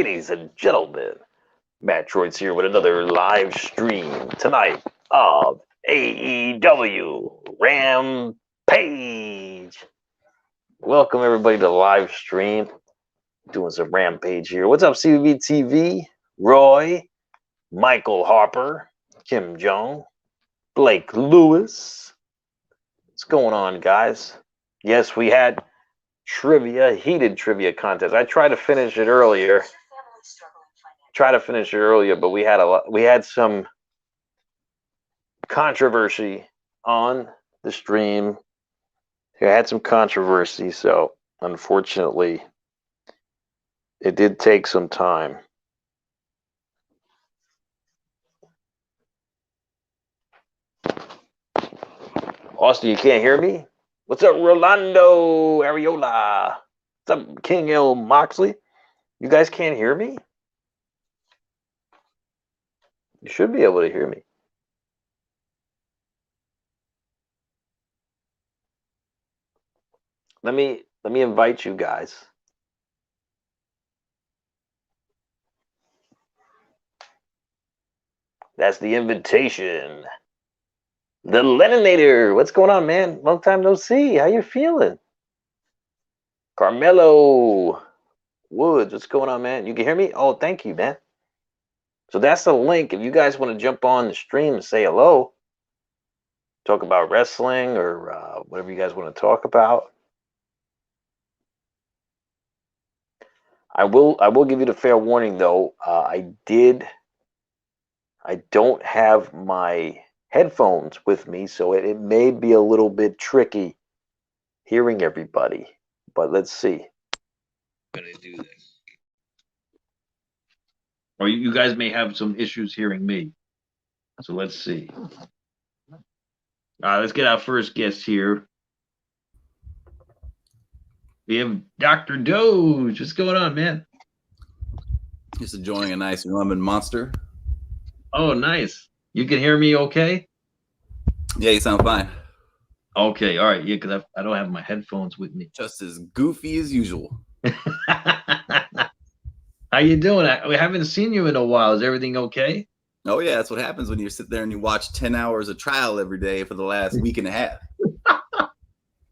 ladies and gentlemen, MATTROISE here with another live stream tonight of AEW Rampage. Welcome everybody to the live stream. Doing some Rampage here. What's up, CBB TV? Roy, Michael Harper, Kim Jong, Blake Lewis. What's going on, guys? Yes, we had trivia, heated trivia contest. I tried to finish it earlier. But we had some controversy on the stream. We had some controversy, so unfortunately, it did take some time. Austin, you can't hear me? What's up, Rolando Areola? What's up, King L. Moxley? You guys can't hear me? You should be able to hear me. Let me invite you guys. That's the invitation. The Leninator, what's going on, man? Long time no see. How you feeling? Carmelo Woods, what's going on, man? You can hear me? Oh, thank you, man. So that's the link. If you guys want to jump on the stream and say hello, talk about wrestling or whatever you guys want to talk about. I will give you the fair warning, though. I don't have my headphones with me, so it may be a little bit tricky hearing everybody, but let's see. I'm gonna do this. Or you guys may have some issues hearing me, so let's see. Let's get our first guest here. We have Dr. Doge. What's going on, man? Just enjoying a nice lemon monster. Oh, nice. You can hear me okay? Yeah, you sound fine. Okay, all right. Yeah, because I don't have my headphones with me. Just as goofy as usual. How you doing? We haven't seen you in a while. Is everything okay? Oh, yeah, that's what happens when you sit there and you watch 10 hours of trial every day for the last week and a half.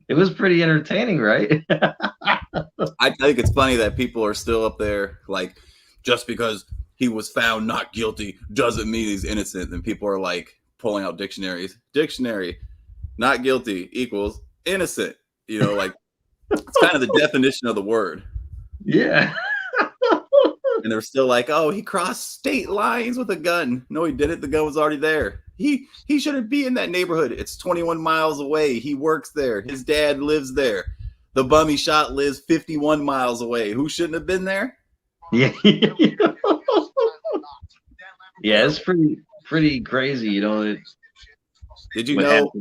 It was pretty entertaining, right? I think it's funny that people are still up there, like, just because he was found not guilty doesn't mean he's innocent. And people are like pulling out dictionaries. Dictionary, not guilty equals innocent. You know, like it's kind of the definition of the word. Yeah. And they're still like, oh, he crossed state lines with a gun. No, he didn't. The gun was already there. He shouldn't be in that neighborhood. It's 21 miles away. He works there. His dad lives there. The bum he shot lives 51 miles away. Who shouldn't have been there? Yeah. Yeah, it's pretty crazy, you know. Did you know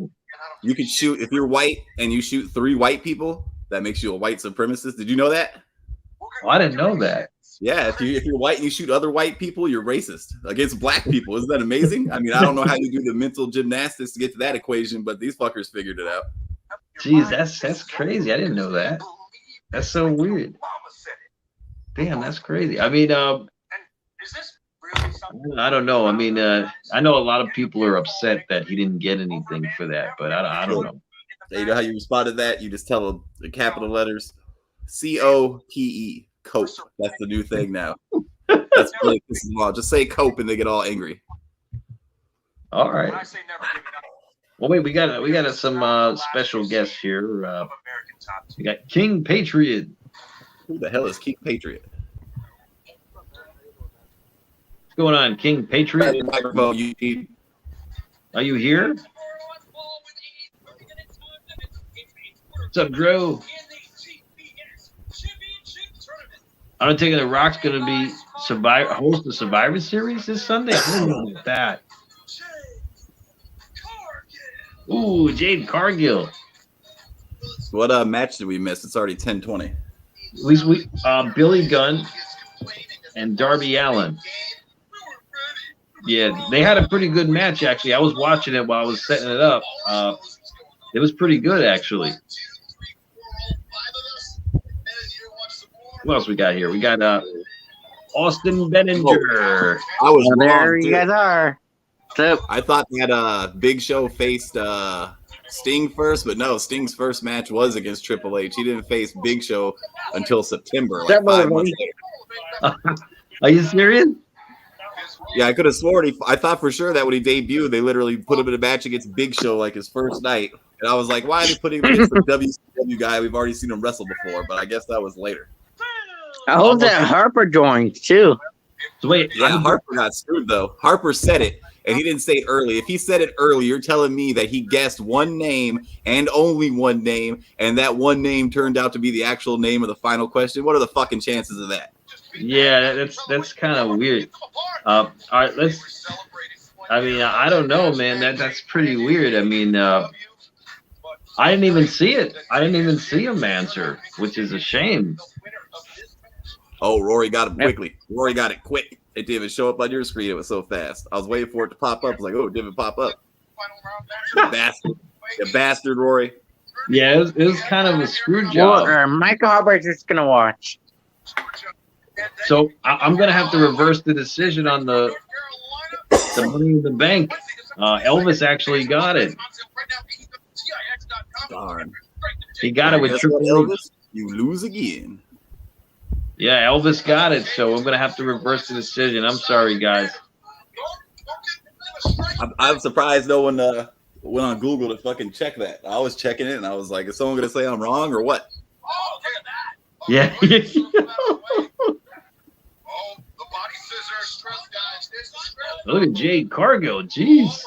you can shoot if you're white and you shoot 3 white people? That makes you a white supremacist. Did you know that? Oh, I didn't know that. Yeah, if you're white and you shoot other white people, you're racist against black people. Isn't that amazing? I mean, I don't know how you do the mental gymnastics to get to that equation, but these fuckers figured it out. Jeez, that's crazy. I didn't know that. That's so weird. Damn, that's crazy. I mean, I don't know. I mean, I know a lot of people are upset that he didn't get anything for that, but I don't know. You know how you respond to that? You just tell them the capital letters, COPE, cope. That's the new thing now. That's really pissing them off. Just say cope and they get all angry. All right. Well, wait, we got some special guests here. We got King Patriot. Who the hell is King Patriot? What's going on, King Patriot? Microphone, Are you here? What's up, Drew? I'm taking the Rock's going to be host the Survivor Series this Sunday. I don't know about that. Ooh, Jade Cargill. What match did we miss? It's already 10:20. At least Billy Gunn and Darby Allin. Yeah, they had a pretty good match, actually. I was watching it while I was setting it up. It was pretty good, actually. What else we got here? We got Austin Benninger. I was Well, there wrong, you too. guys are. So, I thought that Big Show faced Sting first, but no, Sting's first match was against Triple H. He didn't face Big Show until September, like 5 months later. Are you serious? Yeah, I could have sworn I thought for sure that when he debuted, they literally put him in a match against Big Show like his first night. And I was like, why are they putting him against the WCW guy? We've already seen him wrestle before, but I guess that was later. I hope that Harper joins too. So wait, Yeah, Harper got screwed though. Harper said it, and he didn't say it early. If he said it early, you're telling me that he guessed one name and only one name, and that one name turned out to be the actual name of the final question. What are the fucking chances of that? Yeah, that's kind of weird. All right, I mean, I don't know, man. That's pretty weird. I mean, I didn't even see it. I didn't even see him answer, which is a shame. Oh, Rory got him quickly. Rory got it quick. It didn't even show up on your screen. It was so fast. I was waiting for it to pop up. I was like, oh, it didn't pop up. You bastard. You bastard, Rory. Yeah, it was kind of a screw job. Well, Michael Harper's just going to watch. So I'm going to have to reverse the decision on the Money in the Bank. Elvis actually got it. Darn. He got it with Guess Triple what, H. Elvis? You lose again. Yeah, Elvis got it, so I'm going to have to reverse the decision. I'm sorry, guys. I'm surprised no one went on Google to fucking check that. I was checking it, and I was like, is someone going to say I'm wrong or what? Yeah. Look at Jade Cargill. Jeez.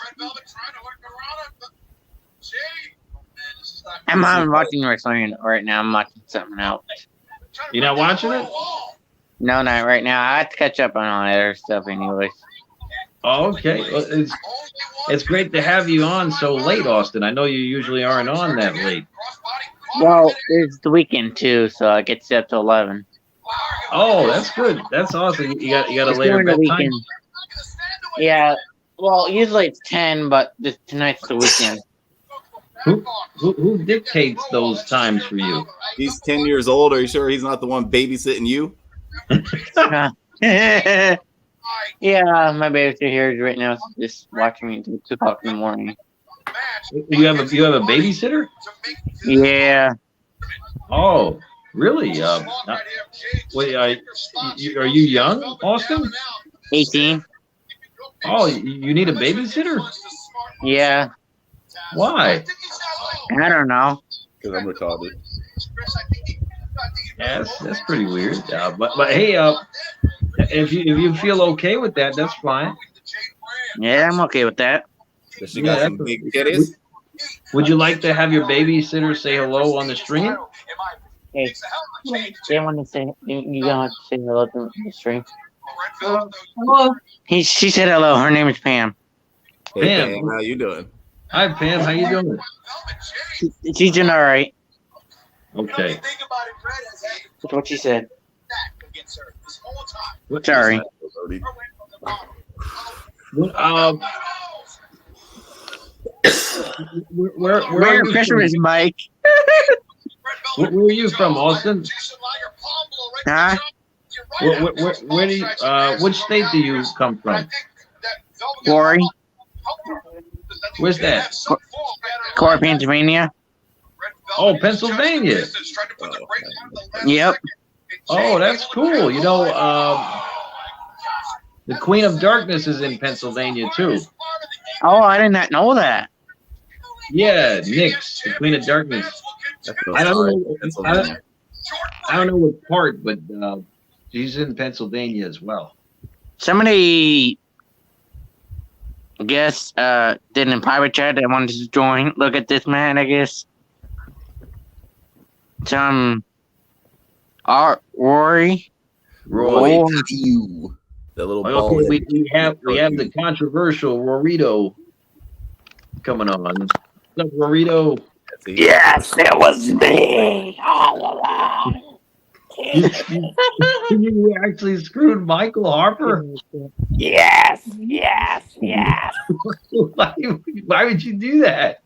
I'm not watching wrestling right now. I'm watching something else. You not watching it? No, not right now. I have to catch up on all that other stuff anyways. Oh, okay. Well, it's great to have you on so late, Austin. I know you usually aren't on that late. Well, it's the weekend too, so I get set up to 11. Oh, that's good. That's awesome. You got a It's later during the bedtime. weekend. Yeah. Well, usually it's 10, but tonight's the weekend. Who dictates those times for you? He's 10 years old. Are you sure he's not the one babysitting you? Yeah, my babysitter here right now is just watching me until 2 o'clock in the morning. You have a babysitter? Yeah. Oh, really? Wait, are you young, Austin? 18. Oh, you need a babysitter? Yeah. Why? I don't know. Because I'm retarded. Yeah, that's pretty weird. But hey, if you feel okay with that, that's fine. Yeah, I'm okay with that. Does she got some big titties? Would you like to have your babysitter say hello on the stream? Hey, they want to say you don't have to say hello to the stream. Hello. She said hello. Her name is Pam. Hey, Pam. how you doing? Hi, Pam. How you doing? She's doing all right. Okay. That's what she said. Sorry. Where Christmas, Mike? Where are you from, Austin? Huh? Where do you, which state do you come from? Corey? Where's that? Corey, Pennsylvania? Oh, Pennsylvania. Yep. Oh, that's cool. You know, the Queen of Darkness is in Pennsylvania too. Oh, I did not know that. Yeah, Nyx, the Queen of Darkness. I don't know what part, but she's in Pennsylvania as well. Somebody, I guess, did in private chat that wanted to join. Look at this man, I guess. Some Rory. You. The little ball. Okay, we have the controversial Rorito coming on. What's up, Rorito? Yes, it was me all along. You actually screwed Michael Harper? Yes. Why would you do that?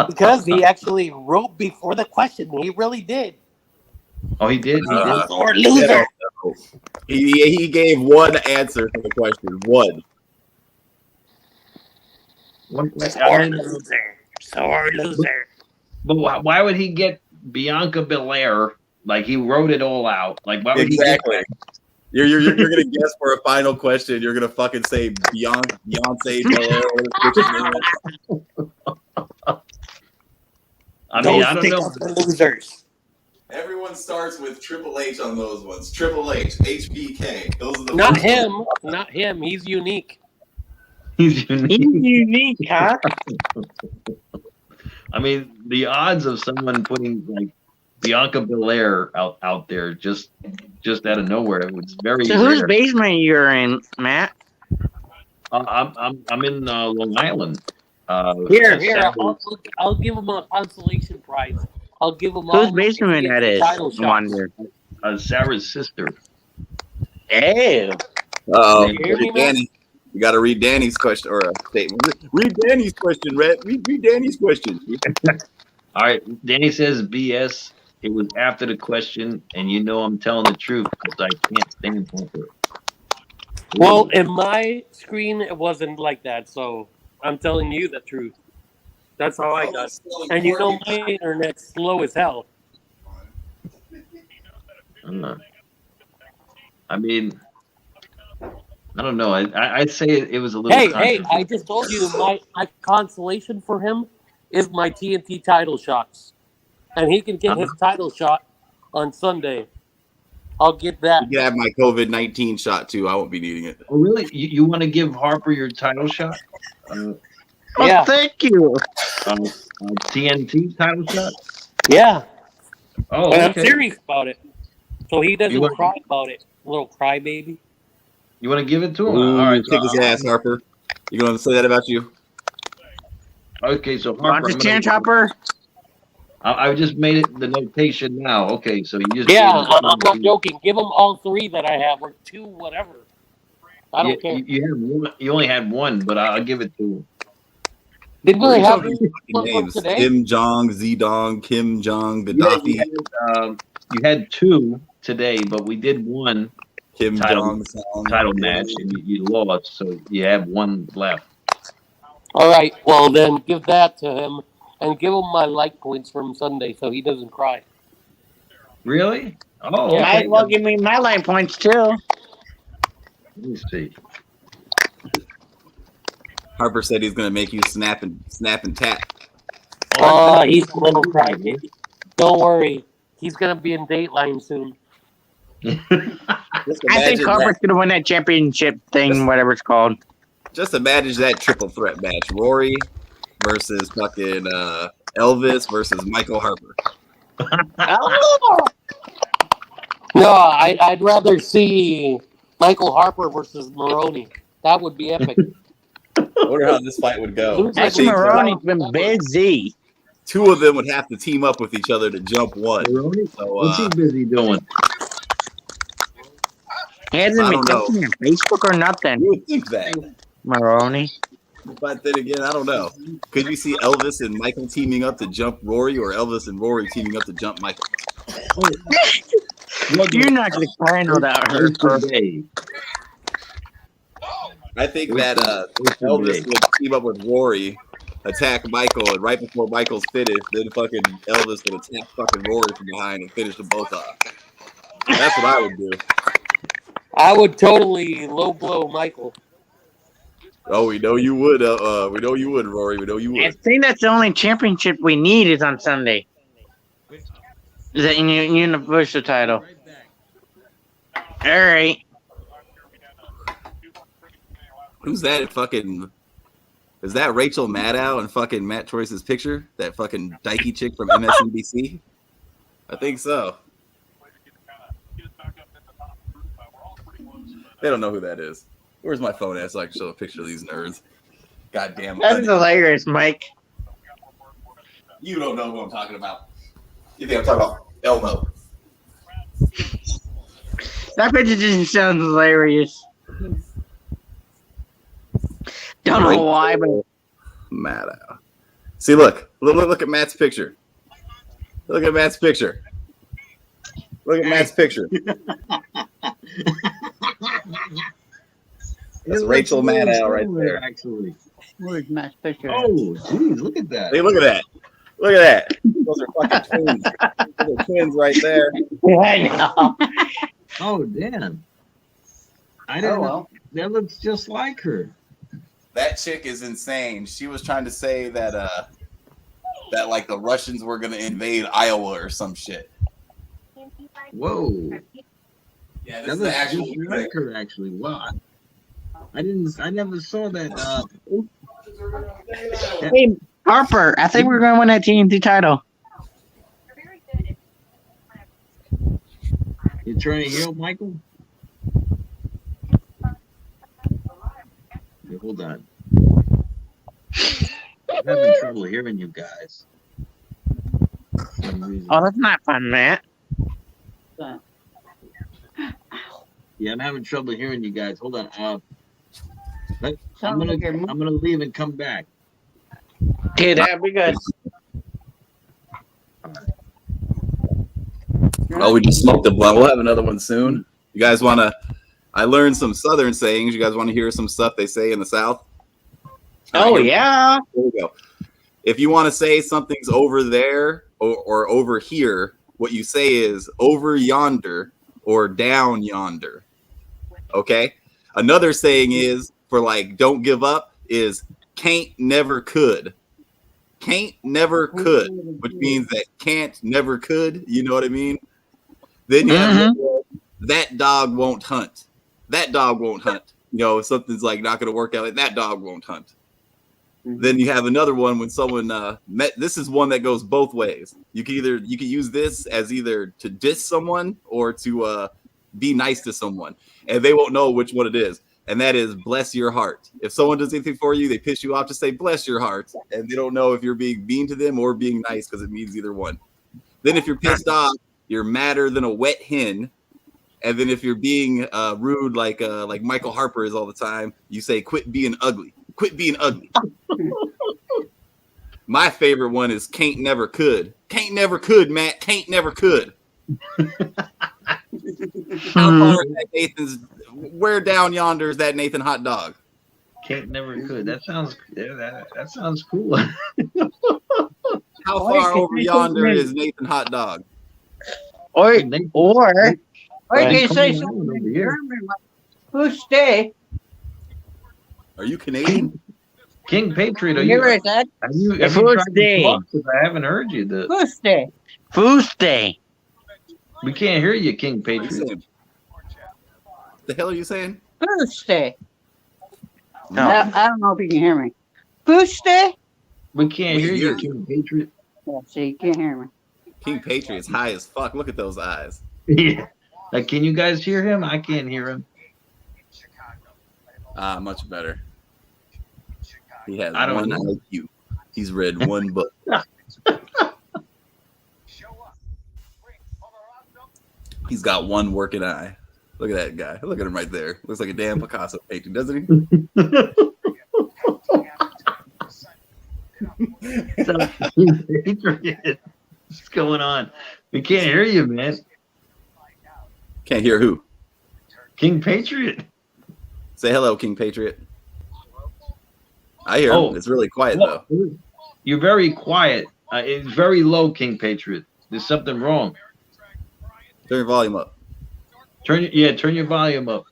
Because he actually wrote before the question. He really did. Oh, he did. Or loser. He gave one answer to the question. One. Sore loser. But why would he get Bianca Belair? Like he wrote it all out. Like why would Exactly. he get You're gonna guess for a final question. You're gonna fucking say Beyonce Belair. I mean, I don't know. Losers. Everyone starts with Triple H on those ones. Triple H, HBK. Those are the Not first him. ones. Not him. He's unique. He's unique. He's unique, huh? I mean, the odds of someone putting like Bianca Belair out there just out of nowhere, it was very. So whose rare. basement you're in, Matt? I'm in Long Island. Here. Saturday- I'll give him a consolation prize. I'll give him Whose all basement that is? title I shots. wonder. Sarah's sister. Ew. Oh, You hear me, man? Danny. You got to read Danny's question or a statement. Read Danny's question, Red. Read Danny's question. All right, Danny says BS. It was after the question, and you know I'm telling the truth because I can't stand Funko. Well, in my screen, it wasn't like that, so I'm telling you the truth. That's how I got it. And you know my internet's slow as hell. I mean, I don't know. I'd say it was a little. Hey, I just told you my consolation for him is my TNT title shots. And he can get his title shot on Sunday. I'll get that. You can have my COVID-19 shot too. I won't be needing it. Oh, really? You want to give Harper your title shot? Yeah. Thank you. TNT title shot? Yeah. Oh, And I'm okay. serious about it. So he doesn't You want- cry about it. Little crybaby. You want to give it to him? Ooh, All right. kick his ass, Harper. You gonna say that about you? Okay, so Want Harper. the I'm gonna- chance, Hopper? I just made it the notation now. Okay, so you just Yeah, gave it to I'm not him. joking. Give him all three that I have, or two, whatever. I don't care. You have one. You only had one, but I'll give it to him. Didn't What are I you have talking one from names? today? Kim Jong, Zedong, Kim Jong, Yeah, Gaddafi, you had two today, but we did one Kim title- Jong Song. title match and you lost, so you have one left. All right, well then give that to him, and give him my like points from Sunday, so he doesn't cry. Really? Oh, Yeah. Might okay. as well give me my line points too. Let me see. Harper said he's gonna make you snap and tap. He's a little crybaby. Don't worry, he's gonna be in Dateline soon. Just I think imagine Harper's that, gonna win that championship thing, whatever it's called. just imagine that triple threat match: Rory versus fucking Elvis versus Michael Harper. No, I'd rather see Michael Harper versus Maroney. That would be epic. I wonder how this fight would go. I Actually, think Maroney's been busy. two of them would have to team up with each other to jump one. So What's he busy doing? He hasn't I been don't know. talking on Facebook or nothing. you would think that, Maroney. but then again, I don't know. Could you see Elvis and Michael teaming up to jump Rory, or Elvis and Rory teaming up to jump Michael? You're not gonna handle that, Harper. Today. I think that Elvis would team up with Rory, attack Michael, and right before Michael's finished, then fucking Elvis would attack fucking Rory from behind and finish them both off. That's what I would do. I would totally low blow Michael. Oh, we know you would. We know you would, Rory. We know you I would. think that's the only championship we need is on Sunday. Is that Universal title? All right. Who's that fucking? Is that Rachel Maddow and fucking Matt Troyce's picture? That fucking dykey chick from MSNBC? I think so. They don't know who that is. Where's my phone at so I can show a picture of these nerds? God damn That's it. hilarious, Mike. You don't know who I'm talking about. You think I'm talking about Elmo? That picture just sounds hilarious. Don't know why, but Maddow. See, look at Matt's picture. Look at Matt's picture. Look at Matt's picture. That's Rachel Maddow right there. Actually. Where's Matt's picture? Oh, geez, look at that. Hey, look at that. Look at that. Those are fucking twins. Those are twins right there. I know. Oh, damn. I didn't know. That looks just like her. That chick is insane. She was trying to say that that like the Russians were gonna invade Iowa or some shit. Whoa. Yeah, That looks just like her, actually. Wow. I never saw that. Hey, Harper, I think we're going to win that TNT title. You trying to heal, Michael? Hey, hold on. I'm having trouble hearing you guys. For some reason. Oh, that's not fun, Matt. Yeah, I'm having trouble hearing you guys. Hold on. I'm gonna leave and come back. Okay, that'd be good. Oh, we just smoked a blunt. We'll have another one soon. You guys want to? I learned some Southern sayings. You guys want to hear some stuff they say in the South? Oh, yeah. There we go. If you want to say something's over there or over here, what you say is over yonder or down yonder. Okay? Another saying is for like don't give up is can't never could. Can't never could, which means that can't never could. You know what I mean? Then you have that dog won't hunt. That dog won't hunt. You know, if something's like not going to work out, like that dog won't hunt. Then you have another one when someone this is one that goes both ways. You can use this as either to diss someone or to be nice to someone, and they won't know which one it is. And that is bless your heart. If someone does anything for you, they piss you off, just say bless your heart, and they don't know if you're being mean to them or being nice because it means either one. Then if you're pissed off, you're madder than a wet hen. And then if you're being rude like Michael Harper is all the time, you say quit being ugly. Quit being ugly. My favorite one is can't never could. Can't never could, Matt. Can't never could. How far is that Nathan's? Where down yonder is that Nathan hot dog? Can't never could. That sounds that sounds cool. How far over yonder is Nathan hot dog? Or can say something in German. Who's stay? Are you Canadian? King Patriot, are You you? heard that? Have you First tried to day. talk? 'Cause I haven't heard you. Who's stay? Fuste. We can't hear you, King What are you Patriot. saying? The hell are you saying? Who's stay? No. I don't know if you can hear me. Who's stay? We can't We hear hear you, you. King Patriot. Yeah, see, you can't hear me. King Patriot's high as fuck. Look at those eyes. Yeah. Like, can you guys hear him? I can't hear him. Much better. He has I don't one know. IQ. He's read one book. He's got one working eye. Look at that guy. Look at him right there. Looks like a damn Picasso painting, doesn't he? King Patriot. What's going on? We can't hear you, man. Can't hear who. King Patriot. Say hello, King Patriot. I hear Oh. him. It's really quiet though. You're very quiet. It's very low, King Patriot. There's something wrong. Turn your volume up. Turn your volume up.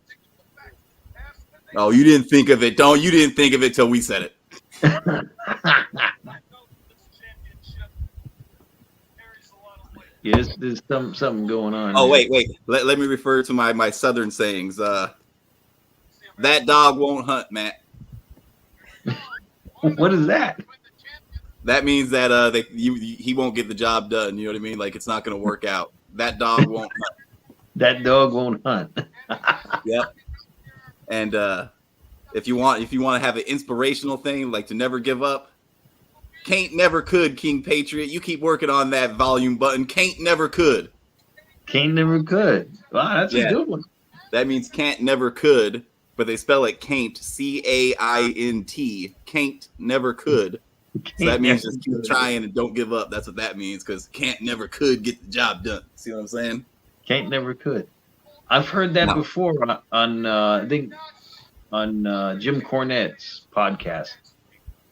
Oh, you didn't think of it. You didn't think of it till we said it. Yes, there's something going on. Oh, here. wait. Let me refer to my Southern sayings. That dog won't hunt, Matt. What is that? That means that he won't get the job done. You know what I mean? Like it's not going to work out. That dog won't hunt. That dog won't hunt. Yep. And if you want to have an inspirational thing, like to never give up, can't never could, King Patriot. You keep working on that volume button. Can't never could. Can't never could. Wow, that's Yeah. a good one. That means can't never could, but they spell it can't, CAINT. Can't never could. So that means just keep trying and don't give up. That's what that means, because can't never could get the job done. See what I'm saying? Can't never could. I've heard that No. before on I think on Jim Cornette's podcast.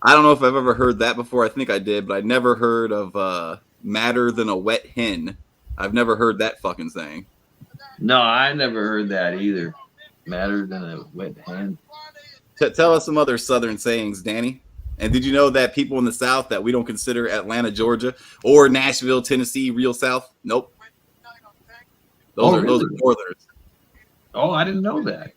I don't know if I've ever heard that before. I think I did, but I never heard of madder than a wet hen. I've never heard that fucking saying. No, I never heard that either. Madder than a wet hand. Tell us some other Southern sayings, Danny. And did you know that people in the South that we don't consider Atlanta, Georgia, or Nashville, Tennessee, real South? Nope. Those are Northerners. Oh, I didn't know that.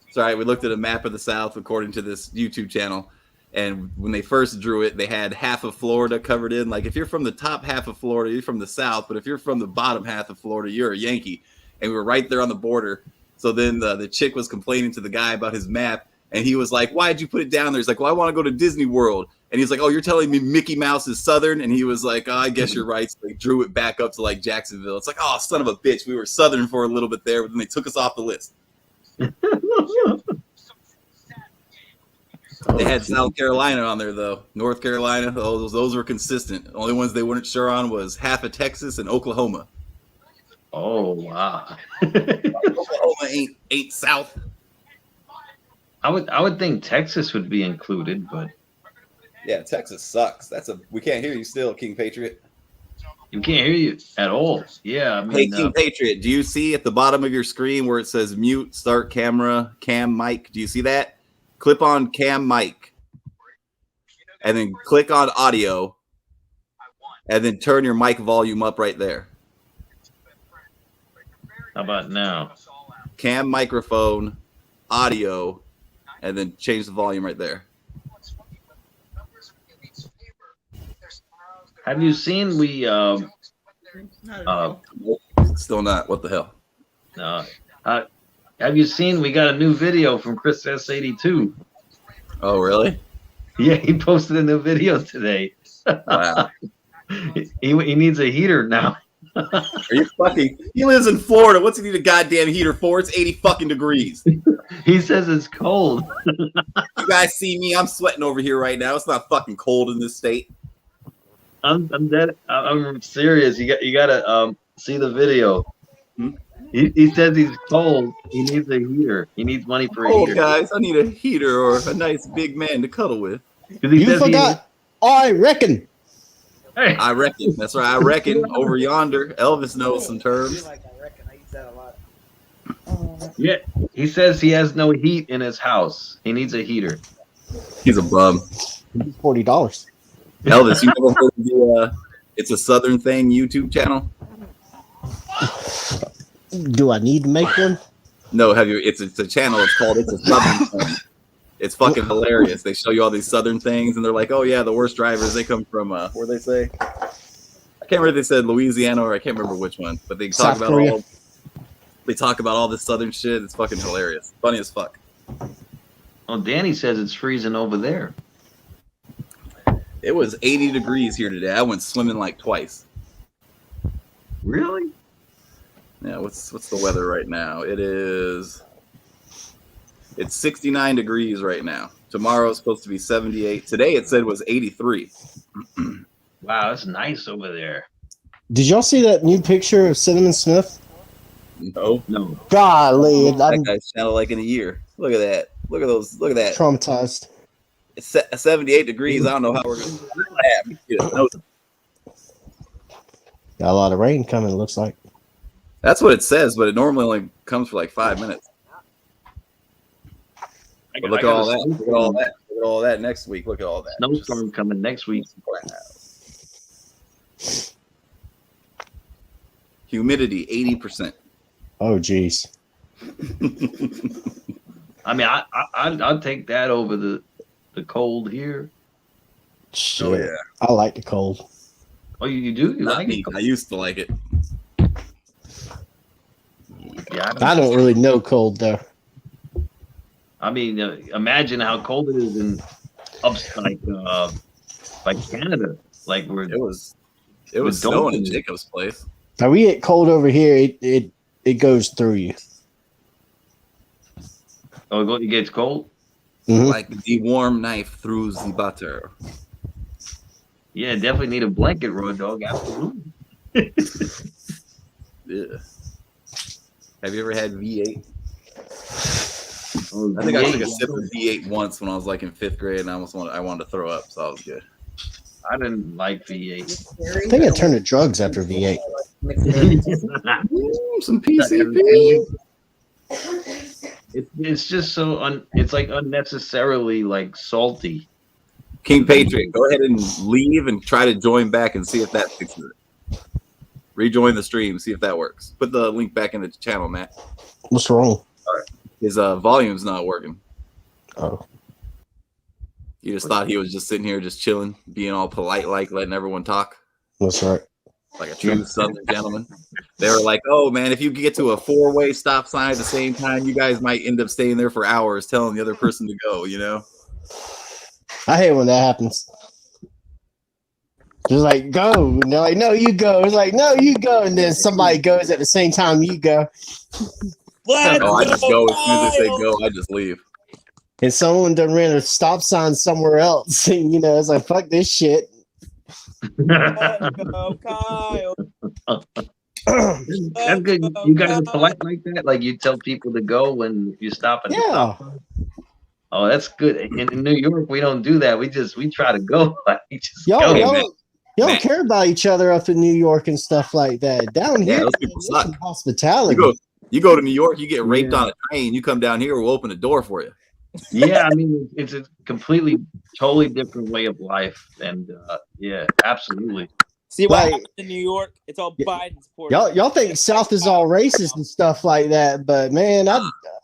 It's all right. We looked at a map of the South according to this YouTube channel, and when they first drew it, they had half of Florida covered in. Like if you're from the top half of Florida, you're from the South, but if you're from the bottom half of Florida, you're a Yankee. And we were right there on the border. So then the chick was complaining to the guy about his map, and he was like, "Why'd you put it down there?" He's like, "Well, I want to go to Disney World." And he's like, "Oh, you're telling me Mickey Mouse is Southern?" And he was like, "Oh, I guess you're right." So they drew it back up to like Jacksonville. It's like, oh, son of a bitch. We were Southern for a little bit there, but then they took us off the list. They had South Carolina on there, though. North Carolina, those were consistent. The only ones they weren't sure on was half of Texas and Oklahoma. Oh, wow. Oklahoma ain't South. I would think Texas would be included, but Yeah, Texas sucks. We can't hear you still, King Patriot. you can't hear you at all. Yeah, I Hey, mean, King Patriot, do you see at the bottom of your screen where it says mute, start camera, cam mic? Do you see that? Click on cam mic, and then click on audio, and then turn your mic volume up right there. how about now? Cam microphone, audio, and then change the volume right there. Have you seen Still not. What the hell? have you seen we got a new video from Chris S82? Oh, really? Yeah, he posted a new video today. Wow. he needs a heater now. Are you fucking? He lives in Florida. What's he need a goddamn heater for? It's 80 fucking degrees. He says it's cold. You guys see me? I'm sweating over here right now. It's not fucking cold in this state. I'm dead. I'm serious. You gotta see the video. Hmm? He says he's cold. He needs a heater. He needs money for a Oh, heater. guys, I need a heater or a nice big man to cuddle with. 'Cause he You says forgot. I reckon. Hey, I reckon. That's right. I reckon over yonder. Elvis knows some terms. yeah, he says he has no heat in his house. He needs a heater. He's a bum. $40. Elvis, you ever heard of the It's a Southern Thing YouTube channel? Do I need to make one? No, have you? It's a channel. It's called It's a Southern Thing. It's fucking hilarious. They show you all these Southern things, and they're like, "Oh yeah, the worst drivers. They come from where they say." I can't remember if they said Louisiana or I can't remember which one, but they talk South about Korea. they talk about all this Southern shit. It's fucking hilarious, funny as fuck. Oh, Danny says it's freezing over there. It was 80 degrees here today. I went swimming like twice. Really? Yeah, what's the weather right now? It's 69 degrees right now. Tomorrow it's supposed to be 78. Today it said was 83. Wow, that's nice over there. Did y'all see that new picture of Cinnamon Smith? No, No. Golly, that I'm guy's channel like in a year. Look at that. Look at those. Look at that. traumatized. It's 78 degrees. I don't know how we're gonna have. Got a lot of rain coming, it looks like. That's what it says, but it normally only comes for like 5 minutes. But look at all that. Look at all that. Look at all that next week. Look at all that. Snowstorm coming next week. Humidity 80%. Oh, geez. I mean, I'll take that over the cold here. Shit. Oh yeah. I like the cold. Oh, you do? You Not like me. it? I used to like it. Yeah. I don't really know cold, though. I mean, imagine how cold it is in like Canada, like where It was With snowing in Dalton. Jacob's place. Now, we get cold over here, it goes through you. it gets cold. Mhm. Like the warm knife through the butter. Yeah, definitely need a blanket, Road Dog. Absolutely. Yeah. Have you ever had V8? Oh, I think I took a V8. sip of V8 once when I was like in 5th grade, and I wanted to throw up, so I was good. I didn't like V8. I think I turned to drugs after V8. Some PCP. It's just so it's like unnecessarily like salty. King Patriot, go ahead and leave and try to join back and see if that fixes it. Rejoin the stream, see if that works. Put the link back in the channel, Matt. What's wrong? His volume's not working. Oh. You just thought he was just sitting here just chilling, being all polite, like letting everyone talk. That's right. Like a true Southern gentleman. They were like, oh, man, if you get to a 4-way stop sign at the same time, you guys might end up staying there for hours telling the other person to go, you know? I hate when that happens. Just like, go. And they're like, no, you go. It's like, no, you go. And then somebody goes at the same time you go. Oh, I just go. As soon as they say go, I just leave. And someone done ran a stop sign somewhere else. And, you know, it's like, fuck this shit. Let's go, Kyle. That's good. You guys are polite like that? Like you tell people to go when you stop at the stop sign? Oh, that's good. In New York, we don't do that. We try to go. We just go. Y'all don't care about each other up in New York and stuff like that. Down here, those people suck. Hospitality. You go to New York, you get raped on a train. You come down here, we'll open the door for you. Yeah, I mean, it's a totally different way of life, and yeah, absolutely. See what happens in New York? It's all Biden supporters. Y'all think South is all racist and stuff like that, but man,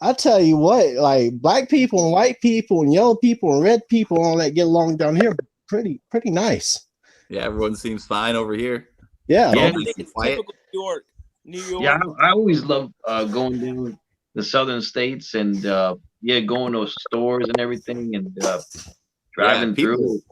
I tell you what, like black people and white people and yellow people and red people, all that get along down here, pretty nice. Yeah, everyone seems fine over here. Yeah, I think it's typical New York. Yeah, I always love going down the southern states and going to stores and everything and driving through.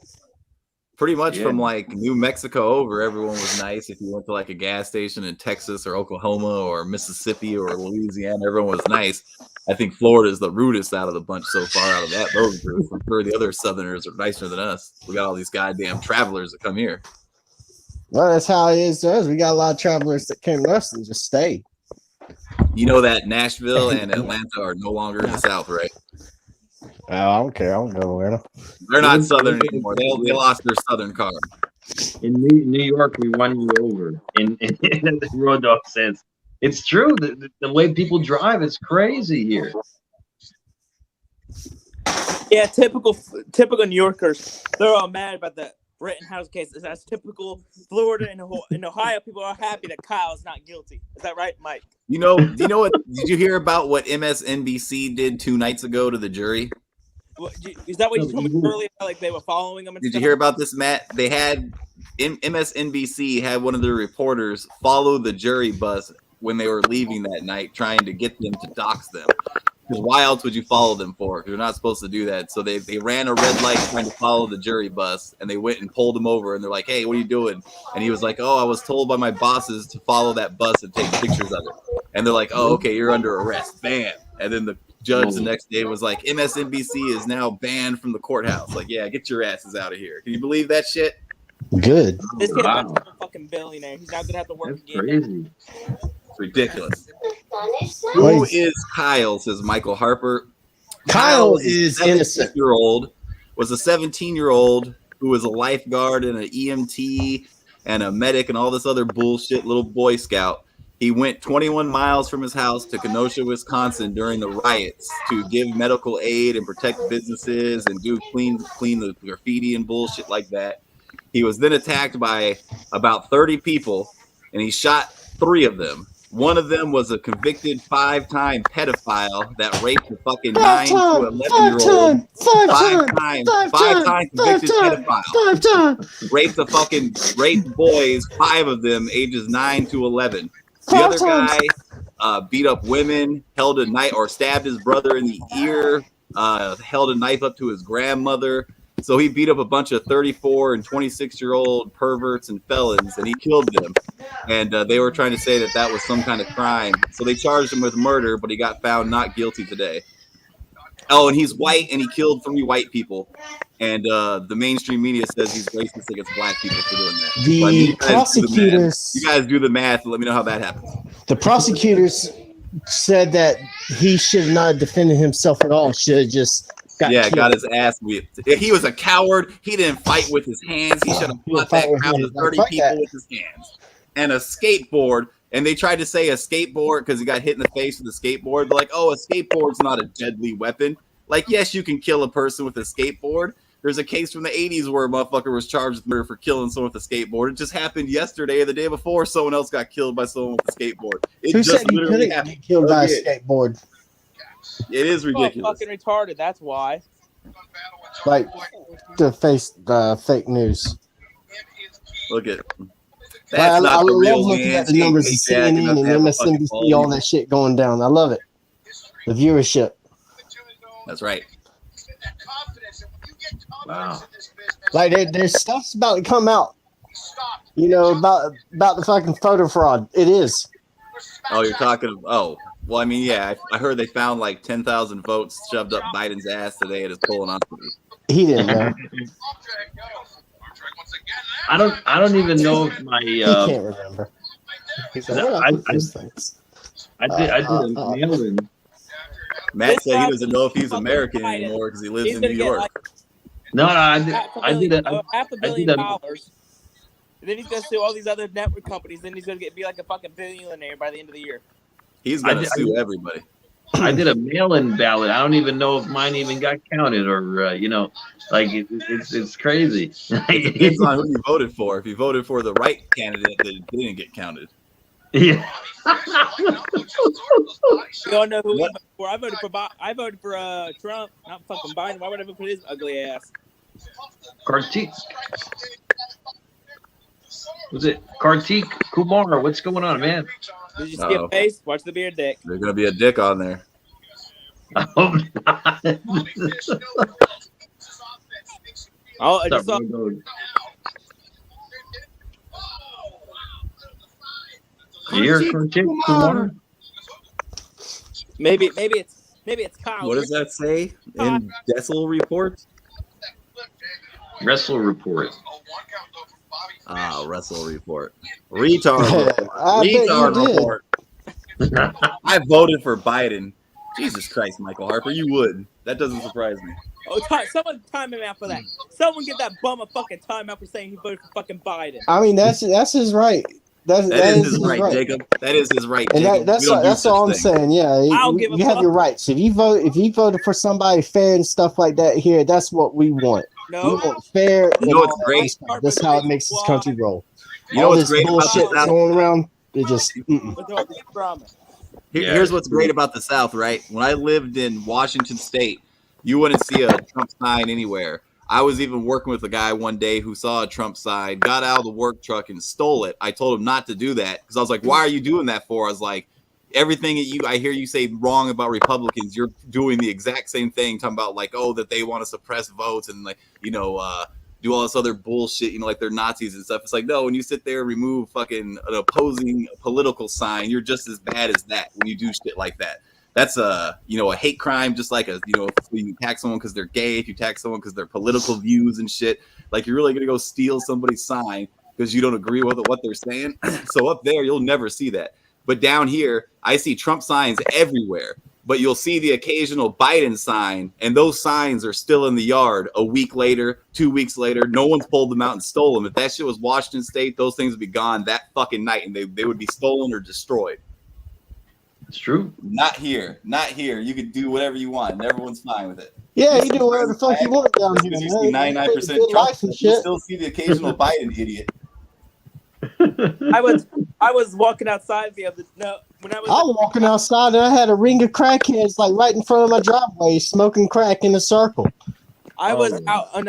Pretty much from like New Mexico over, everyone was nice. If you went to like a gas station in Texas or Oklahoma or Mississippi or Louisiana, everyone was nice. I think Florida is the rudest out of the bunch so far out of those groups. I'm sure the other Southerners are nicer than us. We got all these goddamn travelers that come here. Well, that's how it is to us. We got a lot of travelers that came to us and just stay. You know that Nashville and Atlanta are no longer in the South, right? Oh, I don't care. I don't go to Atlanta. They're not Southern anymore. They lost their Southern card. In New York, we run you over. And the Road Dog says, it's true. The way people drive is crazy here. Yeah, typical New Yorkers. They're all mad about the Rittenhouse case. That's typical Florida and in Ohio. People are happy that Kyle's not guilty. Is that right, Mike? Do you know what? Did you hear about what MSNBC did 2 nights ago to the jury? Is that what you told me earlier? Like they were following them? Did you hear about this, Matt? They had MSNBC had one of their reporters follow the jury bus when they were leaving that night, trying to get them to dox them. Because why else would you follow them for? Because you're not supposed to do that. So they ran a red light trying to follow the jury bus, and they went and pulled him over. And they're like, "Hey, what are you doing?" And he was like, "Oh, I was told by my bosses to follow that bus and take pictures of it." And they're like, "Oh, okay, you're under arrest." Bam. And then the judge the next day was like, "MSNBC is now banned from the courthouse." Like, yeah, get your asses out of here. Can you believe that shit? Good. This kid's a fucking billionaire. He's not gonna have to work again. Crazy. It's ridiculous. Who is Kyle? Says Michael Harper. Kyle is innocent. Was a 17-year-old who was a lifeguard and an EMT and a medic and all this other bullshit, little Boy Scout. He went 21 miles from his house to Kenosha, Wisconsin during the riots to give medical aid and protect businesses and do clean the graffiti and bullshit like that. He was then attacked by about 30 people, and he shot 3 of them. One of them was a convicted 5-time pedophile that raped a fucking 9 to 11-year-old. 5-time convicted pedophile. Raped boys, 5 of them, ages 9 to 11. The other guy beat up women, held a knife or stabbed his brother in the ear, held a knife up to his grandmother. So he beat up a bunch of 34 and 26-year-old perverts and felons, and he killed them. And they were trying to say that was some kind of crime. So they charged him with murder, but he got found not guilty today. Oh, and he's white, and he killed 3 white people. And the mainstream media says he's racist against black people for doing that. The prosecutors... You guys do the math and let me know how that happens. The prosecutors said that he should not have defended himself at all. Should have just got his ass whipped. He was a coward. He didn't fight with his hands. He should have fought that crowd of 30 people with his hands. And a skateboard. And they tried to say a skateboard because he got hit in the face with a skateboard. They're like, oh, a skateboard's not a deadly weapon. Like, yes, you can kill a person with a skateboard. There's a case from the 80s where a motherfucker was charged with murder for killing someone with a skateboard. It just happened yesterday or the day before. Someone else got killed by someone with a skateboard. Who said he couldn't get killed by a skateboard? It is ridiculous. Fucking retarded. That's why. Like the fake news. Look at. I love looking at the numbers of CNN and MSNBC, all that shit going down. I love it. The viewership. That's right. Wow. Like there's stuff's about to come out. You know, about the fucking photo fraud. It is. Oh, you're talking. Oh, well, I mean, yeah, I heard they found like 10,000 votes shoved up Biden's ass today at his colonoscopy. He didn't know. I don't even know if my. He can't remember. He's like, I did a mail-in. Matt said he doesn't know if he's American anymore because he lives in New York. I did $500 million. And then he's gonna sue all these other network companies. Then he's gonna be like a fucking billionaire by the end of the year. He's gonna sue everybody. I did a mail-in ballot. I don't even know if mine even got counted, or like it's crazy. It depends on who you voted for. If you voted for the right candidate, then it didn't get counted. Yeah. You don't know who I voted for. I voted for Trump, not fucking Biden. Why would I vote for his ugly ass? Kartik. Was it Kartik Kumar? What's going on, man? Did you skip face? Watch the beard dick. There's gonna be a dick on there. I hope not. I just saw. Maybe it's Kyle. What does that say in Decil report? Wrestle report. Wrestle report. Retard report. I voted for Biden. Jesus Christ, Michael Harper, you would. That doesn't surprise me. Oh, someone time him out for that. Someone give that bum a fucking time out for saying he voted for fucking Biden. I mean, that's his right. That is his right, Jacob. That is his right. And that's all I'm saying. Yeah, you have your rights. If you voted for somebody fair and stuff like that here, that's what we want. No, we want fair. You know what's great? That's how it makes this country roll. You know what's great about the South? Going around, it just. Here's what's great about the South, right? When I lived in Washington State, you wouldn't see a Trump sign anywhere. I was even working with a guy one day who saw a Trump sign, got out of the work truck and stole it. I told him not to do that because I was like, why are you doing that for? I was like, everything I hear you say wrong about Republicans, you're doing the exact same thing, talking about like, oh, that they want to suppress votes and like, do all this other bullshit, like they're Nazis and stuff. It's like, no, when you sit there and remove fucking an opposing political sign, you're just as bad as that when you do shit like that. That's a hate crime, just like if you attack someone because they're gay, if you attack someone because their political views and shit, like you're really gonna go steal somebody's sign because you don't agree with what they're saying. So up there, you'll never see that. But down here, I see Trump signs everywhere. But you'll see the occasional Biden sign, and those signs are still in the yard a week later, 2 weeks later. No one's pulled them out and stole them. If that shit was Washington State, those things would be gone that fucking night, and they would be stolen or destroyed. It's true. Not here. Not here. You could do whatever you want, and everyone's fine with it. Yeah, you do whatever the fuck you want down here. You see 99% Trump, you still see the occasional Biden idiot. I was walking outside the other when I was walking outside and I had a ring of crackheads like right in front of my driveway smoking crack in a circle. I was out on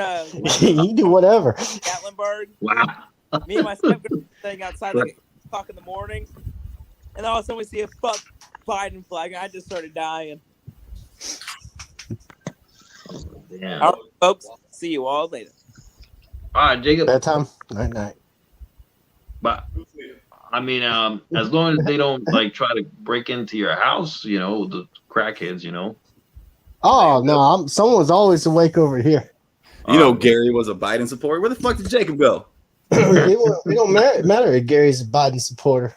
you do whatever. Gatlinburg. Wow. Me and my stepdad staying outside like 8 o'clock in the morning, and all of a sudden we see a fuck Biden flag, and I just started dying. Damn. All right, folks. See you all later. All right, Jacob. Bedtime. Night. But I mean, as long as they don't like try to break into your house, the crackheads, Oh no, someone's always awake over here. Gary was a Biden supporter. Where the fuck did Jacob go? It don't matter if Gary's a Biden supporter.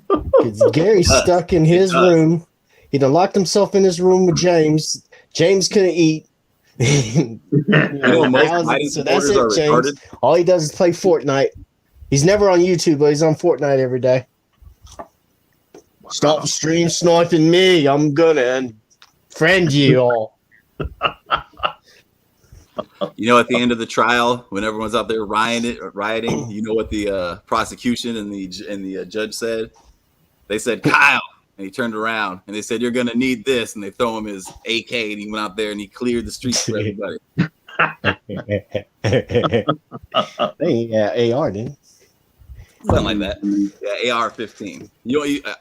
Because Gary's stuck in his room. He done locked himself in his room with James. James couldn't eat. You know, most Biden So that's supporters it, are James. retarded. All he does is play Fortnite. He's never on YouTube, but he's on Fortnite every day. Stop stream sniping me. I'm gonna friend you all. You know, at the end of the trial, when everyone's out there rioting, you know what the prosecution and the judge said? They said, Kyle. And he turned around and they said, you're going to need this. And they throw him his AK and he went out there and he cleared the streets for everybody. Yeah, AR, didn't Something like that. Yeah, AR-15. You know,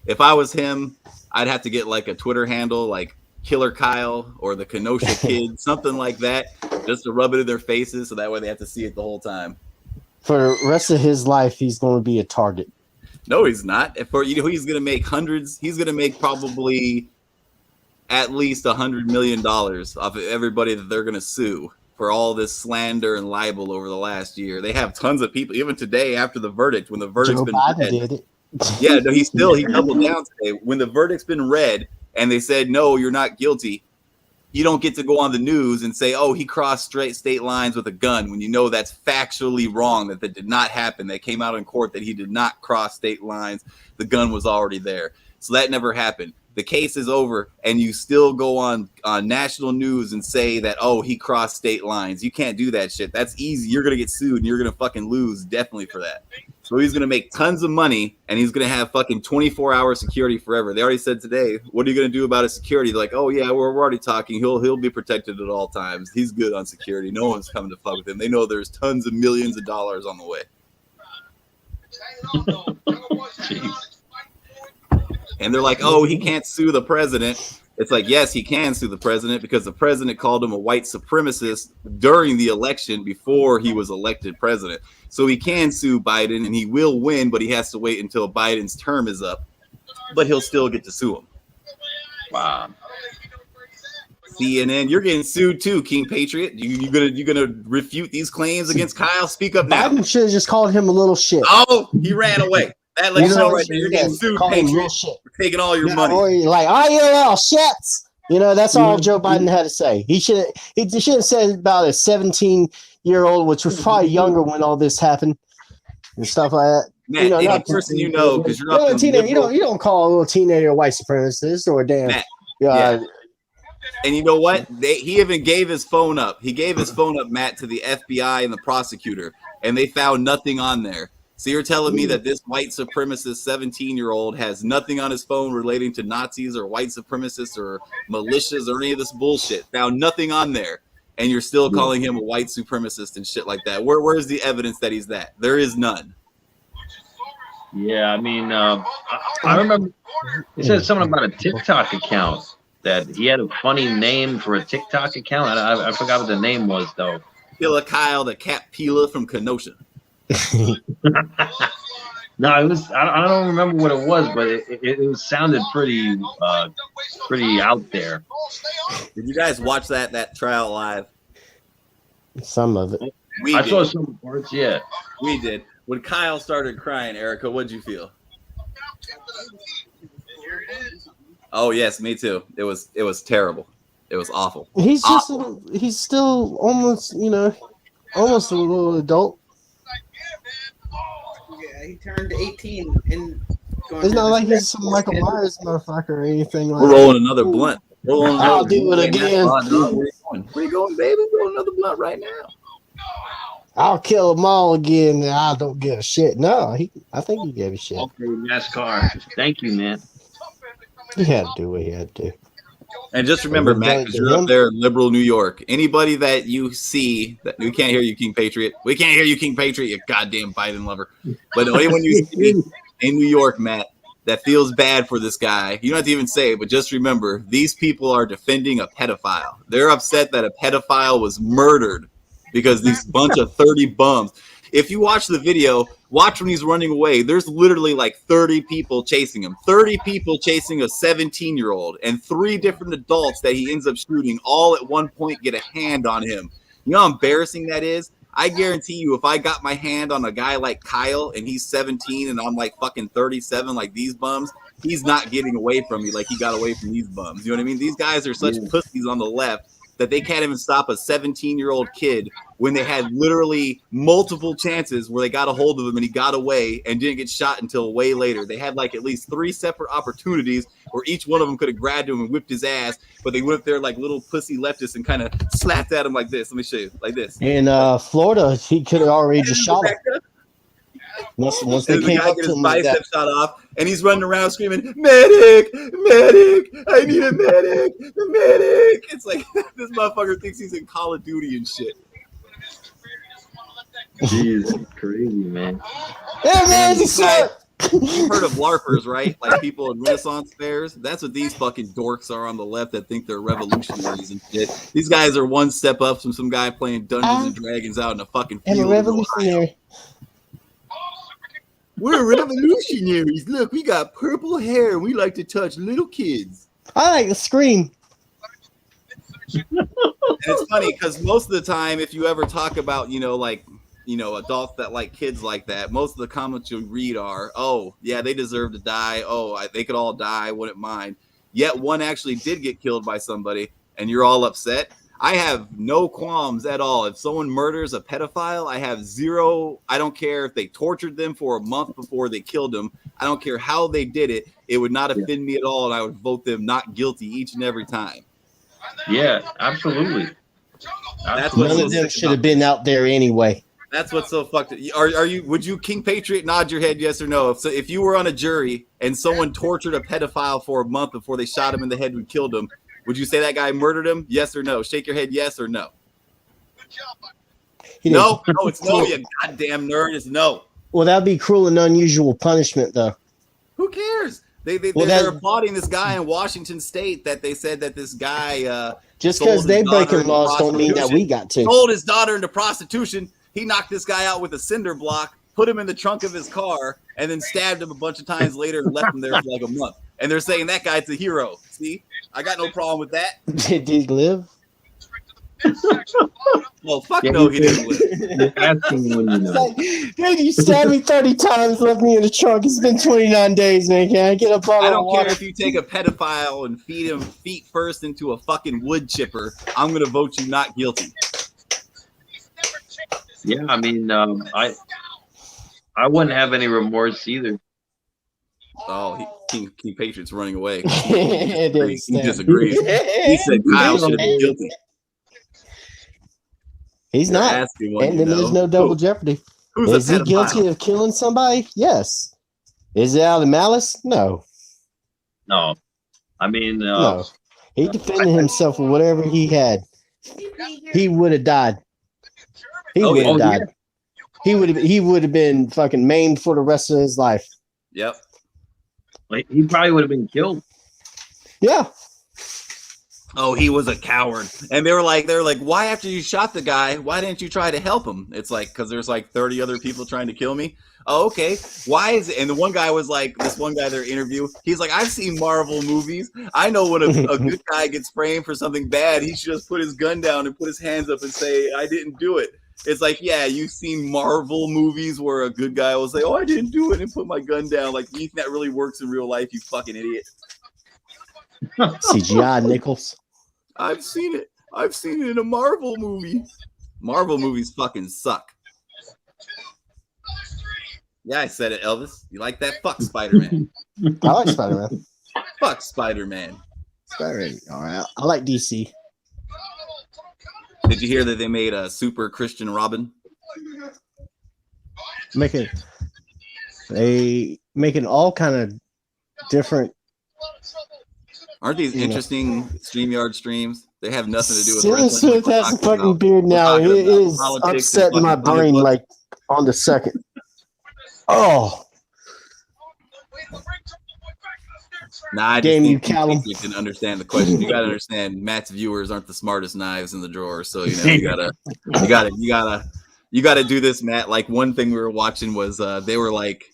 if I was him, I'd have to get like a Twitter handle like Killer Kyle or the Kenosha Kid, something like that, just to rub it in their faces so that way they have to see it the whole time. For the rest of his life, he's going to be a target. No, he's not. For you know, he's going to make hundreds. He's going to make probably at least $100 million off of everybody that they're going to sue for all this slander and libel over the last year. They have tons of people, even today after the verdict, when the verdict's been read. Did it. Yeah, no, he doubled down today. When the verdict's been read and they said, no, you're not guilty, you don't get to go on the news and say, oh, he crossed state lines with a gun when you know that's factually wrong, that did not happen. They came out in court that he did not cross state lines. The gun was already there. So that never happened. The case is over and you still go on national news and say that, oh, he crossed state lines. You can't do that shit. That's easy. You're going to get sued and you're going to fucking lose definitely for that. So he's going to make tons of money and he's going to have fucking 24-hour security forever. They already said today, what are you going to do about his security? They're like, oh, yeah, we're already talking. He'll be protected at all times. He's good on security. No one's coming to fuck with him. They know there's tons of millions of dollars on the way. And they're like, oh, he can't sue the president. It's like, yes, he can sue the president because the president called him a white supremacist during the election before he was elected president. So he can sue Biden and he will win, but he has to wait until Biden's term is up. But he'll still get to sue him. Wow. CNN, you're getting sued too, King Patriot. You gonna refute these claims against Kyle? Speak up now. Biden should have just called him a little shit. Oh, he ran away. That lets you know right there. You're getting sued, Patriot. We're taking all your money. Or like, ILL shits. You know, that's all Joe Biden had to say. He should have said about a 17-year-old, which was probably younger when all this happened and stuff like that. Matt, you know, any person you know, because you're up in teenager, you don't call a little teenager a white supremacist or a damn. Matt, yeah. And you know what? He even gave his phone up. He gave his phone up, Matt, to the FBI and the prosecutor, and they found nothing on there. So you're telling me that this white supremacist 17-year-old has nothing on his phone relating to Nazis or white supremacists or militias or any of this bullshit? Found nothing on there, and you're still calling him a white supremacist and shit like that. Where's the evidence that he's that? There is none. Yeah, I mean, I remember it said something about a TikTok account, that he had a funny name for a TikTok account. I forgot what the name was, though. Killer Kyle, the Cat Pila from Kenosha. No, it was. I don't remember what it was, but it sounded pretty out there. Did you guys watch that trial live? Some of it. I saw some parts. Yeah, we did. When Kyle started crying, Erica, what'd you feel? Oh yes, me too. It was terrible. It was awful. He's awful. He's still almost, almost a little adult. Yeah, he turned 18 and it's not like he's some Michael Myers motherfucker or anything like that. We're rolling another blunt. I'll do it again. Where you going, baby? Roll another blunt right now. I'll kill them all again. And I don't give a shit. No, I think he gave a shit. Okay, NASCAR. Thank you, man. He had to do what he had to. And just remember, Matt, because you're up there in liberal New York, anybody that you see, that we can't hear you, King Patriot. We can't hear you, King Patriot, you goddamn Biden lover. But anyone you see in New York, Matt, that feels bad for this guy, you don't have to even say it, but just remember, these people are defending a pedophile. They're upset that a pedophile was murdered because these bunch of 30 bums. If you watch the video, watch when he's running away. There's literally like 30 people chasing him. 30 people chasing a 17-year-old, and 3 different adults that he ends up shooting all at one point get a hand on him. You know how embarrassing that is? I guarantee you, if I got my hand on a guy like Kyle and he's 17 and I'm like fucking 37, like these bums, he's not getting away from me like he got away from these bums. You know what I mean? These guys are such pussies on the left that they can't even stop a 17-year-old kid when they had literally multiple chances where they got a hold of him and he got away and didn't get shot until way later. They had like at least 3 separate opportunities where each one of them could have grabbed him and whipped his ass, but they went up there like little pussy leftists and kind of slapped at him like this. Let me show you, like this. In Florida, he could have already just shot him. Once they came up to him like that. Shot off, and he's running around screaming, "Medic! Medic! I need a medic! The medic!" It's like this motherfucker thinks he's in Call of Duty and shit. Jeez, crazy, man. Hey, man, You've heard of LARPers, right? Like people in Renaissance fairs. That's what these fucking dorks are on the left that think they're revolutionaries and shit. These guys are one step up from some guy playing Dungeons and Dragons out in a fucking field. I'm a revolutionary. We're revolutionaries. Look, we got purple hair and we like to touch little kids. I like to scream. And it's funny because most of the time, if you ever talk about, adults that like kids like that, most of the comments you read are, oh, yeah, they deserve to die. Oh, they could all die. Wouldn't mind. Yet one actually did get killed by somebody and you're all upset. I have no qualms at all. If someone murders a pedophile, I have zero. I don't care if they tortured them for a month before they killed them. I don't care how they did it. It would not offend me at all. And I would vote them not guilty each and every time. Yeah, absolutely. That's None of them should have been out there anyway. That's what's so fucked. Are you? Would you, King Patriot, nod your head yes or no? If you were on a jury and someone tortured a pedophile for a month before they shot him in the head and killed him, would you say that guy murdered him? Yes or no? Shake your head yes or no. No, it's no, you goddamn nerd. It's no. Well, that'd be cruel and unusual punishment, though. Who cares? They're applauding this guy in Washington State that they said that this guy just because they breaking laws don't mean that we got to. Sold his daughter into prostitution. He knocked this guy out with a cinder block, put him in the trunk of his car, and then stabbed him a bunch of times later and left him there for like a month. And they're saying that guy's a hero. See, I got no problem with that. Did he live? Well, fuck no, he didn't live. Like, dude, you stabbed me 30 times, left me in the trunk. It's been 29 days, man. Can I get up on I don't care if you take a pedophile and feed him feet first into a fucking wood chipper. I'm gonna vote you not guilty. Yeah, I mean, I wouldn't have any remorse either. Oh, King Patriot's running away. He disagrees. He said Kyle should have been guilty. He's not. And then there's no double jeopardy. Is he guilty of killing somebody? Yes. Is it out of malice? No. No. I mean, no. He defended himself with whatever he had. He would have died. He would have died. Yeah. He would have been fucking maimed for the rest of his life. Yep. Like, he probably would have been killed. Yeah. Oh, he was a coward. And they were like, why after you shot the guy, why didn't you try to help him? It's like, because there's like 30 other people trying to kill me. Oh, okay. Why is it? And the one guy was like, this one guy, their interview, he's like, I've seen Marvel movies. I know when a good guy gets framed for something bad, he should just put his gun down and put his hands up and say, I didn't do it. It's like, yeah, you've seen Marvel movies where a good guy will say, oh, I didn't do it and put my gun down. Like, you think that really works in real life, you fucking idiot. CGI, Nichols. I've seen it. I've seen it in a Marvel movie. Marvel movies fucking suck. Yeah, I said it, Elvis. You like that? Fuck Spider-Man. I like Spider-Man. Fuck Spider-Man. Spider-Man. All right. I like DC. Did you hear that they made a super Christian Robin? Making all kind of different. Aren't these interesting StreamYard streams? They have nothing to do with wrestling. Smith has a fucking beard now. It is upsetting my brain like on the second. Oh. Nah, I just think you can understand the question. You gotta understand Matt's viewers aren't the smartest knives in the drawer, so you gotta do this, Matt. Like one thing we were watching was they were like,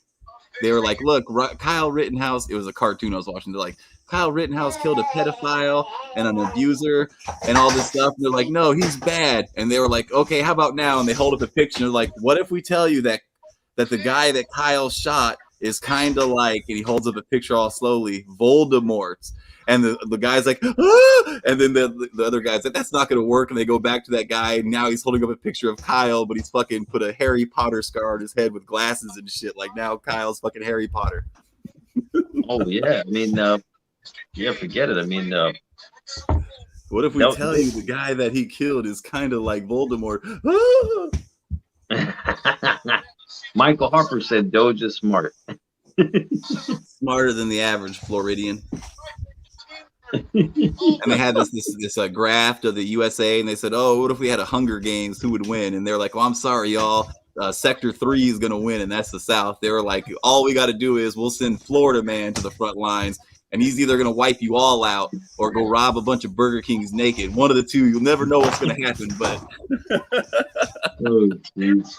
look, Kyle Rittenhouse. It was a cartoon I was watching. They're like, Kyle Rittenhouse killed a pedophile and an abuser and all this stuff. And they're like, no, he's bad. And they were like, okay, how about now? And they hold up a picture. They're like, what if we tell you that the guy that Kyle shot is kind of like, and he holds up a picture all slowly, Voldemort's. And the guy's like, ah! And then the other guy's like, that's not going to work. And they go back to that guy. And now he's holding up a picture of Kyle, but he's fucking put a Harry Potter scar on his head with glasses and shit. Like now Kyle's fucking Harry Potter. Oh, yeah. I mean, yeah, forget it. I mean, what if we tell you the guy that he killed is kind of like Voldemort? Michael Harper said Doge is smart. Smarter than the average Floridian. And they had this graft of the USA, and they said, oh, what if we had a Hunger Games? Who would win? And they're like, well, I'm sorry, y'all. Sector 3 is going to win, and that's the South. They were like, all we got to do is we'll send Florida man to the front lines, and he's either going to wipe you all out or go rob a bunch of Burger Kings naked. One of the two. You'll never know what's going to happen, but... Oh, geez.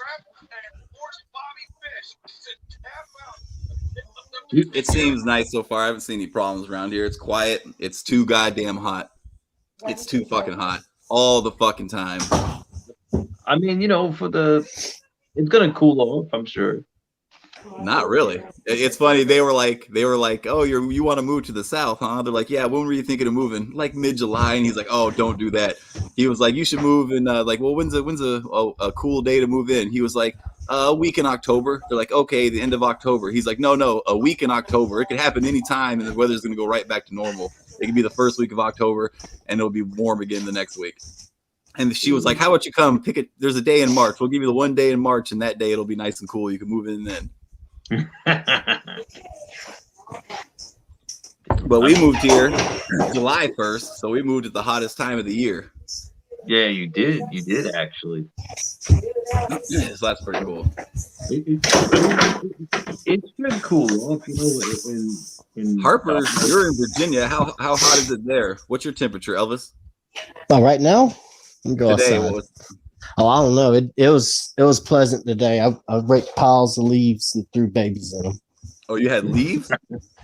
It seems nice so far. I haven't seen any problems around here. It's quiet. It's too goddamn hot. It's too fucking hot all the fucking time. I mean, you know, it's gonna cool off, I'm sure. Not really. It's funny. They were like, oh, you want to move to the South, huh? They're like, yeah. When were you thinking of moving? Like mid-July. And he's like, oh, don't do that. He was like, you should move in. Like, well, when's a cool day to move in? He was like, a week in October. They're like, okay, the end of October. He's like, no, a week in October. It could happen anytime, and the weather's gonna go right back to normal. It could be the first week of October, and it'll be warm again the next week. And she was like, how about you come pick it? There's a day in March. We'll give you the one day in March, and that day it'll be nice and cool. You can move in then. But we moved here July 1st, so we moved at the hottest time of the year. Yeah, you did. You did actually. So that's pretty cool. It's been cool off, you know. In Harper, you're in Virginia. How hot is it there? What's your temperature, Elvis? Oh, right now, I'm going Today, outside. Oh, I don't know. It was pleasant today. I raked piles of leaves and threw babies in them. Oh, you had leaves?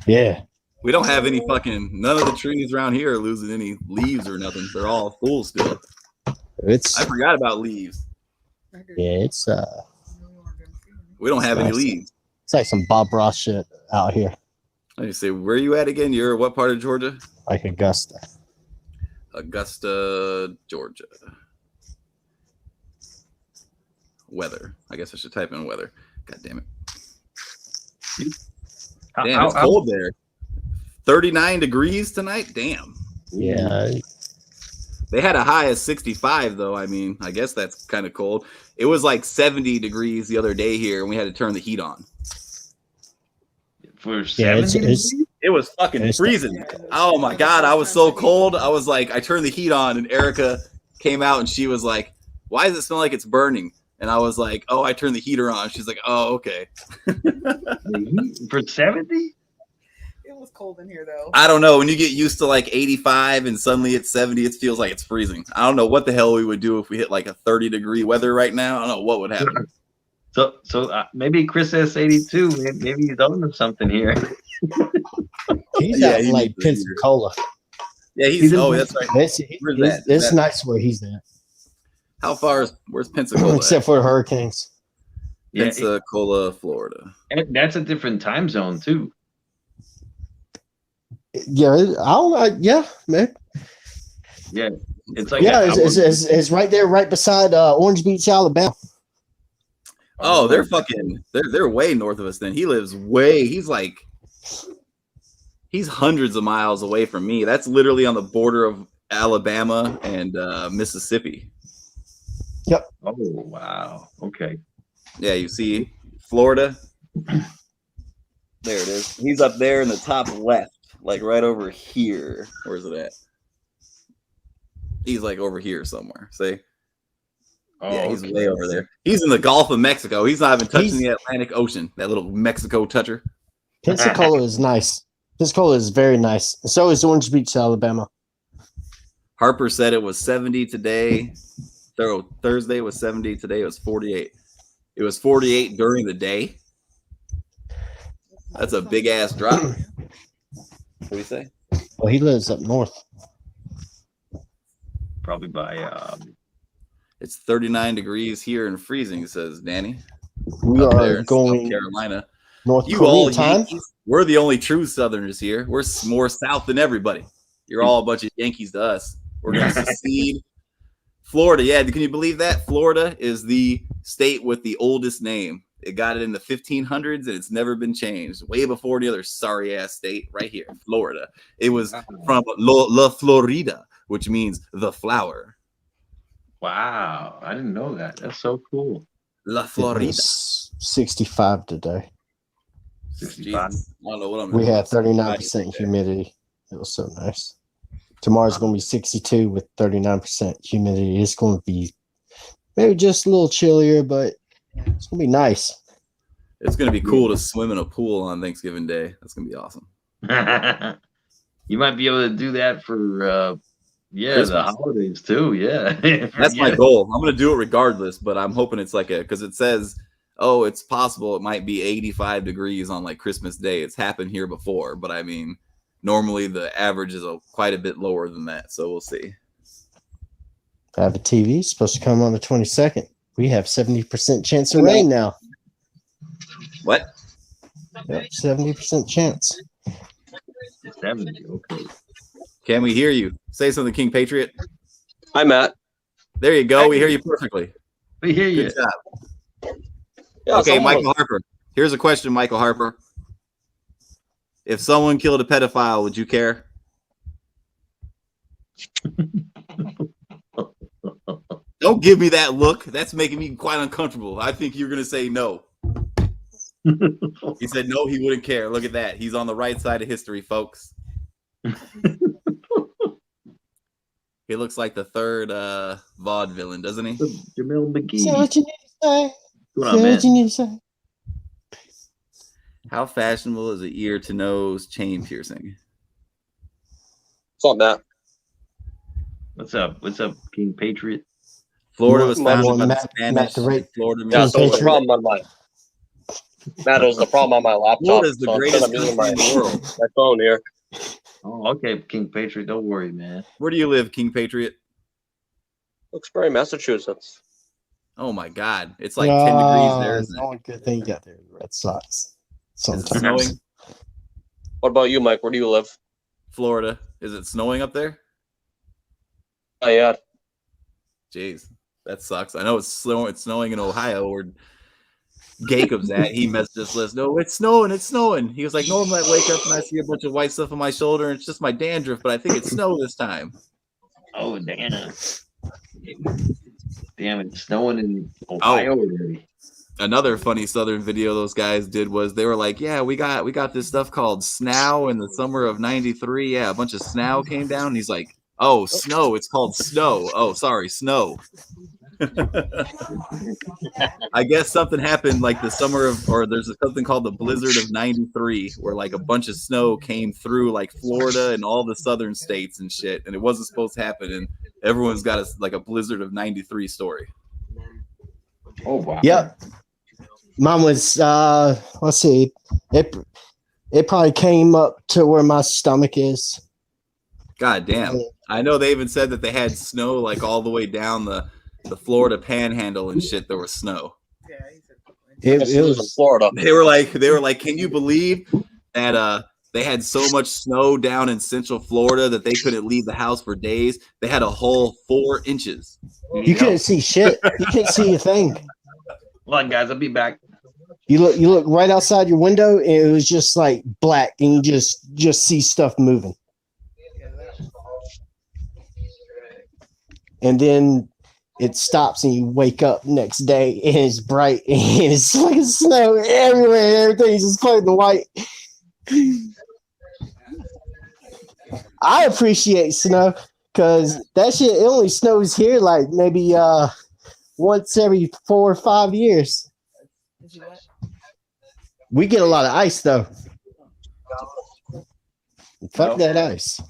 Yeah. We don't have any none of the trees around here are losing any leaves or nothing. They're all full still. I forgot about leaves. Yeah, it's we don't have any nice. leaves. It's like some Bob Ross shit out here. Let me see, where are you at again? You're what part of Georgia? Like Augusta. Augusta, Georgia. Weather. I guess I should type in weather. God damn it. Damn, it's cold there. 39 degrees tonight? Damn. Yeah. They had a high of 65, though. I mean, I guess that's kind of cold. It was like 70 degrees the other day here, and we had to turn the heat on. For 70 it was fucking freezing. Oh, my God. I was so cold. I was like, I turned the heat on, and Erica came out, and she was like, why does it smell like it's burning? And I was like, oh, I turned the heater on. She's like, oh, okay. For 70? It was cold in here, though. I don't know. When you get used to like 85 and suddenly it's 70, it feels like it's freezing. I don't know what the hell we would do if we hit like a 30-degree weather right now. I don't know what would happen. So maybe Chris has 82. Maybe he's on something here. He's out in like Pensacola. Yeah, he's that's right. It's nice where he's at. How far where's Pensacola? Except for the hurricanes. Pensacola, Florida. That's a different time zone too. Yeah, yeah, man. Yeah, it's like it's right there, right beside Orange Beach, Alabama. Oh, they're way north of us. Then he's hundreds of miles away from me. That's literally on the border of Alabama and Mississippi. Yep. Oh wow. Okay. Yeah, you see Florida. There it is. He's up there in the top left. Like right over here. Where's it at? He's like over here somewhere. See? Oh, yeah, he's way over there. He's in the Gulf of Mexico. He's not even touching the Atlantic Ocean. That little Mexico toucher. Pensacola is nice. Pensacola is very nice. So is Orange Beach, Alabama. Harper said it was 70 today. So Thursday was 70. Today it was 48. It was 48 during the day. That's a big ass drop. What do you say? Well, he lives up north. Probably by It's 39 degrees here and freezing, says Danny. We Up are there in going South Carolina. North You Korean all time. Yankees. We're the only true Southerners here. We're more South than everybody. You're all a bunch of Yankees to us. We're going to secede. Florida, yeah. Can you believe that? Florida is the state with the oldest name. It got it in the 1500s, and it's never been changed. Way before the other sorry-ass state right here, Florida. It was from La Florida, which means the flower. wow, I didn't know that. That's so cool. La It Florida. was 65 today. 65. I don't know what I'm We doing. had 39% humidity. It was so nice. Tomorrow's going to be 62 with 39% humidity. It's going to be maybe just a little chillier, but it's going to be nice. It's going to be cool to swim in a pool on Thanksgiving Day. That's going to be awesome. You might be able to do that for the Christmas. holidays too. Yeah. That's my goal. I'm going to do it regardless, but I'm hoping it's like because it says, oh, it's possible it might be 85 degrees on like Christmas Day. It's happened here before, but I mean, normally the average is quite a bit lower than that. So we'll see. I have a TV supposed to come on the 22nd. We have 70% chance of rain now. What? Yep, 70% chance. 70. Okay. Can we hear you? Say something, King Patriot. Hi, Matt. There you go. We hear you perfectly. We hear you. Good job. Yeah, Okay, someone- Michael Harper. Here's a question, Michael Harper. If someone killed a pedophile, would you care? Don't give me that look. That's making me quite uncomfortable. I think you're going to say no. He said no, he wouldn't care. Look at that. He's on the right side of history, folks. He looks like the third vaudevillain, doesn't he? Jamil McGee. Say what you need to say. What's Say on, man? what you need to say. How fashionable is an ear to nose chain piercing? What's up, Matt? What's up? What's up, King Patriot? Florida was Matt- founded by the Matt Spanish. the Right- Florida Yeah, means so it's the Patriot. problem on my Matt, it was the problem on my laptop. Florida is the so greatest I'm using country in the world. my phone here. Oh, okay, King Patriot. Don't worry, man. Where do you live, King Patriot? Wilkes-Barre, Massachusetts. Oh my God, it's like 10 degrees there. Isn't The only good thing you got there, the Red Sox. Is it Sometimes. snowing? What about you, Mike? Where do you live? Florida. Is it snowing up there? Oh, yeah. Jeez, that sucks. I know it's snowing in Ohio where Jacob's at. He messaged us list. No, it's snowing. It's snowing. He was like, normally I wake up and I see a bunch of white stuff on my shoulder and it's just my dandruff, but I think it's snow this time. Oh, damn. Damn, it's snowing in Ohio already. Another funny Southern video those guys did was they were like, yeah, we got this stuff called snow in the summer of '93. Yeah, a bunch of snow came down. And he's like, oh, snow. It's called snow. Oh, sorry, snow. I guess something happened like the summer of, or there's something called the blizzard of '93, where like a bunch of snow came through like Florida and all the southern states and shit, and it wasn't supposed to happen, and everyone's got like a blizzard of '93 story. Oh, wow. Yep. Mine was let's see. It probably came up to where my stomach is. God damn. I know they even said that they had snow like all the way down the Florida panhandle and shit. There was snow. It This was in was Florida. They were like, can you believe that they had so much snow down in central Florida that they couldn't leave the house for days? They had a whole 4 inches. you couldn't see shit. You couldn't see a thing. Hold on, guys. I'll be back. You look right outside your window and it was just like black and you just see stuff moving. And then it stops and you wake up next day and it's bright and it's like snow everywhere. Everything's just covered in white. I appreciate snow because that shit, it only snows here like maybe once every 4 or 5 years. We get a lot of ice though. Fuck that ice.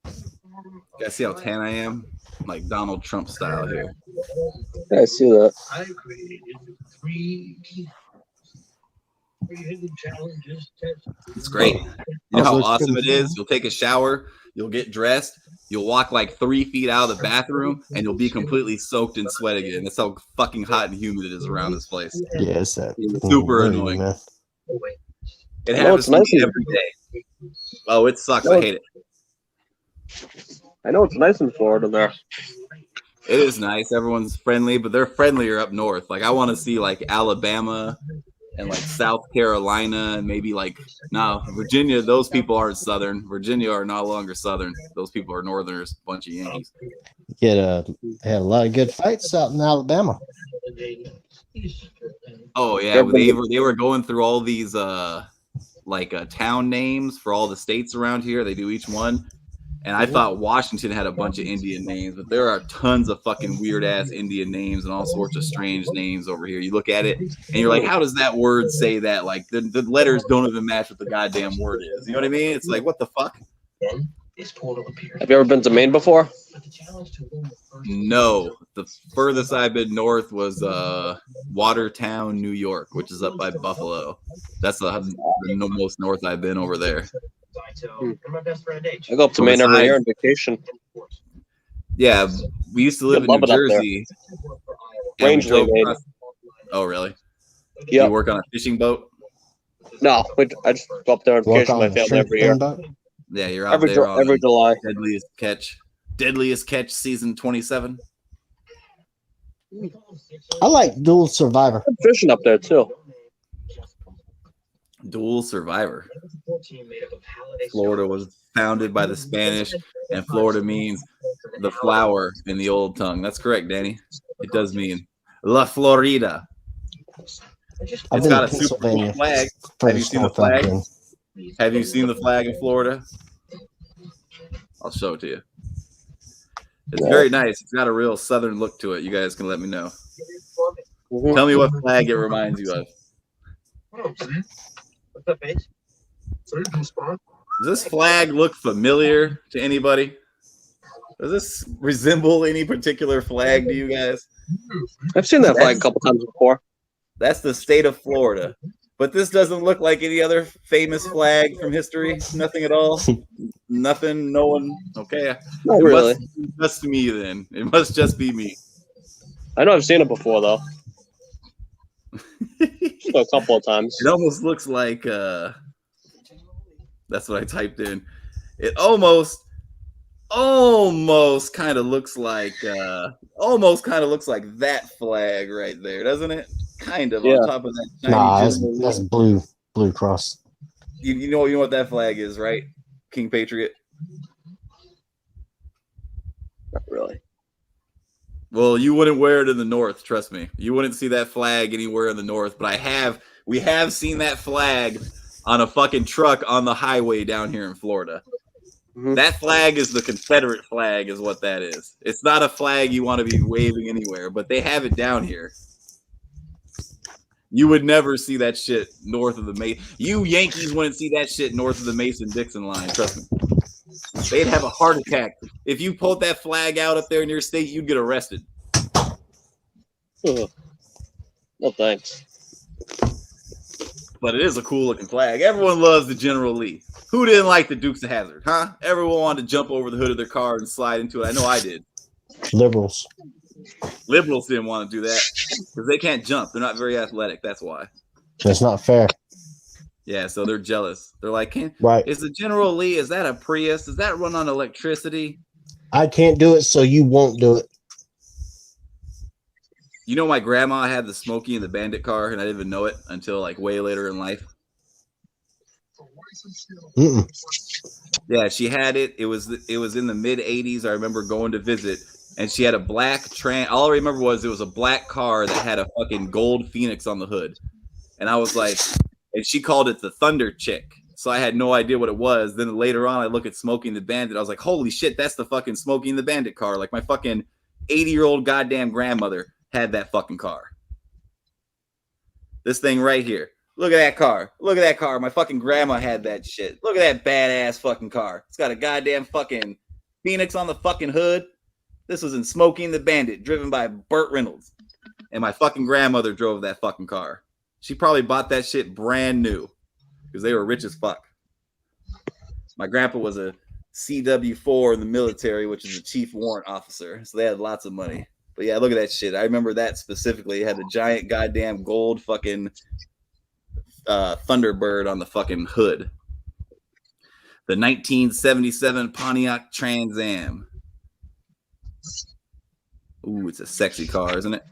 You guys see how tan I am? Like Donald Trump style here. Yeah, I see that. It's great. You know how awesome it is? You'll take a shower, you'll get dressed, you'll walk like 3 feet out of the bathroom, and you'll be completely soaked in sweat again. That's how fucking hot and humid it is around this place. Yeah, it's that. It's super annoying. Man. It happens to me every day. Oh, it sucks. I hate it. I know it's nice in Florida there. It is nice. Everyone's friendly, but they're friendlier up north. Like I want to see like Alabama and like South Carolina and maybe like Virginia. Those people aren't Southern. Virginia are no longer Southern. Those people are Northerners. Bunch of Yankees. Had a lot of good fights out in Alabama. Oh yeah, they were going through all these town names for all the states around here. They do each one. And I thought Washington had a bunch of Indian names, but there are tons of fucking weird ass Indian names and all sorts of strange names over here. You look at it and you're like, how does that word say that? Like the letters don't even match what the goddamn word is. You know what I mean? It's like, what the fuck? Have you ever been to Maine before? No. The furthest I've been north was Watertown, New York, which is up by Buffalo. That's the most north I've been over there. I go up to Maine every year on vacation. Yeah, we used to live in New Jersey. Rangeley, Maine. Oh, really? Yeah. You work on a fishing boat? No, I just go up there on vacation with my family every year. Yeah, you're out there on every July. Deadliest Catch season 27. I like Dual Survivor. I'm fishing up there too. Dual Survivor. Florida was founded by the Spanish, and Florida means the flower in the old tongue. That's correct, Danny. It does mean La Florida. It's got a super cool flag. Have you seen the flag? Have you seen the flag in Florida? I'll show it to you. It's very nice. It's got a real southern look to it. You guys can let me know. Tell me what flag it reminds you of. Does this flag look familiar to anybody? Does this resemble any particular flag to you guys? I've seen that flag a couple times before. That's the state of Florida. But this doesn't look like any other famous flag from history. Nothing at all. Nothing. No one. Okay. Not really. It must be me then. It must just be me. I know I've seen it before though. Just a couple of times. It almost looks like that's what I typed in. It almost kind of looks like that flag right there, doesn't it? Kind of on top of that. Nah, that's Blue Cross. You know what that flag is, right? King Patriot. Not really. Well, you wouldn't wear it in the north, trust me. You wouldn't see that flag anywhere in the north, but we have seen that flag on a fucking truck on the highway down here in Florida. Mm-hmm. That flag is the Confederate flag is what that is. It's not a flag you want to be waving anywhere, but they have it down here. You would never see that shit north of the Mason. You Yankees wouldn't see that shit north of the Mason-Dixon line, trust me. They'd have a heart attack. If you pulled that flag out up there in your state, you'd get arrested. No thanks. But it is a cool looking flag. Everyone loves the General Lee. Who didn't like the Dukes of Hazzard, huh? Everyone wanted to jump over the hood of their car and slide into it. I know I did. Liberals didn't want to do that because they can't jump. They're not very athletic. That's why. That's not fair. Yeah, so they're jealous. They're like, right. Is the General Lee, is that a Prius? Does that run on electricity? I can't do it, so you won't do it. You know, my grandma had the Smokey and the Bandit car, and I didn't even know it until like way later in life. Mm-mm. Yeah, she had it. It was in the mid 80s. I remember going to visit, and she had a black all I remember was it was a black car that had a fucking gold Phoenix on the hood. And I was like, and she called it the Thunder Chick. So I had no idea what it was. Then later on, I look at Smokey and the Bandit. I was like, holy shit, that's the fucking Smokey and the Bandit car. Like my fucking 80-year-old goddamn grandmother had that fucking car. This thing right here. Look at that car. Look at that car. My fucking grandma had that shit. Look at that badass fucking car. It's got a goddamn fucking Phoenix on the fucking hood. This was in Smokey and the Bandit, driven by Burt Reynolds. And my fucking grandmother drove that fucking car. She probably bought that shit brand new because they were rich as fuck. My grandpa was a CW4 in the military, which is a chief warrant officer. So they had lots of money. But yeah, look at that shit. I remember that specifically. It had the giant goddamn gold fucking Thunderbird on the fucking hood. The 1977 Pontiac Trans Am. Ooh, it's a sexy car, isn't it?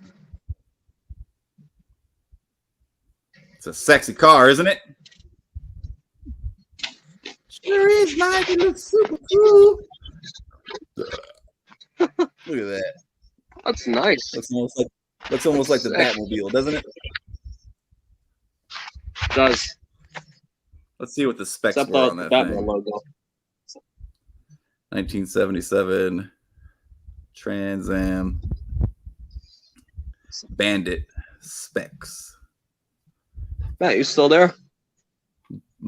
It's a sexy car, isn't it? Sure is, Mike. It looks super cool. Look at that. That's nice. Looks almost like the Batmobile, doesn't it? It does. Let's see what the specs Except were the on that Batman thing. logo. 1977 Trans Am Bandit specs. Matt, you still there?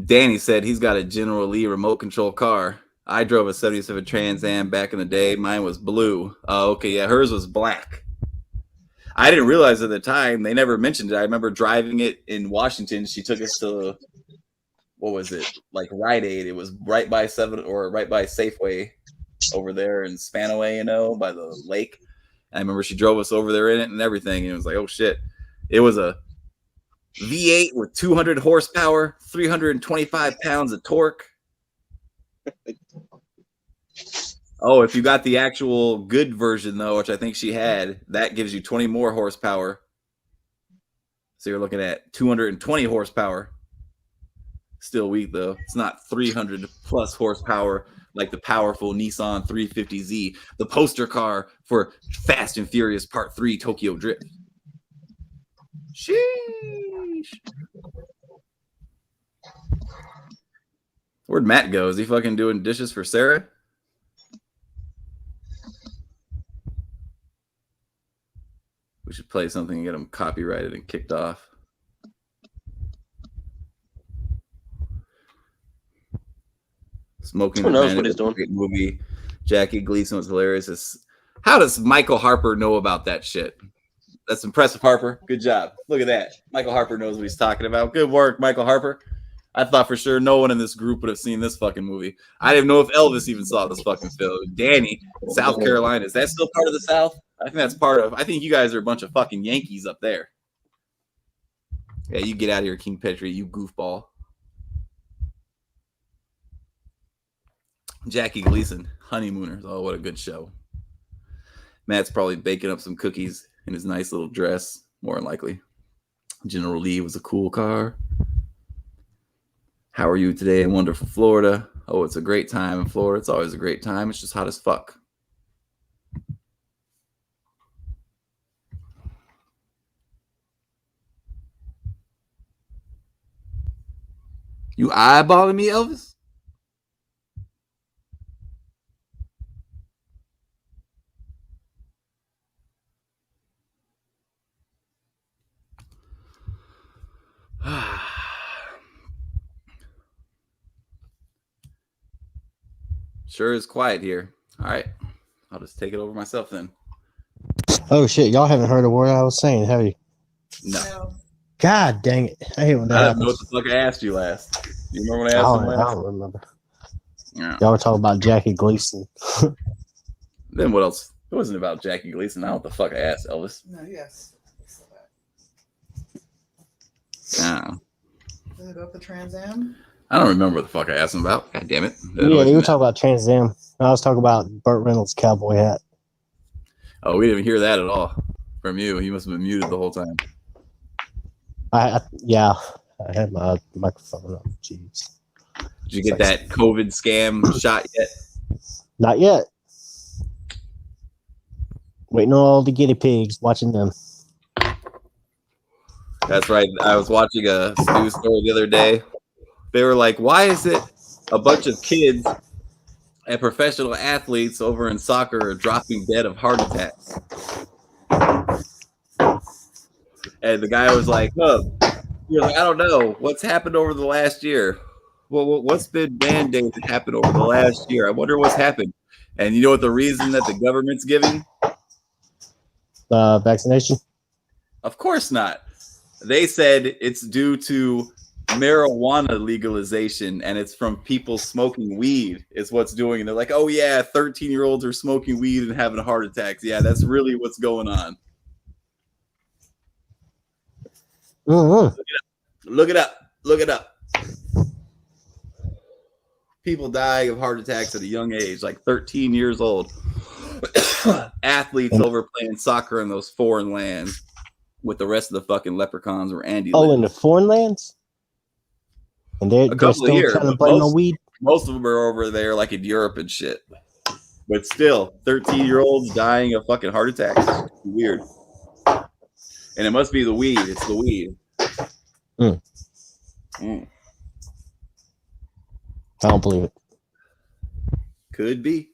Danny said he's got a General Lee remote control car. I drove a 77 Trans Am back in the day. Mine was blue. Oh, okay, yeah, hers was black. I didn't realize at the time. They never mentioned it. I remember driving it in Washington. She took us to, what was it? Like Rite Aid. It was right by Safeway over there in Spanaway, you know, by the lake. And I remember she drove us over there in it and everything. And it was like, oh shit. It was a V8 with 200 horsepower, 325 pounds of torque. Oh, if you got the actual good version, though, which I think she had, that gives you 20 more horsepower. So you're looking at 220 horsepower. Still weak, though. It's not 300 plus horsepower like the powerful Nissan 350Z, the poster car for Fast and Furious Part 3 Tokyo Drift. Sheesh. Where'd Matt go? Is he fucking doing dishes for Sarah? We should play something and get him copyrighted and kicked off. Smoking. Who knows what he's doing? Great movie. Jackie Gleason was hilarious. How does Michael Harper know about that shit? That's impressive, Harper. Good job. Look at that. Michael Harper knows what he's talking about. Good work, Michael Harper. I thought for sure no one in this group would have seen this fucking movie. I didn't know if Elvis even saw this fucking film. Danny, South Carolina. Is that still part of the South? I think that's part of. I think you guys are a bunch of fucking Yankees up there. Yeah, you get out of here, King Petrie, you goofball. Jackie Gleason, Honeymooners. Oh, what a good show. Matt's probably baking up some cookies in his nice little dress, more than likely. General Lee was a cool car. How are you today in wonderful Florida? Oh, it's a great time in Florida. It's always a great time. It's just hot as fuck. You eyeballing me, Elvis? Sure is quiet here. All right. I'll just take it over myself then. Oh shit, y'all haven't heard a word I was saying, have you? No. God dang it. I hate when that I don't happens. know what the fuck I asked you last. You remember when I asked him I last? don't remember. Yeah. Y'all were talking about Jackie Gleason. Then what else? It wasn't about Jackie Gleason. I don't know what the fuck I asked, Elvis. No, yes. Yeah. Is it about the Trans Am? I don't remember what the fuck I asked him about. God damn it. Yeah, you were talking about Trans Am. I was talking about Burt Reynolds' cowboy hat. Oh, we didn't hear that at all from you. You must have been muted the whole time. Yeah, I had my microphone up. Jeez. Did you get that COVID scam shot yet? Not yet. Waiting on all the guinea pigs, watching them. That's right. I was watching a news story the other day. They were like, why is it a bunch of kids and professional athletes over in soccer are dropping dead of heart attacks? And the guy was like, oh, he was like, I don't know. What's happened over the last year? Well, what's been mandated to happen over the last year? I wonder what's happened. And you know what the reason that the government's giving? Vaccination? Of course not. They said it's due to marijuana legalization, and it's from people smoking weed is what's doing. And they're like, oh yeah, 13-year-olds are smoking weed and having heart attacks. Yeah, that's really what's going on. Mm-hmm. Look it up. Look it up. People dying of heart attacks at a young age, like 13 years old. Athletes over playing soccer in those foreign lands with the rest of the fucking leprechauns where Andy lives. In the foreign lands? And they're still trying to blame on weed? Most of them are over there like in Europe and shit. But still, 13-year-olds dying of fucking heart attacks. Weird. And it must be the weed. It's the weed. Mm. I don't believe it. Could be.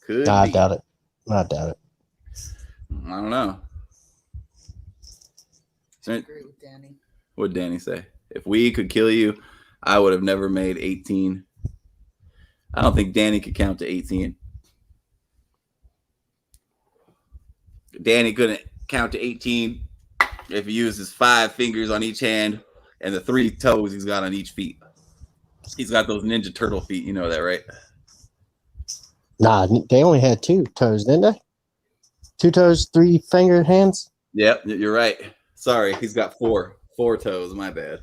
I doubt it. I doubt it. I don't know. I agree with Danny. What did Danny say? If weed could kill you, I would have never made 18. I don't think Danny could count to 18. Danny couldn't count to 18 if he used his 5 fingers on each hand and the 3 toes he's got on each feet. He's got those Ninja Turtle feet. You know that, right? Nah, they only had 2 toes, didn't they? 2 toes, 3 finger hands? Yep, you're right. Sorry, he's got 4 toes. My bad.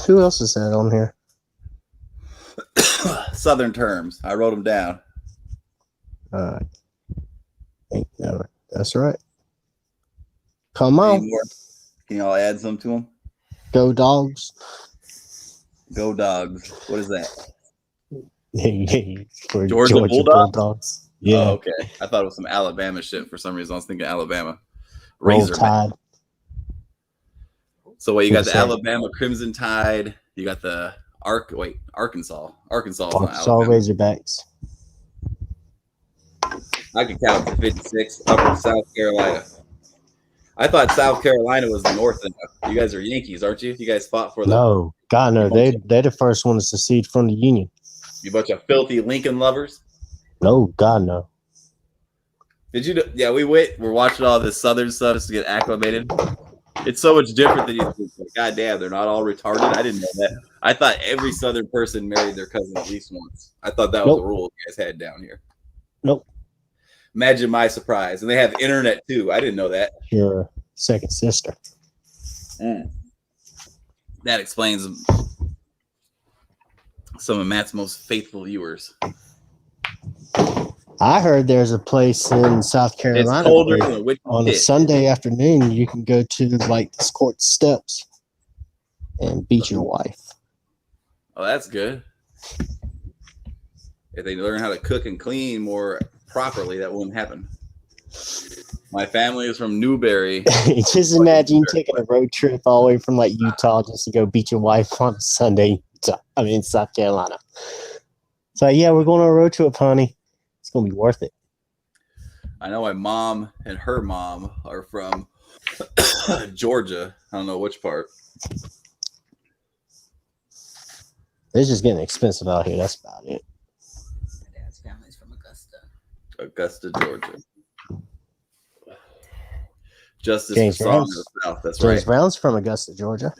Who else is that on here? Southern terms. I wrote them down. That's right. Come on. Can y'all add some to them? Go Dogs. Go Dogs. What is that? For Georgia Bulldogs? Yeah. Oh, okay. I thought it was some Alabama shit for some reason. I was thinking Alabama. Roll Tide. So what, you got the Alabama Crimson Tide. You got the Arkansas. Arkansas Razorbacks. I could count to 56. Up in South Carolina. I thought South Carolina was the North enough. You guys are Yankees, aren't you? You guys fought for the... No. God, no. They're the first one to secede from the Union. You bunch of filthy Lincoln lovers? No. God, no. Did you? Yeah, we wait. We're watching all this Southern stuff just to get acclimated. It's so much different than you think. Like, God damn, they're not all retarded. I didn't know that. I thought every Southern person married their cousin at least once. I thought that was a rule you guys had down here. Nope. Imagine my surprise. And they have internet too. I didn't know that. Your second sister. That explains some of Matt's most faithful viewers. I heard there's a place in South Carolina on a Sunday afternoon you can go to like this court steps and beat your wife. Oh, that's good. If they learn how to cook and clean more properly, that wouldn't happen. My family is from Newberry. Just imagine taking a road trip all the way from like Utah just to go beat your wife on a Sunday. In South Carolina. So yeah, we're going on a road trip, honey. It's gonna be worth it. I know my mom and her mom are from Georgia. I don't know which part. It's just getting expensive out here. That's about it. My dad's family's from Augusta. Augusta, Georgia. Justice James for Song of the South. That's right. James Brown's from Augusta, Georgia.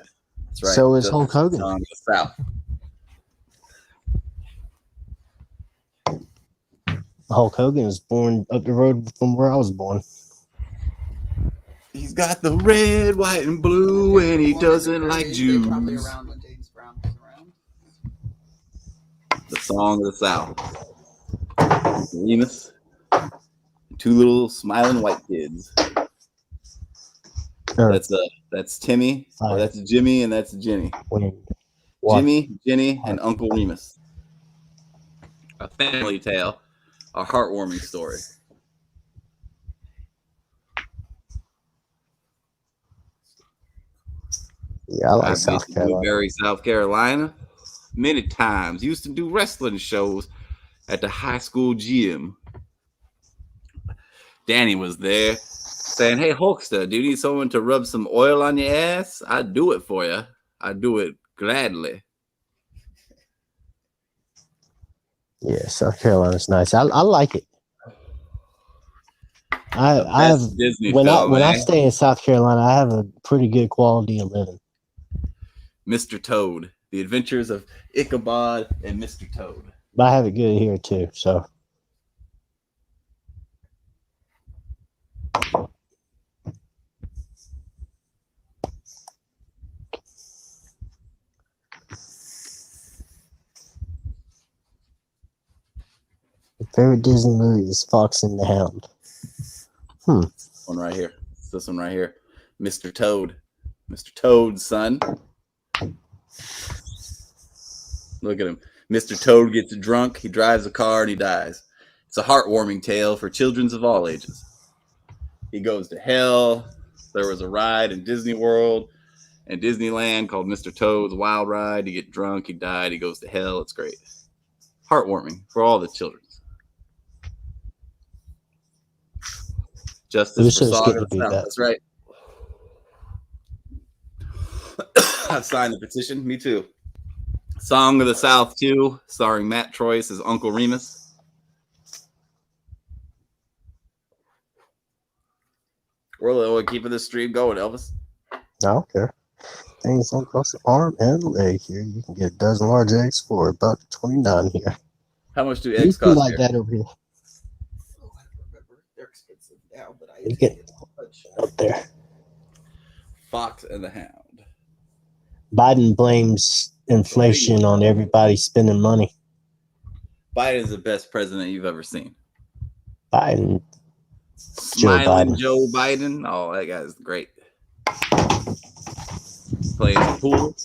That's right. So is Hulk Hogan. Song of the South. Hulk Hogan was born up the road from where I was born. He's got the red, white, and blue, and he doesn't like Jews. Probably around when James Brown was around. The Song of the South. Remus. 2 little smiling white kids. That's Timmy. That's Jimmy, and that's Jenny. Jimmy, Jenny, and Uncle Remus. A family tale. A heartwarming story. Yeah, I like South Carolina. Newberry, South Carolina. Many times. Used to do wrestling shows at the high school gym. Danny was there saying, hey, Hulkster, do you need someone to rub some oil on your ass? I'd do it for you. I'd do it gladly. Yeah, South Carolina's nice. I like it. I have Disney when film, I eh? stay in South Carolina, I have a pretty good quality of living. Mr. Toad, The Adventures of Ichabod and Mr. Toad. But I have it good here too. So my favorite Disney movie is Fox and the Hound. One right here. It's this one right here. Mr. Toad. Mr. Toad's son. Look at him. Mr. Toad gets drunk, he drives a car, and he dies. It's a heartwarming tale for children of all ages. He goes to hell. There was a ride in Disney World and Disneyland called Mr. Toad's Wild Ride. He get drunk, he died, he goes to hell. It's great. Heartwarming for all the children. Justice for Song of the South. That's right. I've signed the petition. Me too. Song of the South 2, starring MATTROISE as Uncle Remus. We're keeping this stream going, Elvis. I don't care. Things across the arm and the leg here. You can get a dozen large eggs for about $29 here. How much do eggs cost like here? that over here? Oh, I don't remember. They're expensive now, but I You get up there. Fox and the Hound. Biden blames inflation on everybody spending money. Biden is the best president you've ever seen. Biden. Smiling Biden. Joe Biden. Oh, that guy's great. Playing some pool.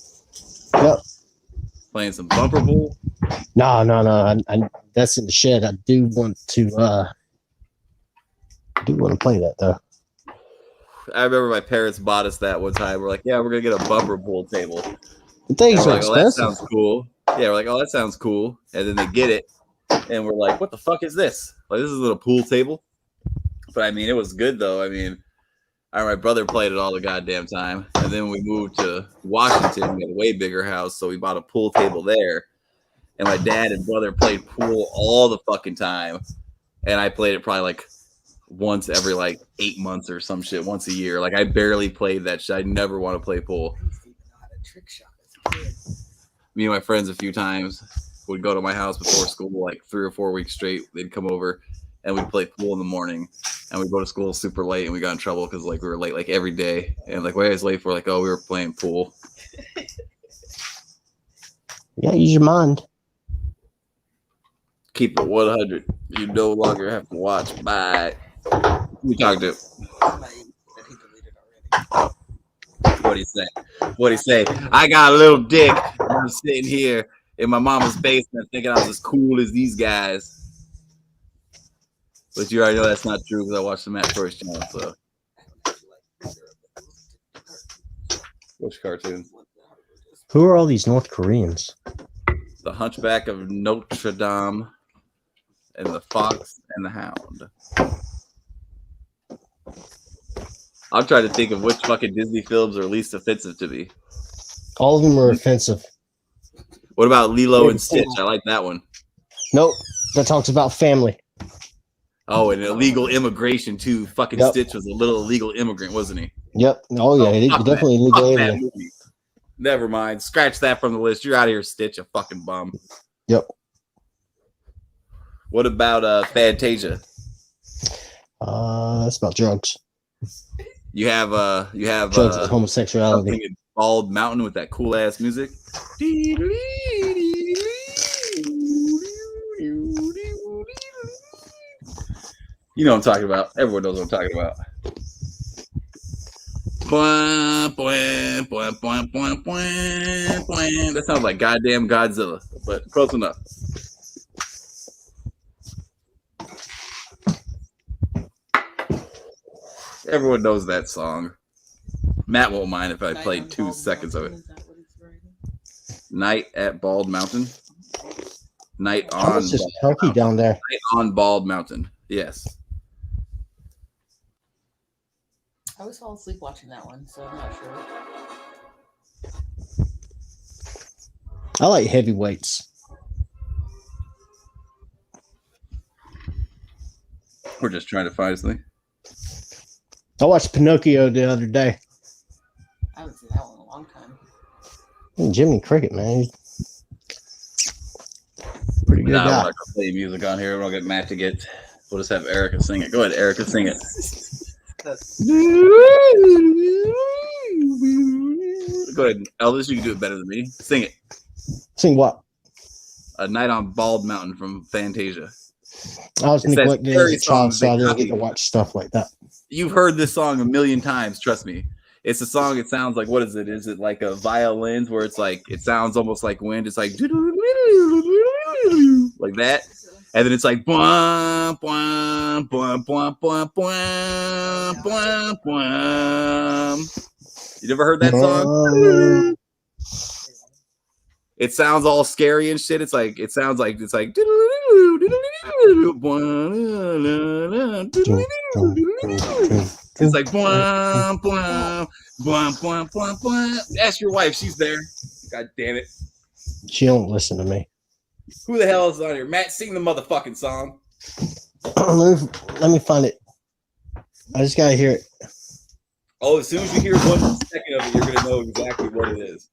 Yep. Playing some bumper pool. No. That's in the shed. I do want to play that though. I remember my parents bought us that one time. We're like, yeah, we're gonna get a bumper pool table. The things are like, oh, that expensive. sounds cool. Yeah, we're like, oh, that sounds cool. And then they get it, and we're like, what the fuck is this? Like, this is a little pool table. But I mean, it was good though. I mean, my brother played it all the goddamn time, and then we moved to Washington. We had a way bigger house, so we bought a pool table there. And my dad and brother played pool all the fucking time, and I played it probably like once every like 8 months or some shit, once a year. Like I barely played that shit. I never want to play pool. Me and my friends a few times would go to my house before school, like 3 or 4 weeks straight. They'd come over and we'd play pool in the morning, and we'd go to school super late, and we got in trouble because like we were late like every day. And like, why I was late for? Like, oh, we were playing pool. Yeah, use your mind. Keep it 100. You no longer have to watch. Bye. We talked to. What do you say? What do you say? I got a little dick. I'm sitting here in my mama's basement thinking I was as cool as these guys. But you already know that's not true because I watched the MATTROISE channel. So, which cartoon? Who are all these North Koreans? The Hunchback of Notre Dame and the Fox and the Hound. I'm trying to think of which fucking Disney films are least offensive to me. All of them are offensive. What about Lilo and Stitch? I like that one. Nope. That talks about family. Oh, and illegal immigration too. Fucking Yep. Stitch was a little illegal immigrant, wasn't he? Yep. Oh yeah, he's fuck definitely that. legal Fuck that alien. movie. Never mind. Scratch that from the list. You're out of here, Stitch. A fucking bum. Yep. What about Fantasia? That's about drugs. You have Drugs and homosexuality. something in Bald Mountain with that cool ass music. You know what I'm talking about. Everyone knows what I'm talking about. That sounds like goddamn Godzilla, but close enough. Everyone knows that song. Matt won't mind if I played 2 seconds of it. Night at Bald Mountain. Night Oh, on. it's just hunky down there. Night on Bald Mountain. Yes. I always fall asleep watching that one, so I'm not sure. I like heavyweights. We're just trying to find something. I watched Pinocchio the other day. I haven't seen that one in a long time. Jimmy Cricket, man. He's pretty good Nah, guy. we're not gonna play music on here. We're gonna get Matt to get. We'll just have Erica sing it. Go ahead, Erica, sing it. Go ahead, Elvis. You can do it better than me. Sing it. Sing what? A Night on Bald Mountain from Fantasia. I was It's that neglected as scary a child, song so I they didn't copy. get to watch stuff like that. You've heard this song a million times. Trust me. It's a song. It sounds like, what is it? Is it like a violins where it's like it sounds almost like wind? It's like that, and then it's like bwah, bwah, bwah, bwah, bwah, bwah, bwah, bwah. You never heard that song? It sounds all scary and shit. It's like it sounds like it's like. It's like bwah, bwah, bwah, bwah, bwah, bwah. Ask your wife, she's there. God damn it. She don't listen to me. Who the hell is on here? Matt, sing the motherfucking song. Let me find it. I just gotta hear it. Oh, as soon as you hear 1 second of it, you're gonna know exactly what it is.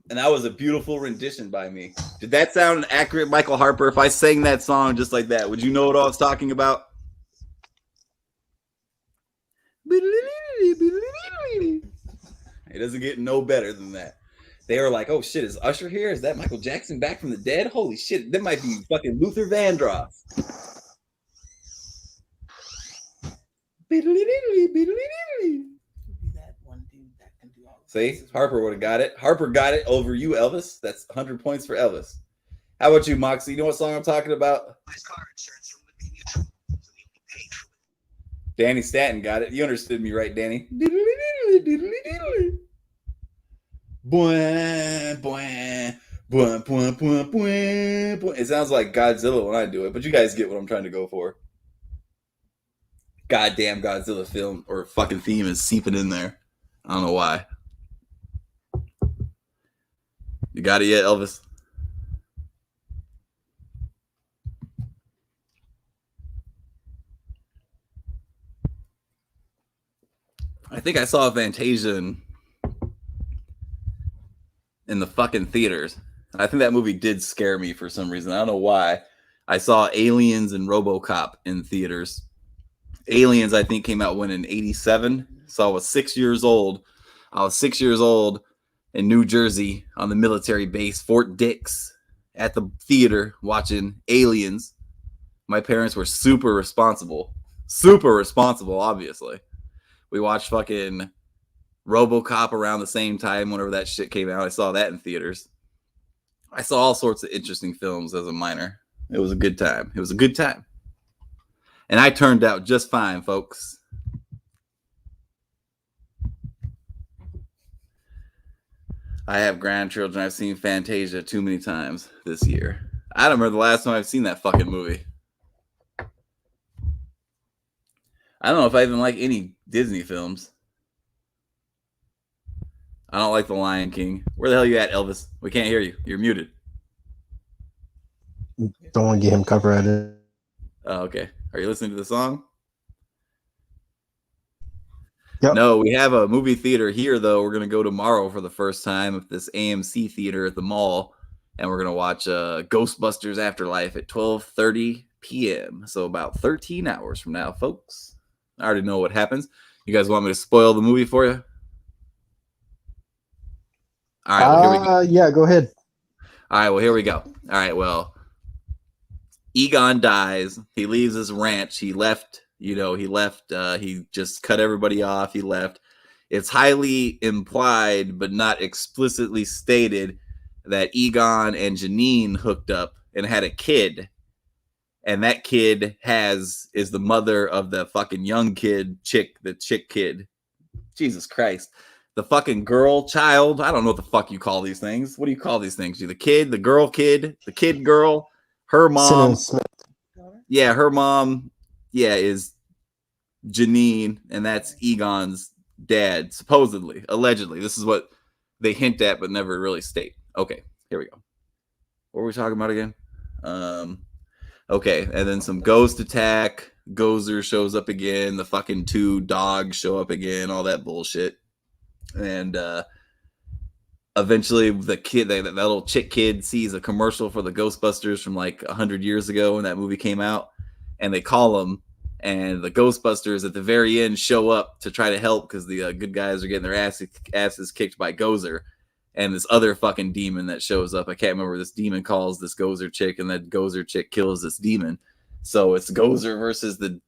And that was a beautiful rendition by me. Did that sound accurate, Michael Harper? If I sang that song just like that, would you know what I was talking about? It doesn't get no better than that. They were like, oh shit, is Usher here? Is that Michael Jackson back from the dead? Holy shit, that might be fucking Luther Vandross. See, Harper would have got it. Harper got it over you, Elvis. That's 100 points for Elvis. How about you, Moxie? You know what song I'm talking about? Danny Stanton got it. You understood me, right, Danny? It sounds like Godzilla when I do it, but you guys get what I'm trying to go for. Goddamn Godzilla film or fucking theme is seeping in there. I don't know why. You got it yet, Elvis? I think I saw Fantasia in the fucking theaters. I think that movie did scare me for some reason. I don't know why. I saw Aliens and RoboCop in theaters. Aliens, I think, came out when in 87. So I was 6 years old. I was 6 years old in New Jersey on the military base, Fort Dix, at the theater watching Aliens. My parents were super responsible, obviously. We watched fucking RoboCop around the same time whenever that shit came out. I saw that in theaters. I saw all sorts of interesting films as a minor. It was a good time. It was a good time. And I turned out just fine, folks. I have grandchildren. I've seen Fantasia too many times this year. I don't remember the last time I've seen that fucking movie. I don't know if I even like any Disney films. I don't like The Lion King. Where the hell you at, Elvis? We can't hear you. You're muted. Don't want to get him copyrighted. Oh, okay. Are you listening to the song? Yep. No, we have a movie theater here, though. We're going to go tomorrow for the first time at this AMC theater at the mall, and we're going to watch Ghostbusters Afterlife at 12:30 p.m. So about 13 hours from now, folks. I already know what happens. You guys want me to spoil the movie for you? All right, well, here we go. Yeah, go ahead. All right, well, here we go. All right, well, Egon dies. He leaves his ranch. He left. He just cut everybody off. He left. It's highly implied, but not explicitly stated, that Egon and Janine hooked up and had a kid. And that kid is the mother of the fucking young kid, the chick kid. Jesus Christ. The fucking child. I don't know what the fuck you call these things. What do you call these things? The kid, the girl kid, the kid girl, her mom. Yeah, her mom, is Janine, and that's Egon's dad, supposedly, allegedly. This is what they hint at, but never really state. Okay, here we go. What were we talking about again? Okay, and then some ghost attack. Gozer shows up again. The fucking 2 dogs show up again. All that bullshit. And eventually, the kid, that little chick kid, sees a commercial for the Ghostbusters from like 100 years ago when that movie came out, and they call him. And the Ghostbusters at the very end show up to try to help because the good guys are getting their asses kicked by Gozer. And this other fucking demon that shows up. I can't remember. This demon calls this Gozer chick, and that Gozer chick kills this demon. So it's Gozer versus the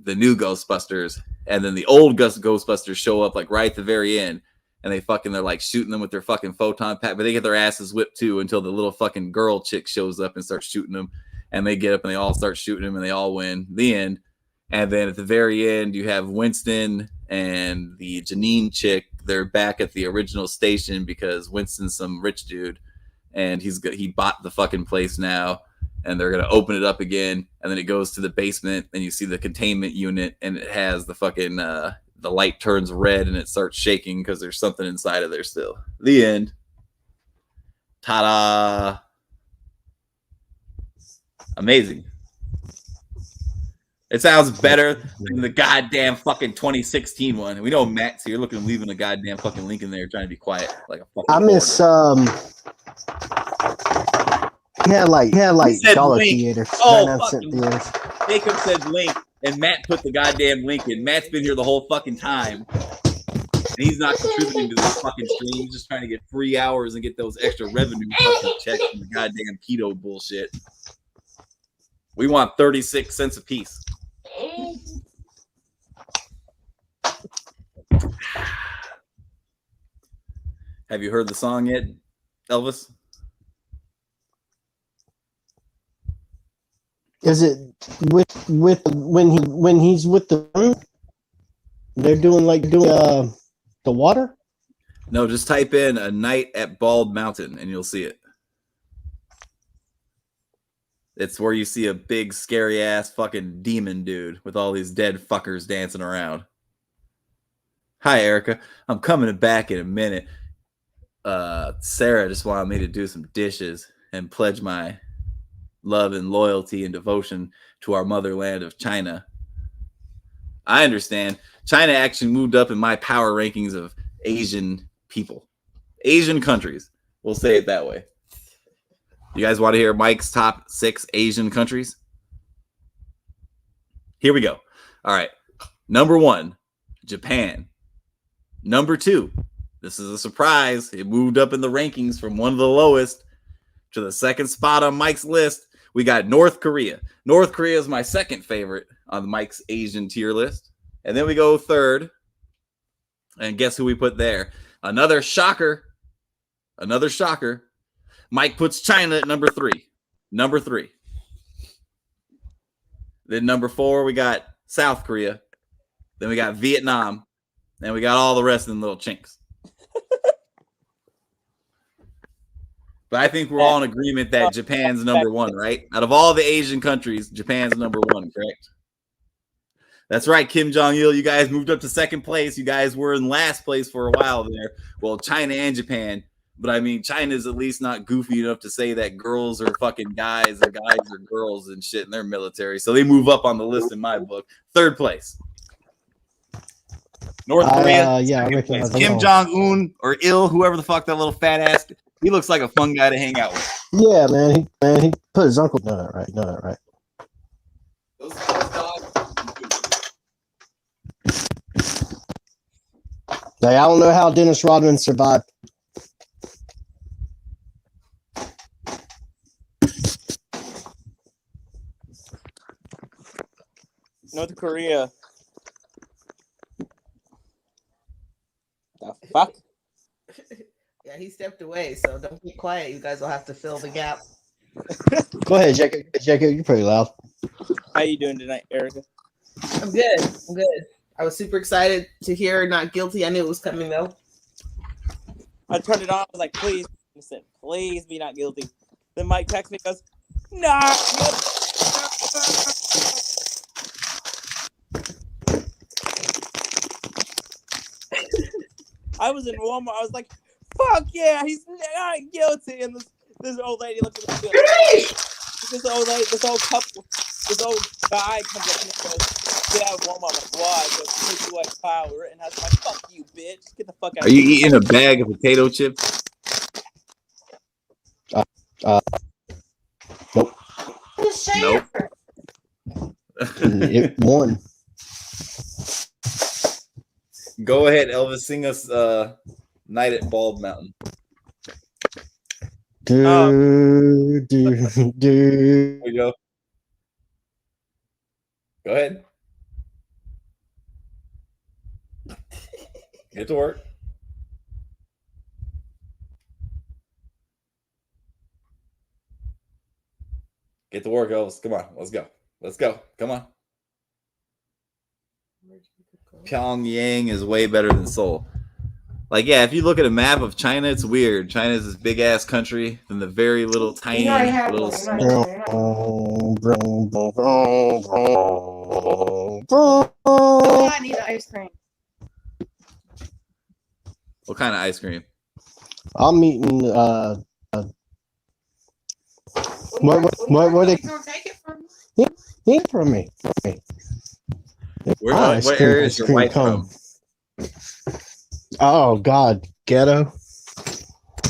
new Ghostbusters. And then the old Ghostbusters show up like right at the very end. And they're like shooting them with their fucking photon pack. But they get their asses whipped too until the little fucking girl chick shows up and starts shooting them. And they get up and they all start shooting them and they all win. The end. And then at the very end, you have Winston and the Janine chick. They're back at the original station because Winston's some rich dude, and he bought the fucking place now, and they're gonna open it up again. And then it goes to the basement, and you see the containment unit, and it has the fucking the light turns red, and it starts shaking because there's something inside of there still. The end. Ta-da! Amazing. It sounds better than the goddamn fucking 2016 one. We know Matt, so you're leaving a goddamn fucking link in there trying to be quiet like a fucking. I miss he had like dollar link. theaters. Oh, 99-cent theaters. Jacob said link, and Matt put the goddamn link in. Matt's been here the whole fucking time. And he's not contributing to this fucking stream. He's just trying to get free hours and get those extra revenue fucking checks from the goddamn keto bullshit. We want 36 cents a piece. Have you heard the song yet, Elvis? Is it with when he's with the they're doing the water? No, just type in "A Night at Bald Mountain" and you'll see it. It's where you see a big, scary ass fucking demon dude with all these dead fuckers dancing around. Hi, Erica. I'm coming back in a minute. Sarah just wanted me to do some dishes and pledge my love and loyalty and devotion to our motherland of China. I understand. China actually moved up in my power rankings of Asian people. Asian countries. We'll say it that way. You guys want to hear Mike's top 6 Asian countries? Here we go. All right. Number 1, Japan. Number 2, this is a surprise. It moved up in the rankings from one of the lowest to the second spot on Mike's list. We got North Korea. North Korea is my second favorite on Mike's Asian tier list. And then we go third. And guess who we put there? Another shocker. Another shocker. Mike puts China at number 3. Number 3. Then number 4, we got South Korea. Then we got Vietnam. And we got all the rest of them little chinks. But I think we're all in agreement that Japan's number 1, right? Out of all the Asian countries, Japan's number 1, correct? That's right, Kim Jong-il. You guys moved up to second place. You guys were in last place for a while there. Well, China and Japan. But I mean, China's at least not goofy enough to say that girls are fucking guys and guys are girls and shit in their military. So they move up on the list in my book. Third place. North Korea. Kim Jong-un or Il, whoever the fuck that little fat ass. He looks like a fun guy to hang out with. Yeah, man. He put his uncle. No, that right. Those dogs. Like, I don't know how Dennis Rodman survived. North Korea. The fuck? Yeah, he stepped away, so don't be quiet. You guys will have to fill the gap. Go ahead, Jacob. Jacob, you're pretty loud. How you doing tonight, Erica? I'm good. I was super excited to hear Not Guilty. I knew it was coming, though. I turned it on. I was like, please, innocent. Please be not guilty. Then Mike texts me and goes, not guilty. I was in Walmart. I was like, fuck yeah, he's not guilty. And this old lady looked at me. this old couple, this old guy comes up and says, "Get out of Walmart, my squad." So it's like Kyle Rittenhouse. I'm like, "Fuck you, bitch! Get the fuck out." Are you eating a bag of potato chips? Nope. Nope. It won. Go ahead, Elvis. Sing us "Night at Bald Mountain." Do. Here we go. Go ahead. Get to work. Get to work, Elvis. Come on. Let's go. Let's go. Come on. Pyongyang is way better than Seoul. Like, yeah, if you look at a map of China, it's weird. China is this big ass country, and the very little tiny little small. I need ice cream. What kind of ice cream? I'm eating what they take it from me? eat from me. What area is your wife from? Oh God, ghetto.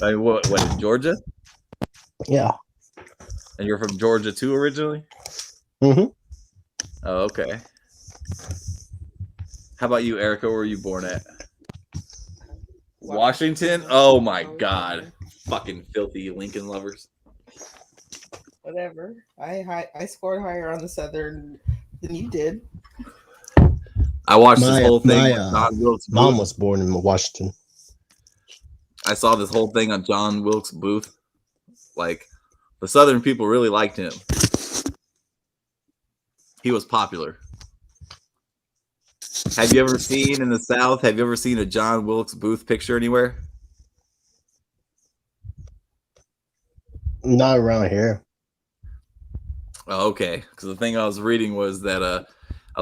What in Georgia? Yeah. And you're from Georgia too originally? Mm-hmm. Oh, okay. How about you, Erica? Where were you born at? Washington? Oh my God. Fucking filthy Lincoln lovers. Whatever. I scored higher on the Southern than you did. I watched this whole thing. My John Wilkes Booth. mom was born in Washington. I saw this whole thing on John Wilkes Booth. Like, the Southern people really liked him. He was popular. Have you ever seen in the South? Have you ever seen a John Wilkes Booth picture anywhere? Not around here. Oh, okay. Because the thing I was reading was that a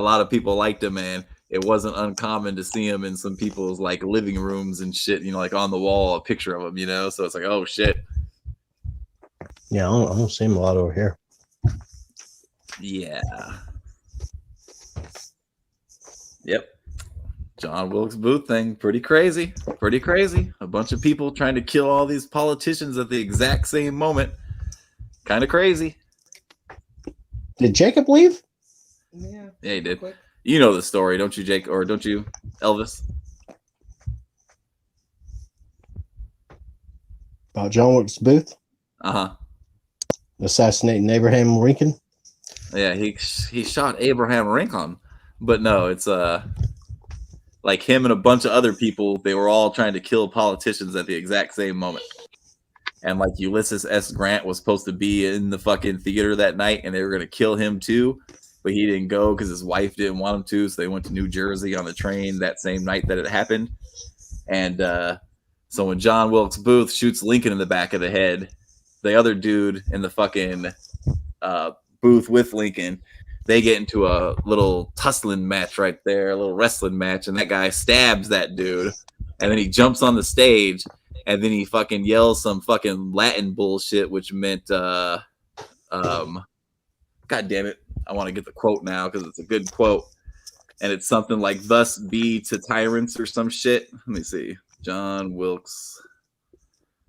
lot of people liked him, and it wasn't uncommon to see him in some people's like living rooms and shit. You know, like on the wall, a picture of him. You know, so it's like, oh shit. Yeah, I don't see him a lot over here. Yeah. Yep. John Wilkes Booth thing, pretty crazy. Pretty crazy. A bunch of people trying to kill all these politicians at the exact same moment. Kind of crazy. Did Jacob leave? Yeah. Yeah, he did. You know the story, don't you, Jake? Or don't you, Elvis? About John Wilkes Booth? Uh-huh. Assassinating Abraham Lincoln? Yeah, he shot Abraham Lincoln. But no, it's like him and a bunch of other people, they were all trying to kill politicians at the exact same moment. And like Ulysses S. Grant was supposed to be in the fucking theater that night, and they were going to kill him too, but he didn't go because his wife didn't want him to, so they went to New Jersey on the train that same night that it happened. And so when John Wilkes Booth shoots Lincoln in the back of the head, the other dude in the fucking booth with Lincoln, they get into a little tussling match right there, a little wrestling match, and that guy stabs that dude, and then he jumps on the stage, and then he fucking yells some fucking Latin bullshit, which meant, God damn it, I want to get the quote now because it's a good quote, and it's something like "Thus be to tyrants" or some shit. Let me see. John Wilkes.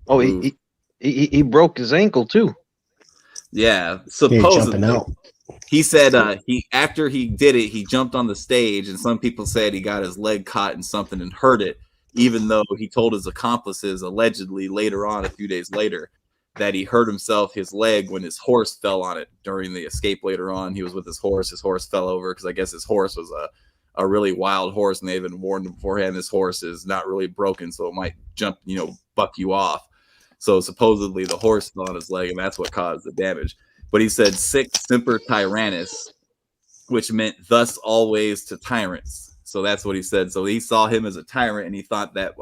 Oh, he broke his ankle too. Yeah, supposedly. He said after he did it, he jumped on the stage, and some people said he got his leg caught in something and hurt it, even though he told his accomplices allegedly later on, a few days later, that he hurt his leg when his horse fell on it during the escape later on. He was with his horse fell over because I guess his horse was a really wild horse, and they even warned him beforehand this horse is not really broken, so it might jump, buck you off. So supposedly the horse fell on his leg, and that's what caused the damage. But he said "sic semper tyrannis," which meant "thus always to tyrants." So that's what he said. So he saw him as a tyrant, and he thought that,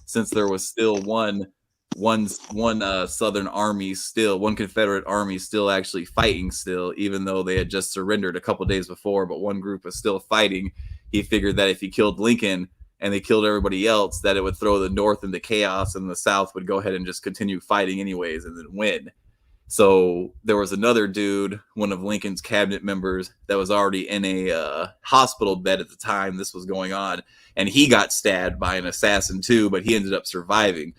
since there was still one Southern army still, one Confederate army still actually fighting still, even though they had just surrendered a couple days before, but one group was still fighting. He figured that if he killed Lincoln and they killed everybody else, that it would throw the North into chaos, and the South would go ahead and just continue fighting anyways and then win. So there was another dude, one of Lincoln's cabinet members, that was already in a hospital bed at the time this was going on. And he got stabbed by an assassin too, but he ended up surviving.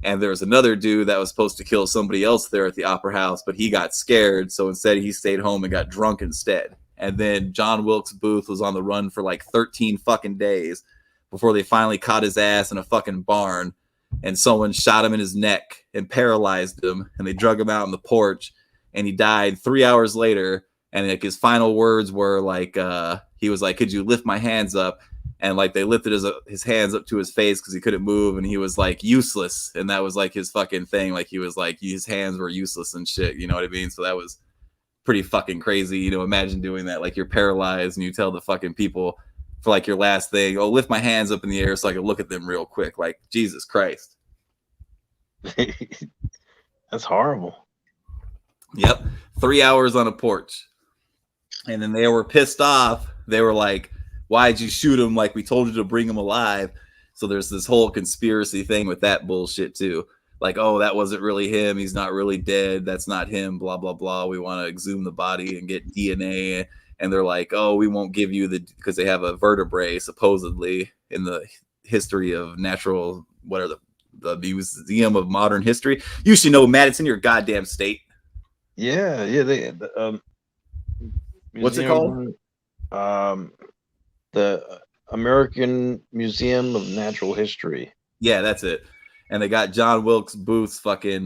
And there was another dude that was supposed to kill somebody else there at the Opera House, but he got scared. So instead he stayed home and got drunk instead. And then John Wilkes Booth was on the run for like 13 fucking days before they finally caught his ass in a fucking barn. And someone shot him in his neck and paralyzed him, and they drug him out on the porch, and he died 3 hours later. And like his final words were like, he was like, "Could you lift my hands up?" And like they lifted his hands up to his face because he couldn't move, and he was like, "Useless." And that was like his fucking thing. Like he was like, his hands were useless and shit. You know what I mean? So that was pretty fucking crazy. You know, imagine doing that. Like you're paralyzed and you tell the fucking people for like your last thing, "Oh, lift my hands up in the air so I can look at them real quick." Like, Jesus Christ. That's horrible. Yep. 3 hours on a porch. And then they were pissed off. They were like, "Why'd you shoot him? Like, we told you to bring him alive." So there's this whole conspiracy thing with that bullshit too. Like, "Oh, that wasn't really him. He's not really dead. That's not him. Blah, blah, blah. We want to exhume the body and get DNA." And they're like, "Oh, we won't give you because they have a vertebrae supposedly in the history of natural, what are the Museum of Modern History. You should know, Matt. It's in your goddamn state. Yeah. What's it called? The American Museum of Natural History. Yeah, that's it. And they got John Wilkes Booth's fucking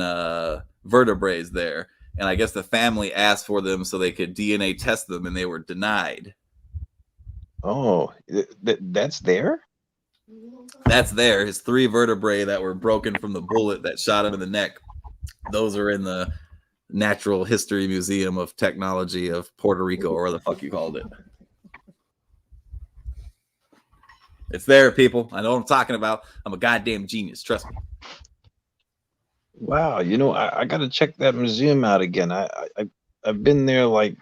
vertebrae there. And I guess the family asked for them so they could DNA test them, and they were denied. Oh, that's there? That's there. His 3 vertebrae that were broken from the bullet that shot him in the neck. Those are in the Natural History Museum of Technology of Puerto Rico, or the fuck you called it. It's there, people. I know what I'm talking about. I'm a goddamn genius. Trust me. Wow, I got to check that museum out again. I've been there like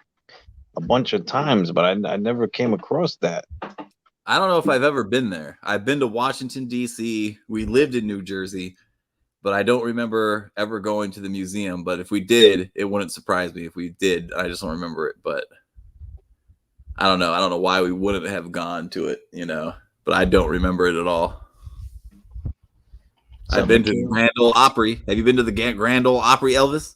a bunch of times, but I never came across that. I don't know if I've ever been there. I've been to Washington, D.C. We lived in New Jersey, but I don't remember ever going to the museum. But if we did, it wouldn't surprise me if we did. I just don't remember it. But I don't know. I don't know why we wouldn't have gone to it, but I don't remember it at all. I've been to the Grand Ole Opry. Have you been to the Grand Ole Opry, Elvis?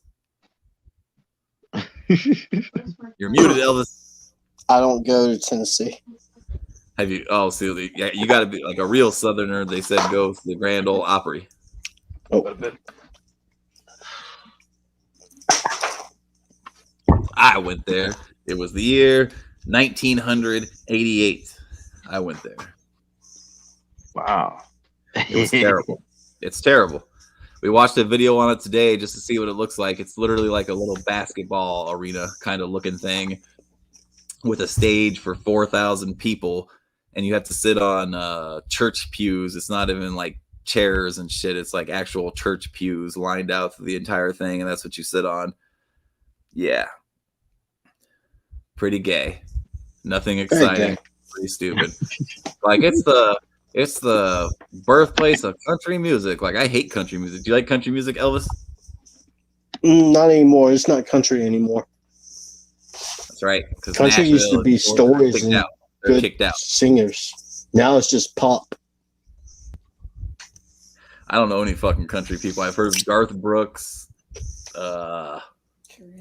You're muted, Elvis. I don't go to Tennessee. Have you? Oh, see, yeah, you got to be like a real Southerner. They said go to the Grand Ole Opry. Oh, I went there. It was the year 1988. I went there. Wow. It was terrible. It's terrible. We watched a video on it today just to see what it looks like. It's literally like a little basketball arena kind of looking thing with a stage for 4,000 people. And you have to sit on church pews. It's not even like chairs and shit. It's like actual church pews lined out through the entire thing. And that's what you sit on. Yeah. Pretty gay. Nothing exciting. Pretty stupid. Like it's the birthplace of country music. Like I hate country music. Do you like country music, Elvis? Not anymore. It's not country anymore. That's right. Country used to be stories and good kicked out singers. Now it's just pop. I don't know any fucking country people. I've heard of Garth Brooks.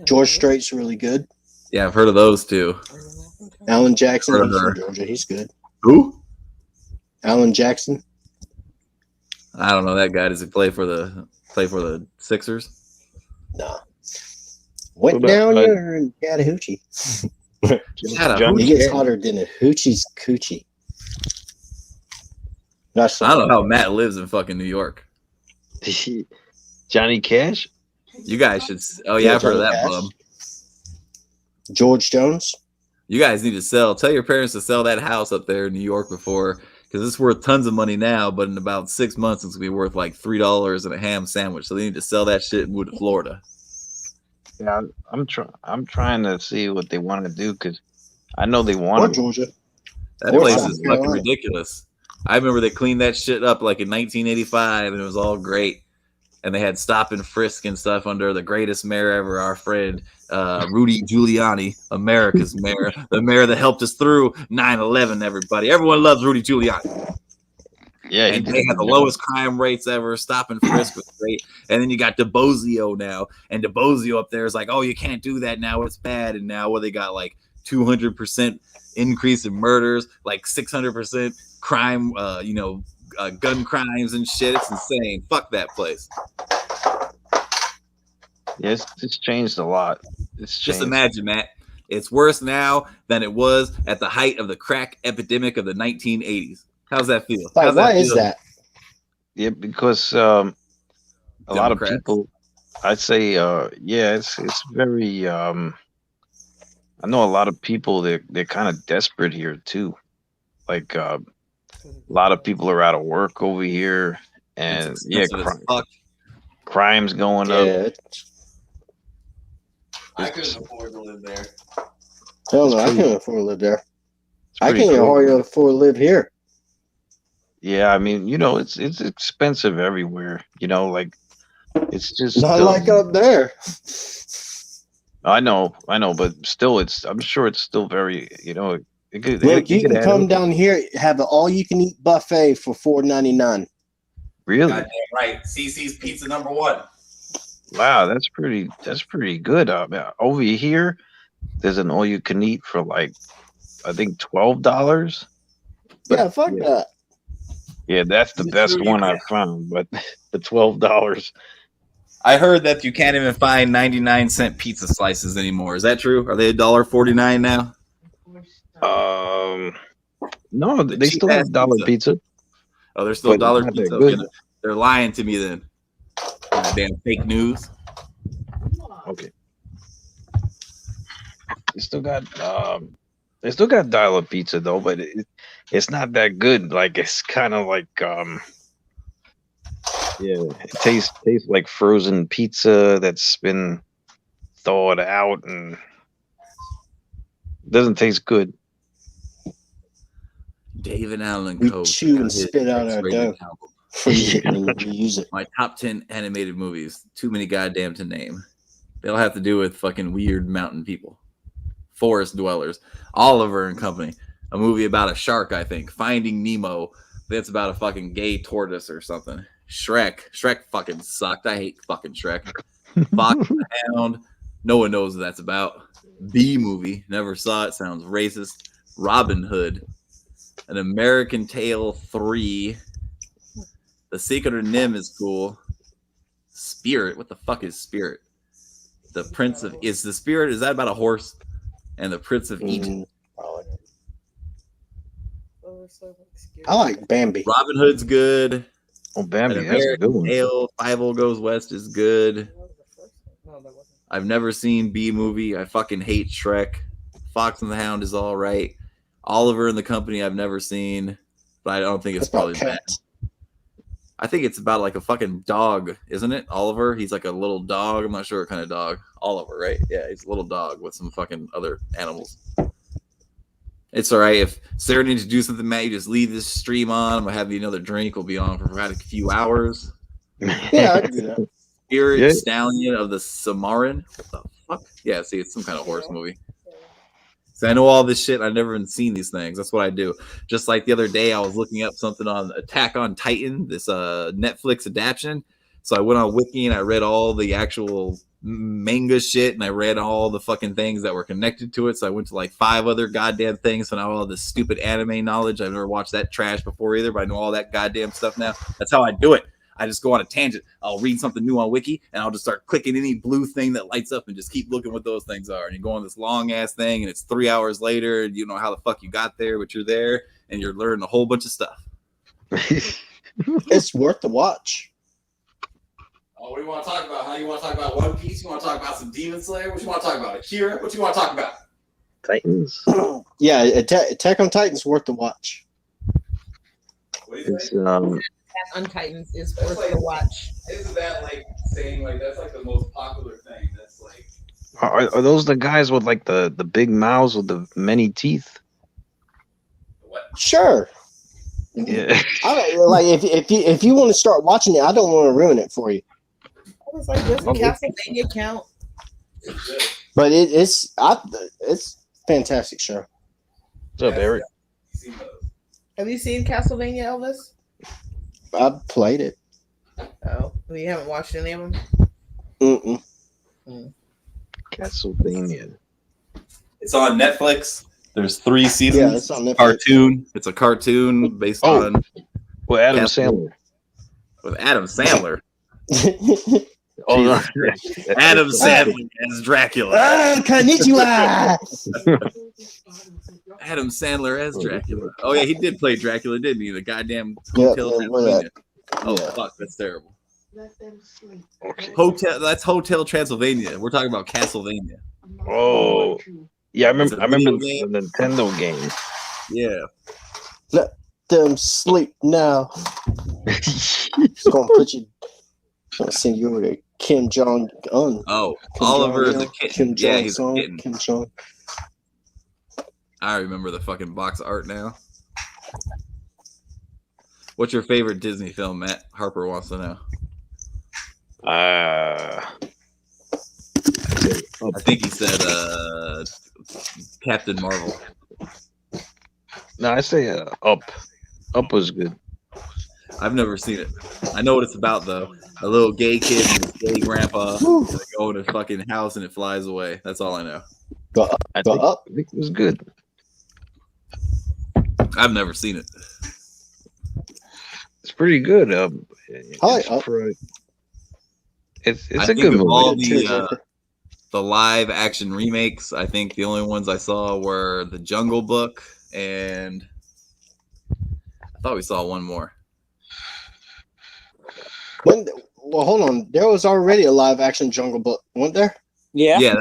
George Strait's really good. Yeah, I've heard of those too. Alan Jackson, he's from Georgia. He's good. Who? Alan Jackson. I don't know that guy. Does he play for the Sixers? No. Went down there in Chattahoochee. It gets hotter than a hoochie's coochie. I don't know how Matt lives in fucking New York. Johnny Cash? You guys should. Oh yeah, I've heard of that bum. George Jones. You guys need to sell. Tell your parents to sell that house up there in New York because it's worth tons of money now, but in about 6 months it's gonna be worth like $3 and a ham sandwich. So they need to sell that shit and move to Florida. Yeah, I'm trying to see what they want to do because I know they want Georgia. That place is fucking ridiculous. I remember they cleaned that shit up like in 1985 and it was all great. and they had stop and frisk and stuff under the greatest mayor ever, our friend Rudy Giuliani, America's mayor, the mayor that helped us through 9/11. Everyone loves Rudy Giuliani. Yeah, and they had the lowest crime rates ever. Stop and frisk was great. And then you got DeBozio now, and DeBozio up there is like, oh, you can't do that now, it's bad. And now they got like 200% increase in murders, like 600% crime, gun crimes and shit. It's insane. Fuck that place. Yeah, it's changed a lot. It's changed. Just imagine, Matt. It's worse now than it was at the height of the crack epidemic of the 1980s. How's that feel? Like, why is that? Yeah, because a lot of people, I'd say, it's very. I know a lot of people they're kind of desperate here too. Like a lot of people are out of work over here, and crime's going up. I couldn't afford to live there. Hell no, I can't afford to live there. I can't even hardly afford to live here. Yeah, I mean, it's expensive everywhere. Like it's just not like up there. I know, but still, I'm sure it's still very, Look, you can come down here, have an all-you-can-eat buffet for $4.99. Really? Goddamn right. CC's Pizza #1. Wow, that's pretty good. Over here, there's an all-you-can-eat for like, I think $12. Yeah, fuck that. Yeah, that's the best one I've found, but the $12. I heard that you can't even find 99-cent pizza slices anymore. Is that true? Are they $1.49 now? No, they still have dollar pizza. Oh, they're still dollar pizza. Okay, they're lying to me then. Damn fake news. Okay. They still got dollar pizza though, but it's not that good. Like it's kind of like it tastes like frozen pizza that's been thawed out and doesn't taste good. David Allen we Coe chew and spit out our dough. Use it. My top 10 animated movies. Too many goddamn to name. They all have to do with fucking weird mountain people, forest dwellers. Oliver and Company, a movie about a shark, I think. Finding Nemo, that's about a fucking gay tortoise or something. Shrek fucking sucked. I hate fucking Shrek. Fox and the Hound, no one knows what that's about. Bee Movie, never saw it, sounds racist. Robin Hood, An American Tale 3. The Secret of Nim is cool. Spirit, what the fuck is Spirit? The Prince of is that about a horse? And the Prince of Egypt. I like Bambi. Robin Hood's good. Oh, Bambi, that's a good one. Tale, Fievel Goes West is good. I've never seen Bee Movie. I fucking hate Shrek. Fox and the Hound is all right. Oliver and the Company I've never seen, but I don't think it's probably bad. I think it's about like a fucking dog, isn't it? Oliver, he's like a little dog. I'm not sure what kind of dog. Oliver, right? Yeah, he's a little dog with some fucking other animals. It's all right. If Sarah needs to do something, Matt, you just leave this stream on. I'm going to have you another drink. We'll be on for about a few hours. Yeah, I can do that. Spirit Stallion of the Samaran. What the fuck? Yeah, see, it's some kind of horse movie. So I know all this shit. I've never even seen these things. That's what I do. Just like the other day, I was looking up something on Attack on Titan, this Netflix adaptation. So I went on Wiki and I read all the actual manga shit, and I read all the fucking things that were connected to it. So I went to like 5 other goddamn things. So now all this stupid anime knowledge. I've never watched that trash before either, but I know all that goddamn stuff now. That's how I do it. I just go on a tangent. I'll read something new on Wiki, and I'll just start clicking any blue thing that lights up and just keep looking what those things are. And you go on this long-ass thing, and it's 3 hours later, and you know how the fuck you got there, but you're there, and you're learning a whole bunch of stuff. It's worth the watch. Oh, what do you want to talk about? How you want to talk about One Piece? You want to talk about some Demon Slayer? What you want to talk about? Akira? What you want to talk about? Titans. Yeah, Attack on Titan's worth the watch. What do you It's, think? On Titans is worth the watch. Isn't that like saying like that's like the most popular thing? That's like are those the guys with like the big mouths with the many teeth? what? Sure. Yeah. Like if you want to start watching it, I don't want to ruin it for you. was like, doesn't Castlevania count? But it's fantastic show. What's up, Eric? Have you seen Castlevania, Elvis? I played it. Oh, you haven't watched any of them? Castlevania. It's on Netflix. There's 3 seasons. Yeah, it's on Netflix. Cartoon. It's a cartoon based on Well, Adam Sandler. with Adam Sandler. Oh, no. Adam Sandler as Dracula. Konnichiwa! Adam Sandler as Dracula. Oh yeah, he did play Dracula, didn't he? The goddamn Yeah, Hotel Transylvania. Oh fuck, that's terrible. That's Hotel Transylvania. We're talking about Castlevania. Oh, yeah, I remember video the Nintendo game. Yeah. Let them sleep now. It's gonna put you. Gonna send you over to Kim Jong Un. Oh, Kim Oliver is Jong-il, a kitten. Kim Yeah, Jong he's a Un, kitten. Kim Jong. I remember the fucking box art now. What's your favorite Disney film, Matt? Harper wants to know. I think he said Captain Marvel. No, I say Up. Up was good. I've never seen it. I know what it's about though. A little gay kid and his gay grandpa they go in a fucking house and it flies away. That's all I know. I think it was good. I've never seen it. It's pretty good. It's I a think good of movie. all the live action remakes, I think the only ones I saw were The Jungle Book and I thought we saw one more. Well, hold on. There was already a live action Jungle Book, wasn't there? Yeah,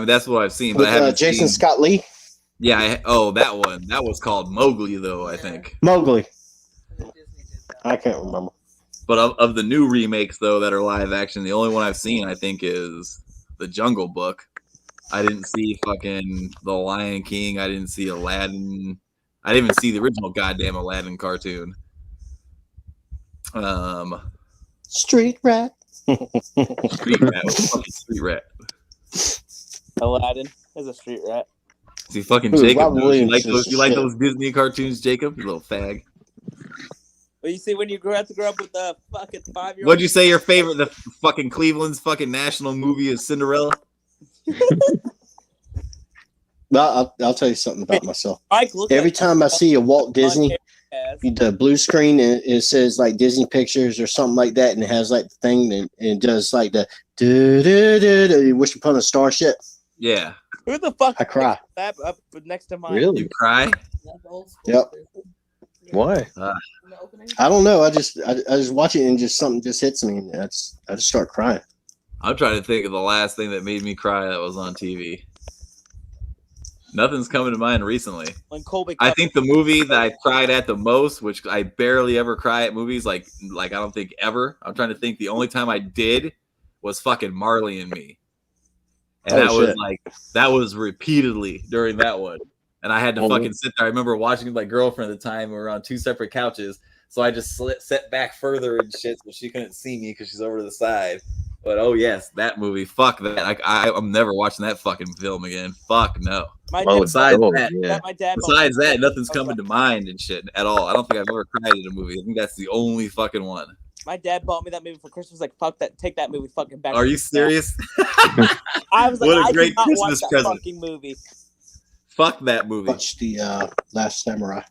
that's what I've seen. But With I haven't Jason seen... Scott Lee. Yeah, that one. That was called Mowgli, though, I think. Mowgli. I can't remember. But of the new remakes, though, that are live action, the only one I've seen, I think, is The Jungle Book. I didn't see fucking The Lion King. I didn't see Aladdin. I didn't even see the original goddamn Aladdin cartoon. Street Rat. Street Rat. What's a fucking Street Rat? Aladdin is a street rat. See, fucking Ooh, Jacob. Robin You like those Disney cartoons, Jacob? You little fag. Well, you see, when you have to grow up with the fucking 5-year-old. What'd you say your favorite, the fucking Cleveland's fucking national movie is Cinderella? I'll tell you something about myself. Mike, Every time I see a Walt Disney, the blue screen, and it says like Disney Pictures or something like that, and it has like the thing, and it does like the Wish Upon a Star shit. Yeah. Who the fuck? I cry. That up next to mine. Really? You cry? Yep. Why? I don't know. I just watch it and just something just hits me, and I just start crying. I'm trying to think of the last thing that made me cry that was on TV. Nothing's coming to mind recently. When Colby, I think the movie that I cried at the most, which I barely ever cry at movies, like I don't think ever. I'm trying to think. The only time I did was fucking Marley and Me, and that was repeatedly during that one. And I had to fucking sit there. I remember watching with my girlfriend at the time. We were on 2 separate couches, so I just sat back further and shit, so she couldn't see me because she's over to the side. But oh yes, that movie. Fuck that. I'm never watching that fucking film again. Fuck no. Besides that, nothing's coming to mind and shit at all. I don't think I've ever cried at a movie. I think that's the only fucking one. My dad bought me that movie for Christmas. Like, fuck that. Take that movie fucking back. Are you serious? I was like, what a great I Christmas watch that present. fucking movie. Fuck that movie. Watch the Last Samurai.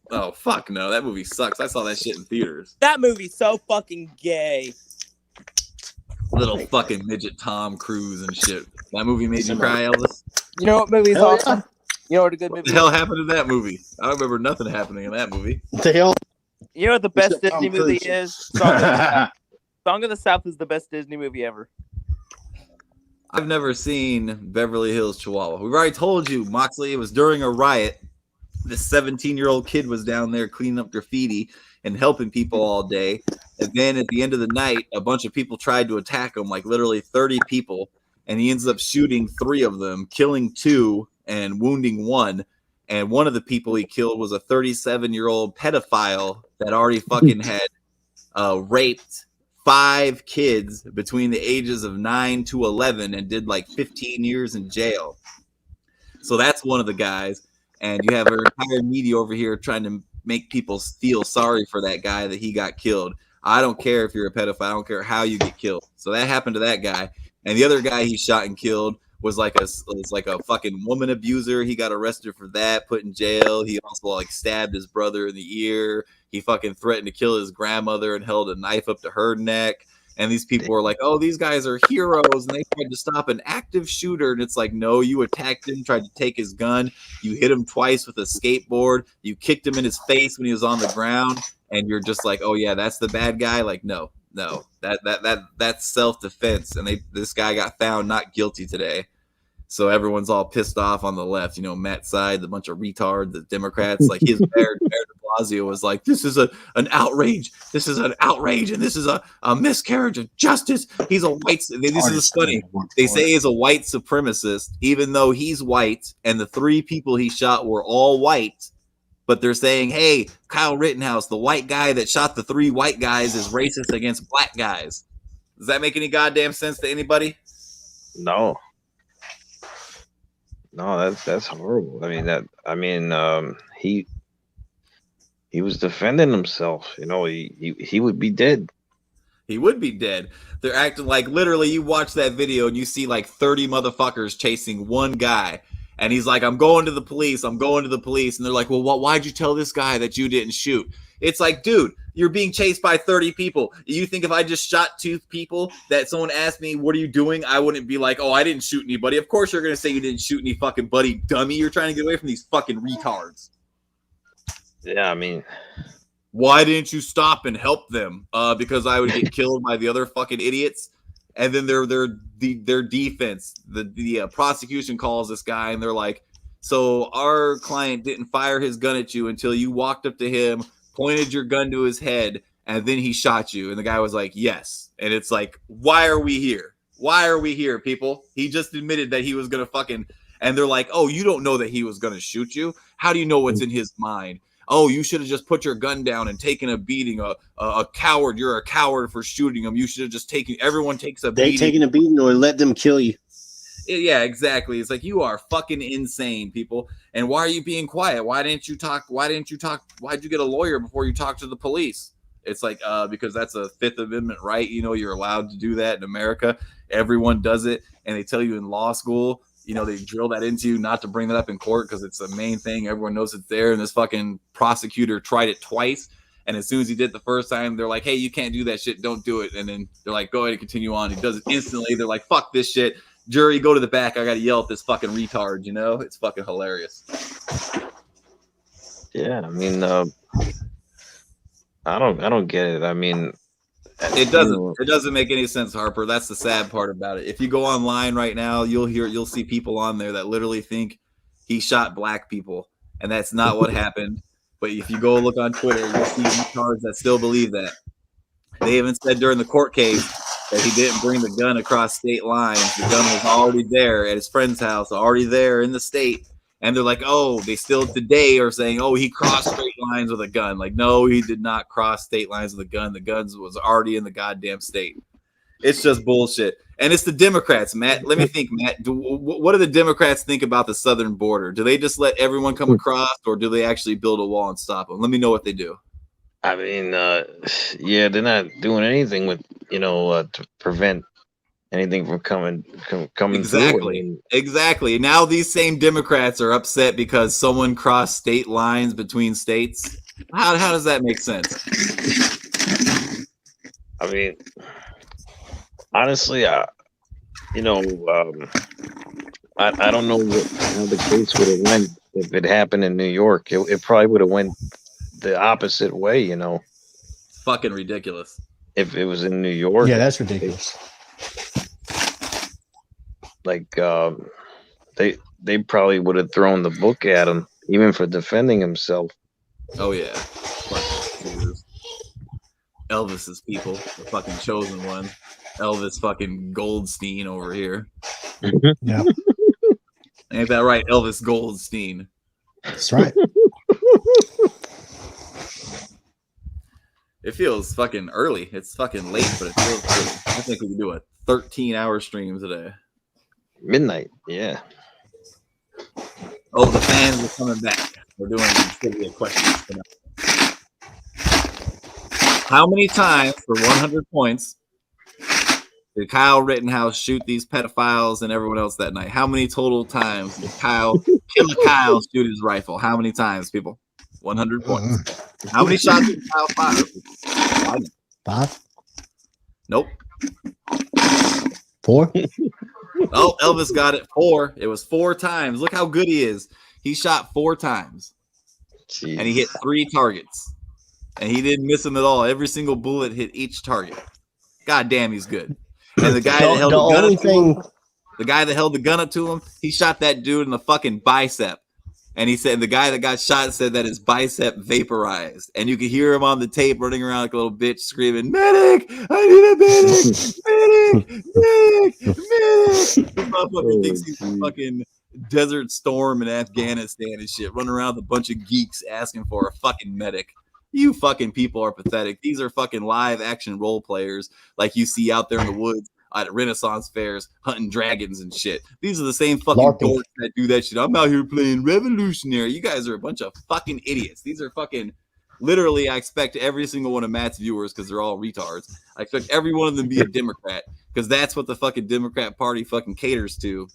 Oh fuck no, that movie sucks. I saw that shit in theaters. That movie's so fucking gay. Little fucking midget Tom Cruise and shit. That movie made you cry, Elvis? You know what movie's awesome? You know what a good movie What the hell happened to that movie? I don't remember nothing happening in that movie. You know what the best Disney movie is? Song of the South is the best Disney movie ever. I've never seen Beverly Hills Chihuahua. We've already told you, Moxley, it was during a riot. This 17-year-old kid was down there cleaning up graffiti and helping people all day. And then at the end of the night, a bunch of people tried to attack him, like literally 30 people. And he ends up shooting 3 of them, killing 2 and wounding 1. And one of the people he killed was a 37-year-old pedophile that already fucking had raped 5 kids between the ages of 9 to 11 and did like 15 years in jail. So that's one of the guys. And you have our entire media over here trying to make people feel sorry for that guy that he got killed. I don't care if you're a pedophile. I don't care how you get killed. So that happened to that guy. And the other guy he shot and killed was like a fucking woman abuser. He got arrested for that, put in jail. He also like stabbed his brother in the ear. He fucking threatened to kill his grandmother and held a knife up to her neck. And these people were like, oh, these guys are heroes. And they tried to stop an active shooter. And it's like, no, you attacked him, tried to take his gun. You hit him twice with a skateboard. You kicked him in his face when he was on the ground. And you're just like, oh, yeah, that's the bad guy. Like, no, that's self-defense. And this guy got found not guilty today. So everyone's all pissed off on the left, you know, Matt's side, the bunch of retards, the Democrats, like his mayor de Blasio was like, this is an outrage. This is an outrage. And this is a miscarriage of justice. He's a white. This is funny. They say he's a white supremacist, even though he's white. And the 3 people he shot were all white. But they're saying, hey, Kyle Rittenhouse, the white guy that shot the 3 white guys is racist against black guys. Does that make any goddamn sense to anybody? No. No, that's horrible. He was defending himself. You know, he would be dead. He would be dead. They're acting like literally you watch that video and you see like 30 motherfuckers chasing one guy. And he's like, I'm going to the police. I'm going to the police. And they're like, well, why'd you tell this guy that you didn't shoot? It's like, dude, you're being chased by 30 people. You think if I just shot 2 people that someone asked me, what are you doing? I wouldn't be like, oh, I didn't shoot anybody. Of course you're going to say you didn't shoot any fucking buddy, dummy. You're trying to get away from these fucking retards. Yeah, I mean, why didn't you stop and help them? Because I would get killed by the other fucking idiots. And then their defense, the prosecution calls this guy and they're like, so our client didn't fire his gun at you until you walked up to him, pointed your gun to his head, and then he shot you. And the guy was like, yes. And it's like, why are we here? Why are we here, people? He just admitted that he was going to fucking, and they're like, oh, you don't know that he was going to shoot you? How do you know what's in his mind? Oh, you should have just put your gun down and taken a beating. A coward. You're a coward for shooting him. You should have just taken, everyone takes a beating. They taking a beating or let them kill you. Yeah, exactly. It's like, you are fucking insane, people. And why are you being quiet? Why didn't you talk? Why'd you get a lawyer before you talked to the police? It's like, because that's a 5th Amendment right. You know, you're allowed to do that in America. Everyone does it. And they tell you in law school, you know, they drill that into you not to bring that up in court because it's the main thing. Everyone knows it's there. And this fucking prosecutor tried it twice. And as soon as he did the first time, they're like, hey, you can't do that shit. Don't do it. And then they're like, go ahead and continue on. He does it instantly. They're like, fuck this shit. Jury, go to the back. I got to yell at this fucking retard, you know? It's fucking hilarious. Yeah, I mean, I don't get it. I mean, it doesn't make any sense, Harper. That's the sad part about it. If you go online right now, you'll see people on there that literally think he shot black people, and that's not what happened. But if you go look on Twitter, you'll see retards that still believe that. They even said during the court case that he didn't bring the gun across state lines. The gun was already there at his friend's house, already there in the state. And they're like, oh, they still today are saying, oh, he crossed state lines with a gun. Like, no, he did not cross state lines with a gun. The guns was already in the goddamn state. It's just bullshit. And it's the Democrats, Matt. Let me think, Matt. What do the Democrats think about the southern border? Do they just let everyone come across, or do they actually build a wall and stop them? Let me know what they do. I mean, yeah, they're not doing anything with, to prevent anything from coming exactly through. Exactly. Now these same Democrats are upset because someone crossed state lines between states. How does that make sense? I mean, honestly, I don't know how the case would have went if it happened in New York. It probably would have went the opposite way. Fucking ridiculous. If it was in New York, yeah, that's ridiculous. Like they probably would have thrown the book at him, even for defending himself. Oh yeah, Elvis's people, the fucking chosen one, Elvis fucking Goldstein over here. Yeah, ain't that right, Elvis Goldstein? That's right. It feels fucking early. It's fucking late, but it feels early. I think we can do a 13-hour stream today. Midnight. Yeah. Oh, the fans are coming back. We're doing trivia questions tonight. How many times for 100 points did Kyle Rittenhouse shoot these pedophiles and everyone else that night? How many total times did Killer Kyle shoot his rifle? How many times, people? 100 points. How many shots did Kyle fire? 5? Nope. 4? Oh, Elvis got it. 4. It was 4 times. Look how good he is. He shot 4 times. Jeez. And he hit 3 targets. And he didn't miss them at all. Every single bullet hit each target. God damn, he's good. And the guy that held the guy that held the gun up to him, he shot that dude in the fucking bicep. And he said the guy that got shot said that his bicep vaporized. And you could hear him on the tape running around like a little bitch screaming, "Medic! I need a medic! Medic! Medic! Medic!" This motherfucker thinks he's a fucking Desert Storm in Afghanistan and shit, running around with a bunch of geeks asking for a fucking medic. You fucking people are pathetic. These are fucking live action role players like you see out there in the woods at Renaissance fairs hunting dragons and shit. These are the same fucking dorks that do that shit. I'm out here playing revolutionary. You guys are a bunch of fucking idiots. These are fucking literally, I expect every single one of Matt's viewers, because they're all retards, I expect every one of them to be a Democrat, because that's what the fucking Democrat Party fucking caters to.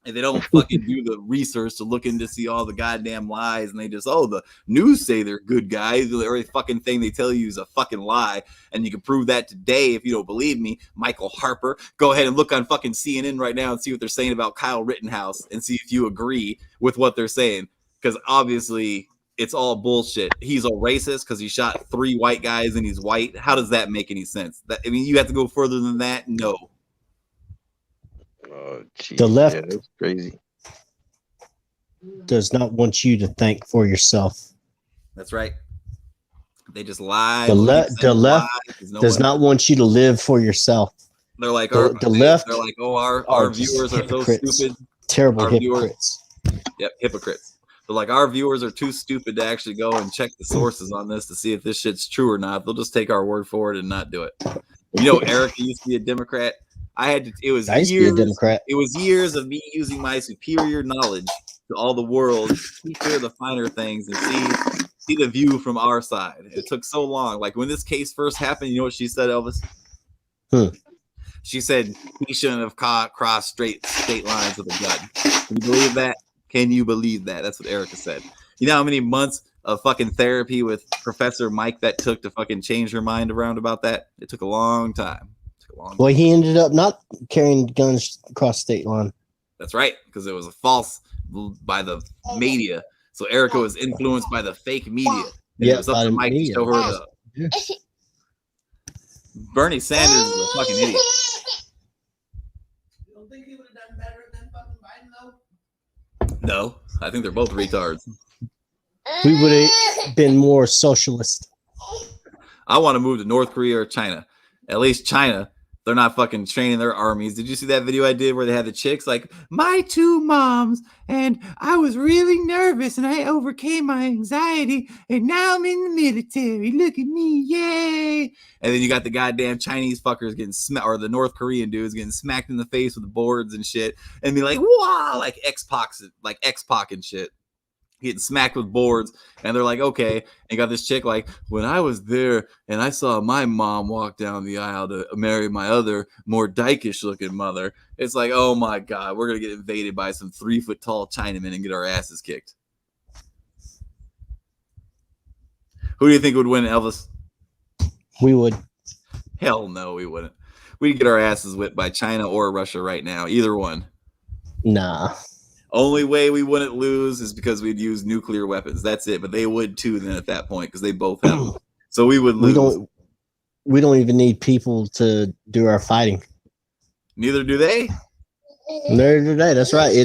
And they don't fucking do the research to look in to see all the goddamn lies. And they just, oh, the news say they're good guys. Every fucking thing they tell you is a fucking lie. And you can prove that today if you don't believe me. Michael Harper, go ahead and look on fucking CNN right now and see what they're saying about Kyle Rittenhouse and see if you agree with what they're saying. Because obviously it's all bullshit. He's a racist because he shot 3 white guys and he's white. How does that make any sense? I mean, you have to go further than that? No. Oh, geez. The left that's crazy. Does not want you to think for yourself. That's right. They just lie. The left does not want you to live for yourself. They're like, the left. They're like, oh, our viewers are so stupid. Terrible hypocrites. Yep, hypocrites. But like, our viewers are too stupid to actually go and check the sources on this to see if this shit's true or not. They'll just take our word for it and not do it. You know, Erica used to be a Democrat. It was years of me using my superior knowledge to all the world to hear the finer things and see the view from our side. It took so long. Like when this case first happened, you know what she said, Elvis? She said he shouldn't have crossed state lines with a gun. Can you believe that? Can you believe that? That's what Erica said. You know how many months of fucking therapy with Professor Mike that took to fucking change her mind around about that? It took a long time. Well, he ended up not carrying guns across state line. That's right, because it was a false by the media. So Erica was influenced by the fake media. Yeah, it was up to Mike to show her Bernie Sanders is a fucking idiot. You don't think he would have done better than fucking Biden, though? No, I think they're both retards. We would have been more socialist. I want to move to North Korea or China. At least China. They're not fucking training their armies. Did you see that video I did where they had the chicks like, my 2 moms, and I was really nervous and I overcame my anxiety and now I'm in the military. Look at me, yay. And then you got the goddamn Chinese fuckers getting smacked, or the North Korean dudes getting smacked in the face with the boards and shit and be like, wow, like X-Pac and shit. Getting smacked with boards, and they're like, okay. And you got this chick like, when I was there and I saw my mom walk down the aisle to marry my other more dykish looking mother, it's like, oh my god, we're gonna get invaded by some 3-foot tall Chinamen and get our asses kicked. Who do you think would win, Elvis? We would. Hell no, we wouldn't. We'd get our asses whipped by China or Russia right now, either one. Nah. Only way we wouldn't lose is because we'd use nuclear weapons. That's it. But they would too then at that point because they both have them. So we would lose. We don't even need people to do our fighting. Neither do they. Neither do they. That's right.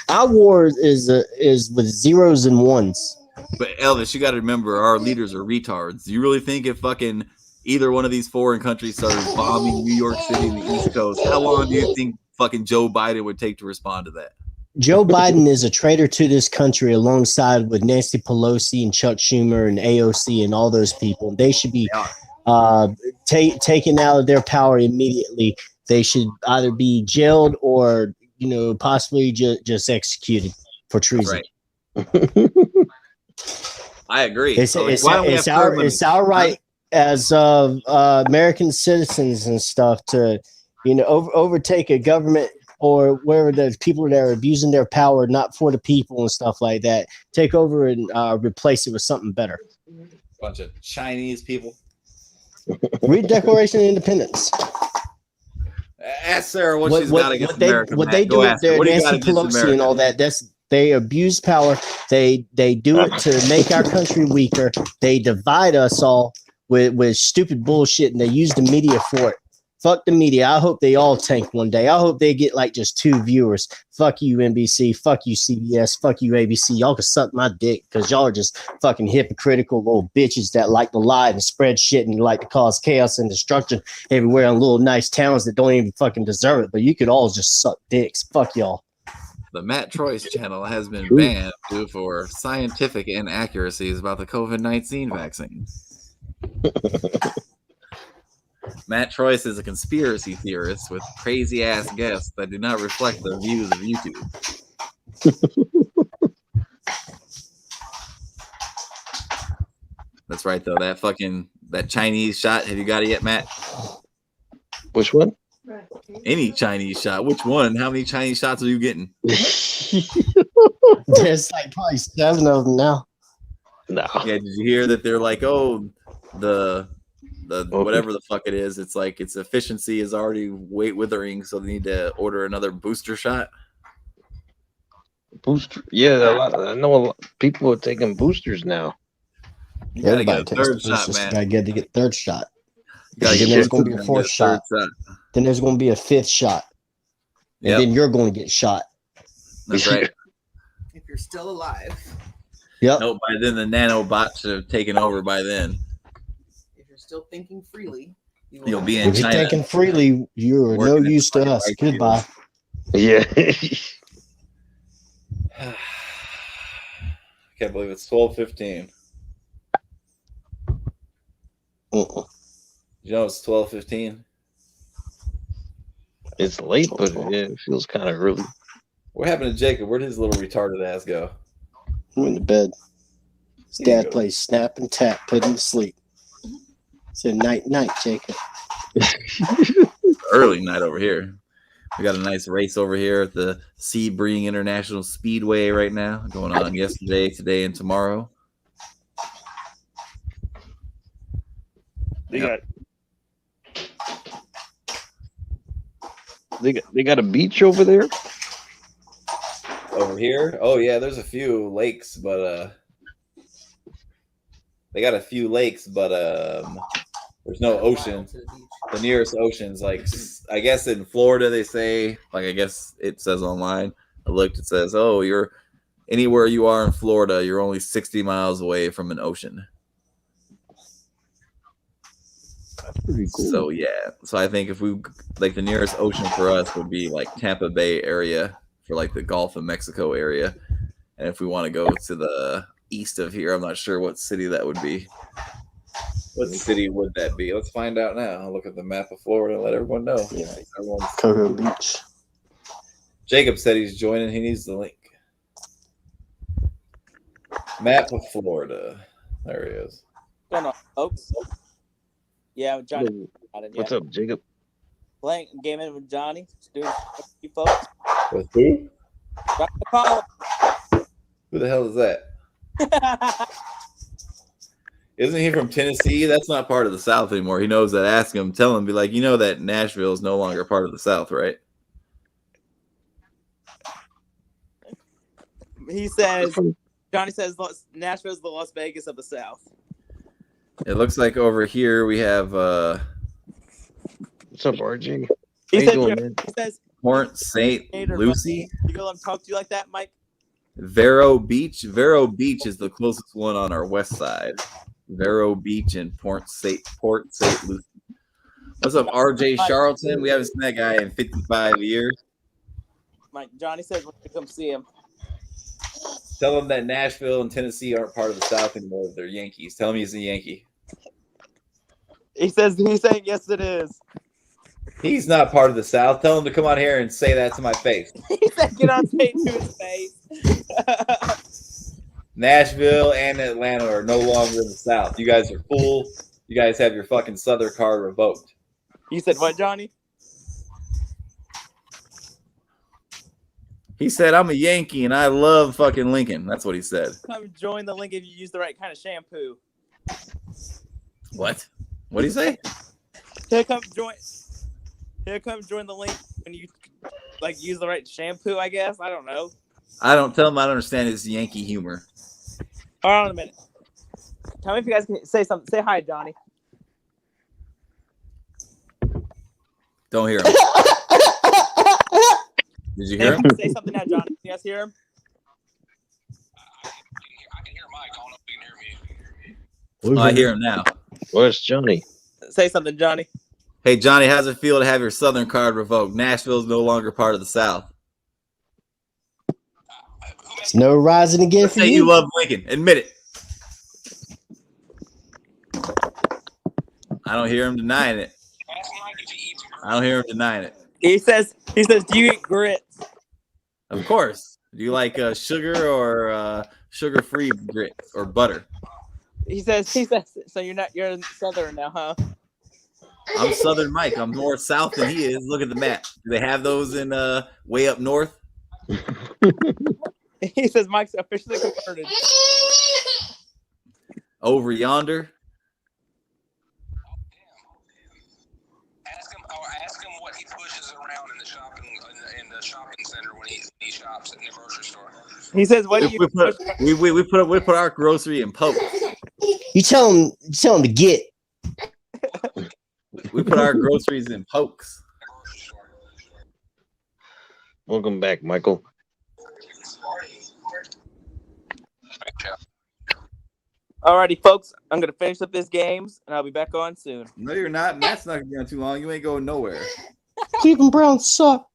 Our war is with 0s and 1s. But Elvis, you got to remember, our leaders are retards. Do you really think if fucking either one of these foreign countries started bombing New York City and the East Coast, how long do you think fucking Joe Biden would take to respond to that? Joe Biden is a traitor to this country alongside with Nancy Pelosi and Chuck Schumer and AOC and all those people. They should be taken out of their power immediately. They should either be jailed or, possibly just executed for treason. Right. I agree. It's our right as American citizens and stuff to, overtake a government or wherever there's people that are abusing their power, not for the people and stuff like that. Take over and replace it with something better. Bunch of Chinese people. Read Declaration of Independence. Ask Sarah what she's got against America. What they do with their Nancy Pelosi and all that, they abuse power. They do it to make our country weaker. They divide us all with stupid bullshit, and they use the media for it. Fuck the media. I hope they all tank one day. I hope they get like just 2 viewers. Fuck you, NBC. Fuck you, CBS. Fuck you, ABC. Y'all can suck my dick because y'all are just fucking hypocritical little bitches that like to lie and spread shit and like to cause chaos and destruction everywhere in little nice towns that don't even fucking deserve it. But you could all just suck dicks. Fuck y'all. The Matt Troy's channel has been banned for scientific inaccuracies about the COVID-19 vaccine. Matt Troyes is a conspiracy theorist with crazy ass guests that do not reflect the views of YouTube. That's right, though. That Chinese shot. Have you got it yet, Matt? Which one? Any Chinese shot. Which one? How many Chinese shots are you getting? There's like probably 7 of them now. No. Yeah, did you hear that they're like, oh, the whatever the fuck it is, it's like its efficiency is already weight withering, so they need to order another booster shot. Booster? Yeah, I know a lot of people are taking boosters now. You gotta Everybody get a takes third the shot, boosters. man. Gotta get to get third shot. Then Then there's going to be a 4th shot. Then there's going to be a 5th shot. And then you're going to get shot. That's right. If you're still alive. Yep. No, by then the nanobots have taken over by then. If you're still thinking freely, You'll be in if you're China. thinking freely, you're no use to us. Goodbye. Yeah. I can't believe it's 12:15. You know it's 12:15. It's late, but it feels kind of early. What happened to Jacob? Where did his little retarded ass go? I'm in the bed. His dad plays snap and tap, put him to sleep. Said night, Jacob. Early night over here. We got a nice race over here at the Sebring International Speedway right now, going on yesterday, today, and tomorrow. They got a beach over there. Over here? Oh yeah, there's a few lakes, but they got a few lakes, but there's no ocean. The nearest ocean's like, I guess in Florida they say, like I guess it says online. I looked, it says, oh, you're anywhere you are in Florida, you're only 60 miles away from an ocean. That's pretty cool. So yeah, so I think if we like the nearest ocean for us would be like Tampa Bay area for like the Gulf of Mexico area, and if we want to go to the east of here, I'm not sure what city that would be. What city would that be? Let's find out now. I'll look at the map of Florida and let everyone know. Yeah, Cocoa Beach. Jacob said he's joining. He needs the link. Map of Florida. There he is. What's going on, folks? Yeah, Johnny. What's up, Jacob? Playing gaming with Johnny. Just doing you folks. With who? Drop the call. Who the hell is that? Isn't he from Tennessee? That's not part of the South anymore. He knows that. Ask him, tell him, be like, you know that Nashville is no longer part of the South, right? He says, Johnny says Nashville's the Las Vegas of the South. It looks like over here we have what's up, RG? He says Port St. Lucie. You go let him talk to you like that, Mike? Vero Beach. Vero Beach is the closest one on our west side. Vero Beach and Port St. Lucie. What's up, RJ Charlton? We haven't seen that guy in 55 years. Mike. Johnny says when you come see him. Tell him that Nashville and Tennessee aren't part of the South anymore. They're Yankees. Tell him he's a Yankee. He's saying yes, it is. He's not part of the South. Tell him to come on here and say that to my face. He said, "Get on stage to his face." Nashville and Atlanta are no longer in the South. You guys are cool. You guys have your fucking Southern card revoked. You said what, Johnny? He said, I'm a Yankee and I love fucking Lincoln. That's what he said. Come join the link if you use the right kind of shampoo. What? What did he say? Here, come join the link when you use the right shampoo, I guess. I don't know. I don't tell him I don't understand his Yankee humor. Hold on a minute. Tell me if you guys can say something. Say hi, Johnny. Don't hear him. Did you hear him? Say something now, Johnny. You guys hear him? I can hear Mike. I don't know if you can hear me. Oh, I hear him now. Where's Johnny? Say something, Johnny. Hey, Johnny, how's it feel to have your Southern card revoked? Nashville's no longer part of the South. It's no rising again Let's for say you. you love Lincoln. Admit it. I don't hear him denying it. I don't hear him denying it. He says, do you eat grits? Of course. Do you like sugar or sugar-free grits or butter? He says, so you're Southern now, huh? I'm Southern Mike. I'm more South than he is. Look at the map. Do they have those in way up north? He says Mike's officially converted. Over yonder. Ask him what he pushes around in the shopping center when he shops in the grocery store. He says, "What do you?" We put our grocery in pokes. You tell him to get. We put our groceries in pokes. Welcome back, Michael. Alrighty, folks. I'm gonna finish up this games, and I'll be back on soon. No, you're not. Matt's not gonna be on too long. You ain't going nowhere. Cleveland Browns suck.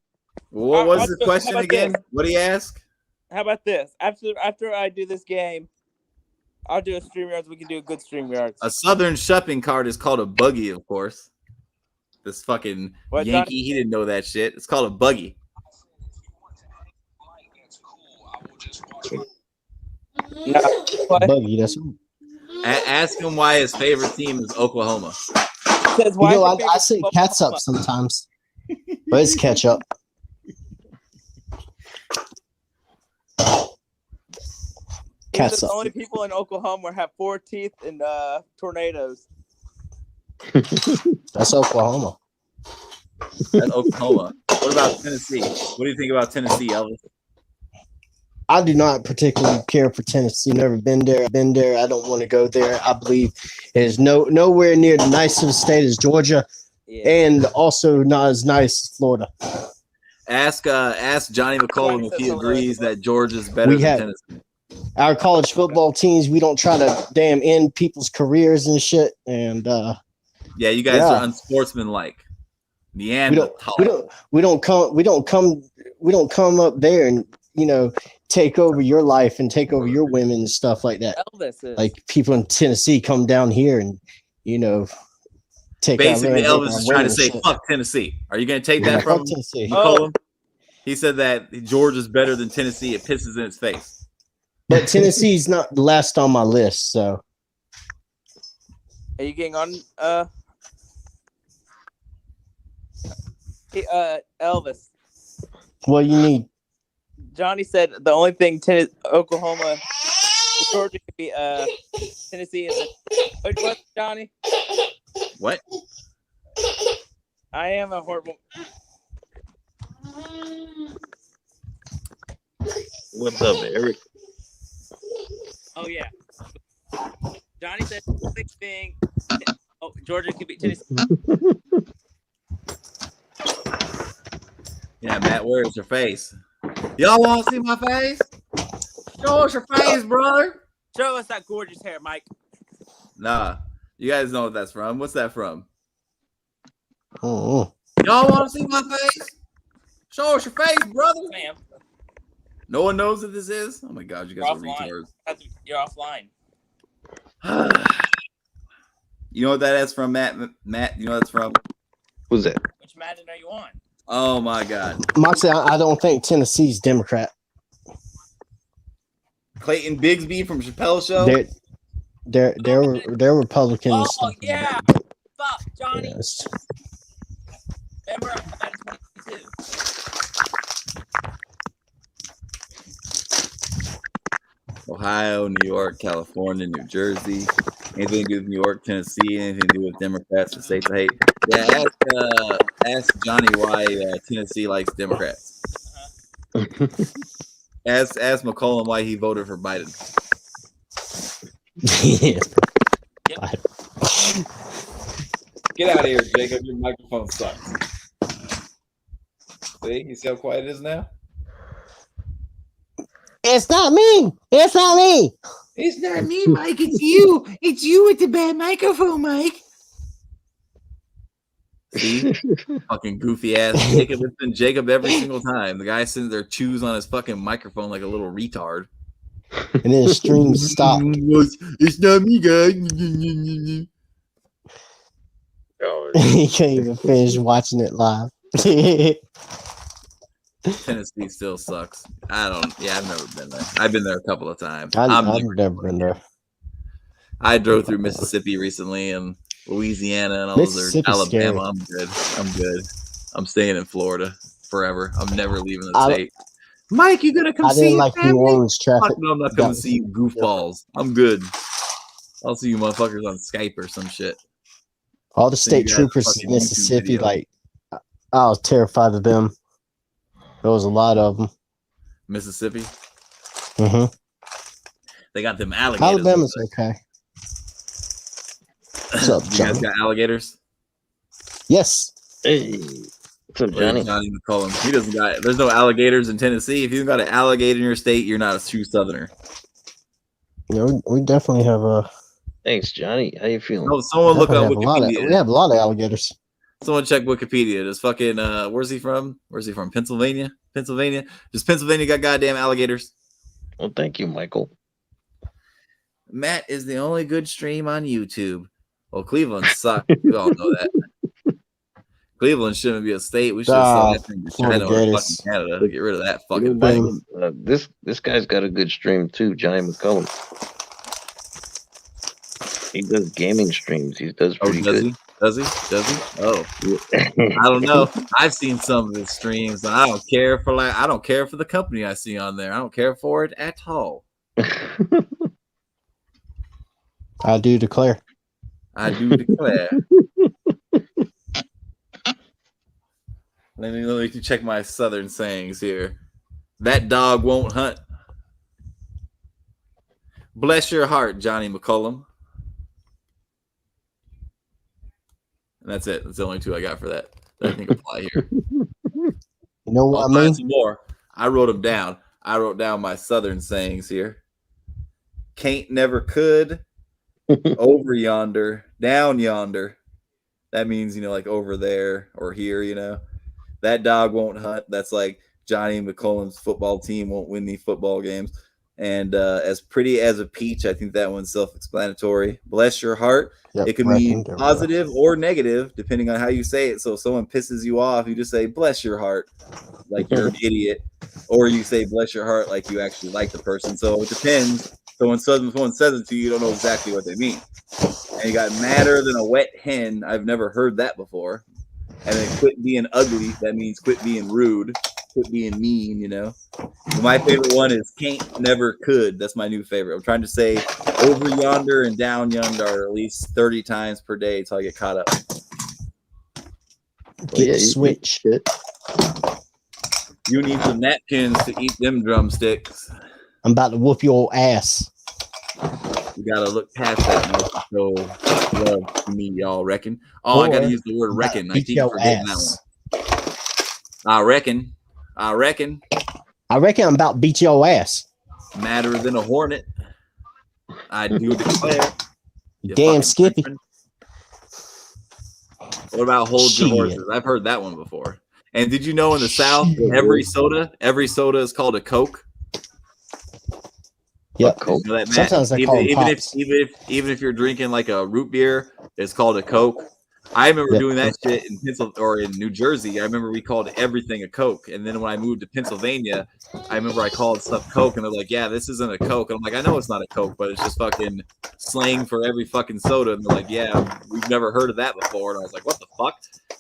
What was the question again? What do you ask? How about this? After I do this game, I'll do a StreamYards. We can do a good StreamYards. A Southern shopping cart is called a buggy, of course. This fucking What, Yankee, Johnny? he didn't know that shit. It's called a buggy. No. Buggy, that's Ask him why his favorite team is Oklahoma. Says, you know, I say cat's up sometimes, but it's catch up. Cat's the up. only people in Oklahoma have 4 teeth and tornadoes. That's Oklahoma. That's Oklahoma. What about Tennessee? What do you think about Tennessee, Elvis? I do not particularly care for Tennessee. Never been there. I don't want to go there. I believe it is nowhere near the nice of a state as Georgia, and also not as nice as Florida. Ask Johnny McCollum if he agrees that Georgia's better than Tennessee. Our college football teams, we don't try to damn end people's careers and shit. And yeah, you guys are unsportsmanlike. Neanderthal. We don't come up there and take over your life and take over your women and stuff like that. Elvis is. Like people in Tennessee come down here and take. Basically, Elvis is trying to say fuck Tennessee. Are you going to take that from Tennessee? McCollum? He said that Georgia's better than Tennessee. It pisses in his face. But Tennessee's not the last on my list. So, are you getting on? Elvis. What you need? Johnny said the only thing Oklahoma, Georgia could be Tennessee is. What, Johnny? What? I am a horrible. What's up, Eric? Oh yeah. Johnny said the only thing. Oh, Georgia could be Tennessee. Yeah, Matt, where's your face? Y'all want to see my face? Show us your face, brother. Show us that gorgeous hair, Mike. Nah, you guys know what that's from. What's that from? Oh. Y'all want to see my face? Show us your face, brother. Ma'am, No one knows who this is. Oh my god, you you're guys are offline. retards. You're offline. You know what that is from, Matt? Matt, you know what that's from? Who's that? Which Madden are you on? Oh my god. Moxie, I don't think Tennessee's Democrat. Clayton Bigsby from Chappelle's Show. They're Republicans. Oh yeah. Fuck, Johnny. Yes. Remember Madden 22. Ohio, New York, California, New Jersey. Anything to do with New York, Tennessee, anything to do with Democrats and states I hate. Yeah, ask Johnny why Tennessee likes Democrats. Ask McCollum why he voted for Biden. Yeah. Get out of here, Jacob. Your microphone sucks. See, you see how quiet it is now? It's not me. It's not me. It's not me, Mike. It's you. It's you with the bad microphone, Mike. See? Fucking goofy ass Jacob. It's been Jacob every single time. The guy sitting there chews on his fucking microphone like a little retard. And then the stream stopped. It's not me, guys. He can't even finish watching it live. Tennessee still sucks. I've never been there. I've been there a couple of times. I've never been there. I drove through Mississippi recently and Louisiana and all those. Alabama. Scary. I'm good. I'm staying in Florida forever. I'm never leaving the state. Mike, you gonna come see? I didn't like New Orleans traffic. No, I'm not coming to see you goofballs. I'm good. I'll see you motherfuckers on Skype or some shit. All the state troopers in Mississippi, like, I was terrified of them. There was a lot of them. Mississippi? Mm-hmm. They got them alligators. Alabama's okay. What's up, You Johnny? guys got alligators? Yes. Hey, what's up, Johnny? Johnny McCollum. He doesn't got. There's no alligators in Tennessee. If you got an alligator in your state, you're not a true Southerner. Yeah, we definitely have a. Thanks, Johnny. How you feeling? No, someone look up Wikipedia. We have a lot of alligators. Someone check Wikipedia. Does fucking where's he from? Where's he from? Pennsylvania? Pennsylvania? Does Pennsylvania got goddamn alligators? Well, thank you, Michael. Matt is the only good stream on YouTube. Well, Cleveland sucks. We all know that. Cleveland shouldn't be a state. We should sell that thing to China or fucking Canada to get rid of that fucking thing. This guy's got a good stream too, Johnny McCollum. He does gaming streams. He does pretty good. Does he? Oh, I don't know. I've seen some of his streams. And I don't care for the company I see on there. I don't care for it at all. I do declare. Let me check my Southern sayings here. That dog won't hunt. Bless your heart, Johnny McCollum. And that's it. That's the only two I got for that I think apply here. You know what I mean? Some more. I wrote them down. I wrote down my Southern sayings here. Can't, never, could. Over yonder, down yonder. That means, like over there or here, That dog won't hunt. That's like Johnny McCollum's football team won't win the football games. And as pretty as a peach, I think that one's self-explanatory. Bless your heart. Yep, it can be positive or negative, depending on how you say it. So if someone pisses you off, you just say, bless your heart, like you're an idiot. Or you say, bless your heart, like you actually like the person. So it depends. So when someone says it to you, you don't know exactly what they mean. And you got madder than a wet hen. I've never heard that before. And then quit being ugly. That means quit being rude. Quit being mean, My favorite one is can't, never, could. That's my new favorite. I'm trying to say over yonder and down yonder at least 30 times per day until I get caught up. Get switch. You need some napkins to eat them drumsticks. I'm about to whoop your ass. You gotta look past that and show love to me, y'all reckon. Oh, I gotta use the word reckon. I keep forgetting that one. I reckon I'm about to beat your ass. Madder than a hornet. I do declare. Damn Skippy. What about hold your horses? I've heard that one before. And did you know in the South, every soda is called a Coke? Yep. You know that, Matt? Sometimes they call them pops. Even if you're drinking like a root beer, it's called a Coke. I remember doing that shit in in New Jersey. I remember we called everything a Coke. And then when I moved to Pennsylvania, I remember I called stuff Coke, and they're like, "Yeah, this isn't a Coke." And I'm like, "I know it's not a Coke, but it's just fucking slang for every fucking soda." And they're like, "Yeah, we've never heard of that before." And I was like, "What the fuck?"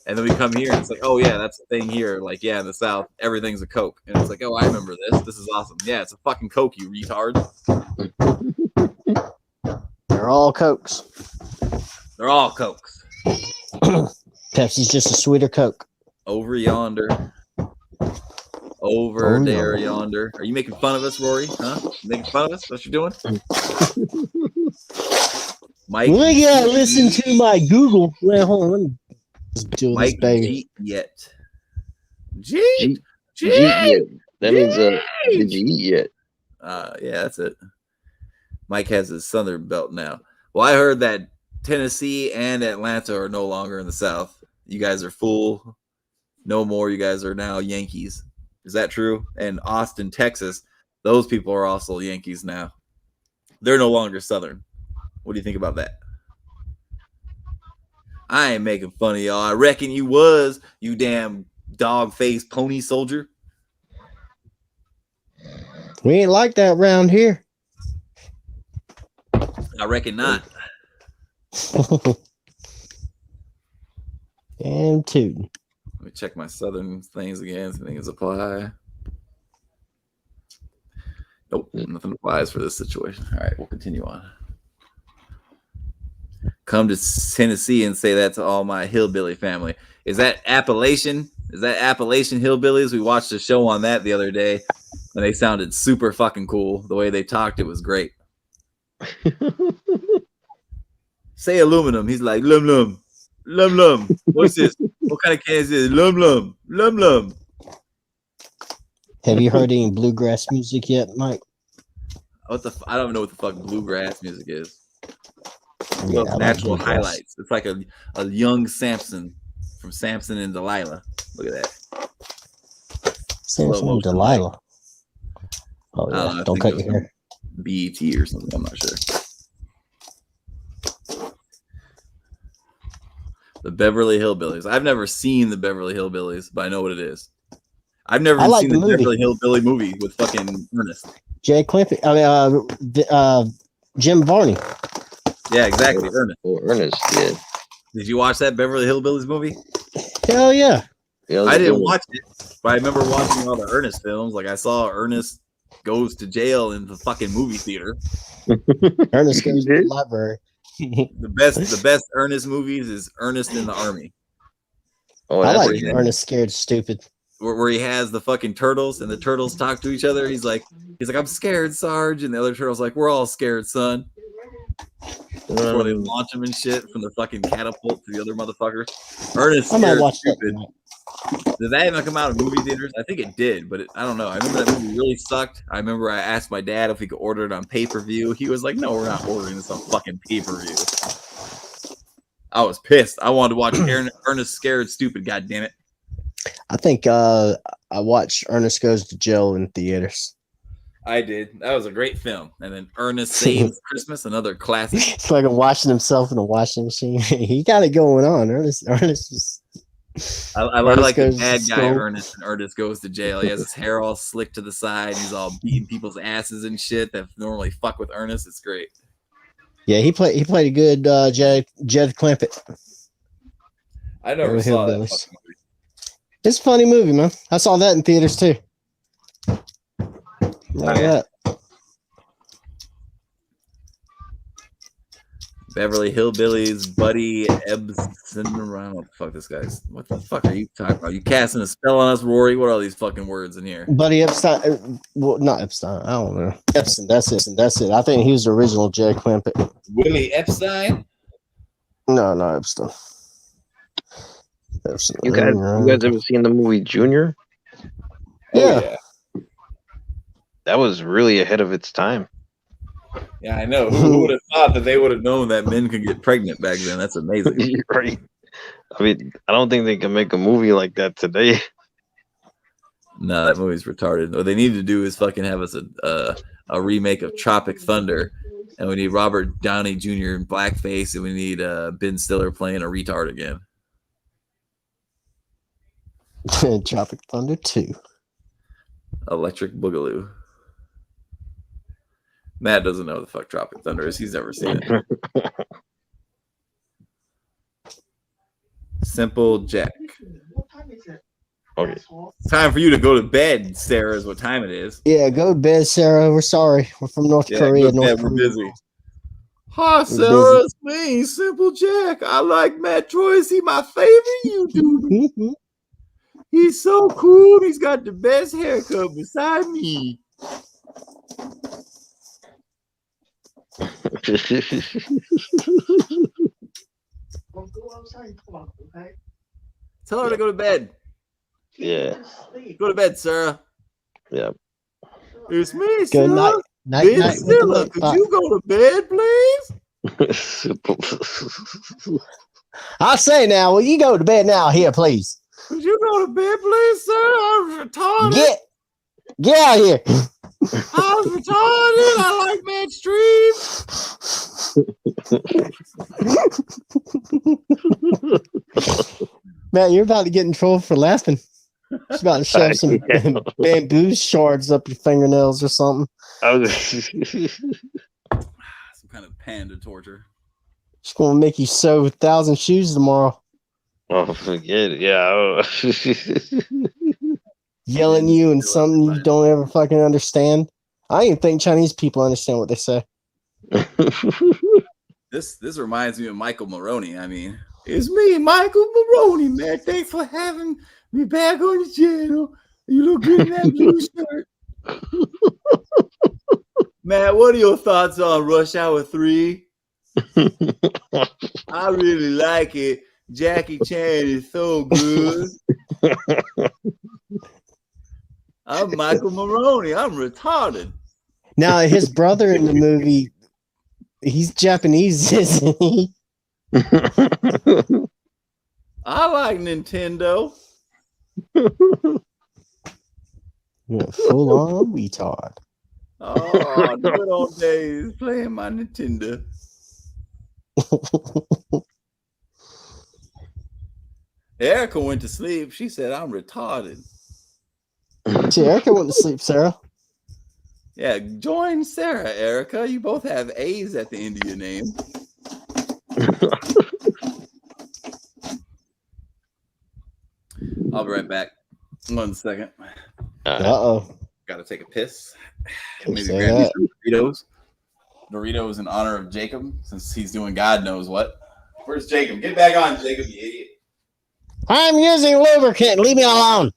And then we come here, and it's like, "Oh yeah, that's the thing here." Like, yeah, in the South, everything's a Coke. And it's like, "Oh, I remember this. This is awesome." Yeah, it's a fucking Coke, you retard. They're all Cokes. They're all Cokes. Pepsi's just a sweeter Coke. Over yonder. Over there yonder. Are you making fun of us, Rory? Huh? You making fun of us? What you doing? Mike. We gotta listen to my Google. Well, hold on. Let me just do Mike this, baby. yet. Jeet yet. That means did you eat yet? Yeah, that's it. Mike has his Southern belt now. Well, I heard that Tennessee and Atlanta are no longer in the South. You guys are full. No more. You guys are now Yankees. Is that true? And Austin, Texas, those people are also Yankees now. They're no longer Southern. What do you think about that? I ain't making fun of y'all. I reckon you was, you damn dog-faced pony soldier. We ain't like that around here. I reckon not. And tootin'. Let me check my Southern things again. See if things apply. Nope, nothing applies for this situation. All right, we'll continue on. Come to Tennessee and say that to all my hillbilly family. Is that Appalachian? Is that Appalachian hillbillies? We watched a show on that the other day, and they sounded super fucking cool. The way they talked, it was great. Say aluminum. He's like, lum lum. Lum lum. What's this? What kind of can is this? Lum lum. Lum lum. Have you heard any bluegrass music yet, Mike? I don't know what the fuck bluegrass music is. Yeah, Natural highlights. It's like a young Samson from Samson and Delilah. Look at that. Samson and Delilah. Oh yeah, don't cut your hair. BET or something. I'm not sure. The Beverly Hillbillies. I've never seen the Beverly Hillbillies, but I know what it is. I've never seen the Beverly Hillbilly movie with fucking Ernest. Jay Climpy. Jim Varney. Yeah, exactly. Ernest. Oh, Ernest, yeah. Did you watch that Beverly Hillbillies movie? Hell yeah. I didn't watch it, but I remember watching all the Ernest films. Like I saw Ernest goes to jail in the fucking movie theater. Ernest goes to the library. The best Ernest movies is Ernest in the Army. Oh, I like Ernest Scared Stupid. Where he has the fucking turtles and the turtles talk to each other. He's like, I'm scared, Sarge, and the other turtle's like, we're all scared, son. Before they launch him and shit from the fucking catapult to the other motherfuckers. Ernest Scared Stupid. Did that even come out in movie theaters? I think it did, but I don't know. I remember that movie really sucked. I remember I asked my dad if we could order it on pay-per-view. He was like, no, we're not ordering this on fucking pay-per-view. I was pissed. I wanted to watch Ernest Scared Stupid, goddammit. I think I watched Ernest Goes to Jail in theaters. I did. That was a great film. And then Ernest Saves Christmas, another classic. It's like washing himself in a washing machine. He got it going on. Ernest is. I like the bad guy Ernest, and Ernest Goes to Jail. He has his hair all slicked to the side. He's all beating people's asses and shit that normally fuck with Ernest. It's great. Yeah, he played a good Jed Clampett. I never saw that fucking movie. It's a funny movie, man. I saw that in theaters too. Like that. Beverly Hillbillies, Buddy Ebsen. I don't know what the fuck this guy's. What the fuck are you talking about? You casting a spell on us, Rory? What are all these fucking words in here? Buddy Epstein. Well, not Epstein. I don't know. Epstein. That's it. I think he was the original Jed Clampett. Willie Epstein? No, not Epstein. You guys ever seen the movie Junior? Yeah. Oh, yeah. That was really ahead of its time. Yeah, I know. Who would have thought that they would have known that men could get pregnant back then? That's amazing. Right. I mean, I don't think they can make a movie like that today. No, that movie's retarded. What they need to do is fucking have us a remake of Tropic Thunder, and we need Robert Downey Jr. in blackface, and we need Ben Stiller playing a retard again. Tropic Thunder 2. Electric Boogaloo. Matt doesn't know what the fuck Tropic Thunder is. He's never seen it. Simple Jack. Okay. It's time for you to go to bed, Sarah, is what time it is. Yeah, go to bed, Sarah. We're sorry. We're from North Korea. We're busy. Hi, Sarah. It's me, Simple Jack. I like MATTROISE. He my favorite YouTuber. He's so cool. He's got the best haircut beside me. Tell her to go to bed. Yeah. Go to bed, Sarah. Yeah. It's me, Good Sarah. night. Night, night. Sarah, could you go to bed, please? I say now, will you go to bed now? Here, please. Could you go to bed, please, sir? I'm retarded. Get out of here. I'm retarded. I like Madstream. Man, you're about to get in trouble for laughing. She's about to shove some bamboo shards up your fingernails or something. Some kind of panda torture. She's going to make you sew 1,000 shoes tomorrow. Oh, forget it. Yeah. Yelling you and something you don't ever fucking understand. I even think Chinese people understand what they say. This reminds me of Michael Maroney. I mean, it's me, Michael Maroney, man. Thanks for having me back on your channel. You look good in that blue shirt. Matt, what are your thoughts on Rush Hour 3? I really like it. Jackie Chan is so good. I'm Michael Maroney. I'm retarded. Now, his brother in the movie, he's Japanese, isn't he? I like Nintendo. Full on retard. Oh, the good old days playing my Nintendo. Erica went to sleep. She said, I'm retarded. Erica went to sleep, Sarah. Yeah, join Sarah, Erica. You both have A's at the end of your name. I'll be right back. 1 second. Uh-oh. Gotta take a piss. Can't Maybe say grab me that. some Doritos. Doritos in honor of Jacob, since he's doing God knows what. Where's Jacob? Get back on, Jacob, you idiot. I'm using lubricant. Leave me alone.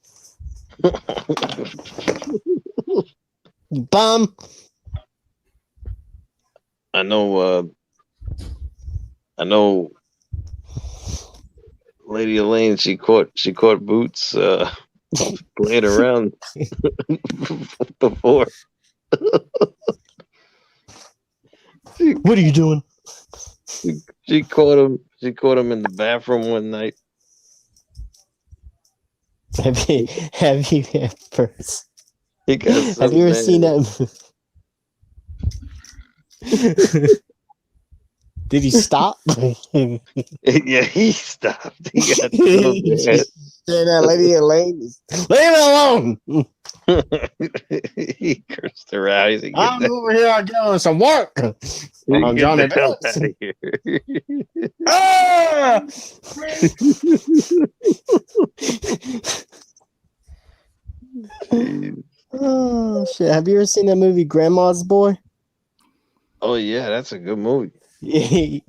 You bum. I know Lady Elaine, she caught Boots playing around before. What are you doing? She caught him in the bathroom one night. Have you have you ever seen that? Did he stop? Yeah, he stopped. He got so mad. That lady Elaine, leave me alone. He cursed her out. He's like, I'm over here doing some work. I'm Johnny Bells. Ah! Oh shit! Have you ever seen that movie Grandma's Boy? Oh yeah, that's a good movie. He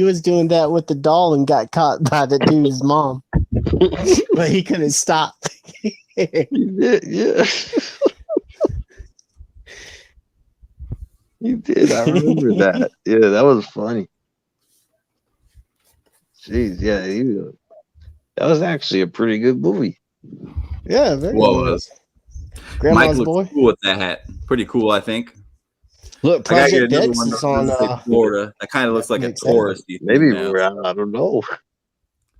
was doing that with the doll and got caught by the dude's mom, but he couldn't stop. He did, yeah. He did. I remember that. Yeah, that was funny. Jeez, yeah, that was actually a pretty good movie. Yeah, very Well, Grandma's Mike Boy. looks cool with that hat. Pretty cool, I think. Look, I gotta get Project another X one is that on. doesn't say Florida. That kind of looks like a Exactly. touristy. Maybe now. we're out. I don't know.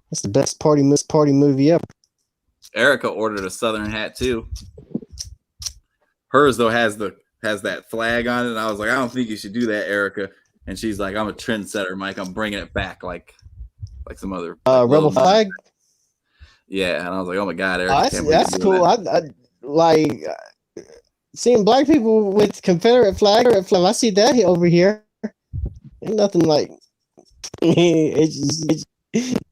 That's the best party movie ever. Erica ordered a Southern hat too. Hers though has that flag on it, and I was like, I don't think you should do that, Erica. And she's like, I'm a trendsetter, Mike. I'm bringing it back like some other Rebel flag. Yeah, and I was like, oh my god, Erica, that's cool. I like seeing black people with Confederate flag. I see that over here. Ain't nothing like. it's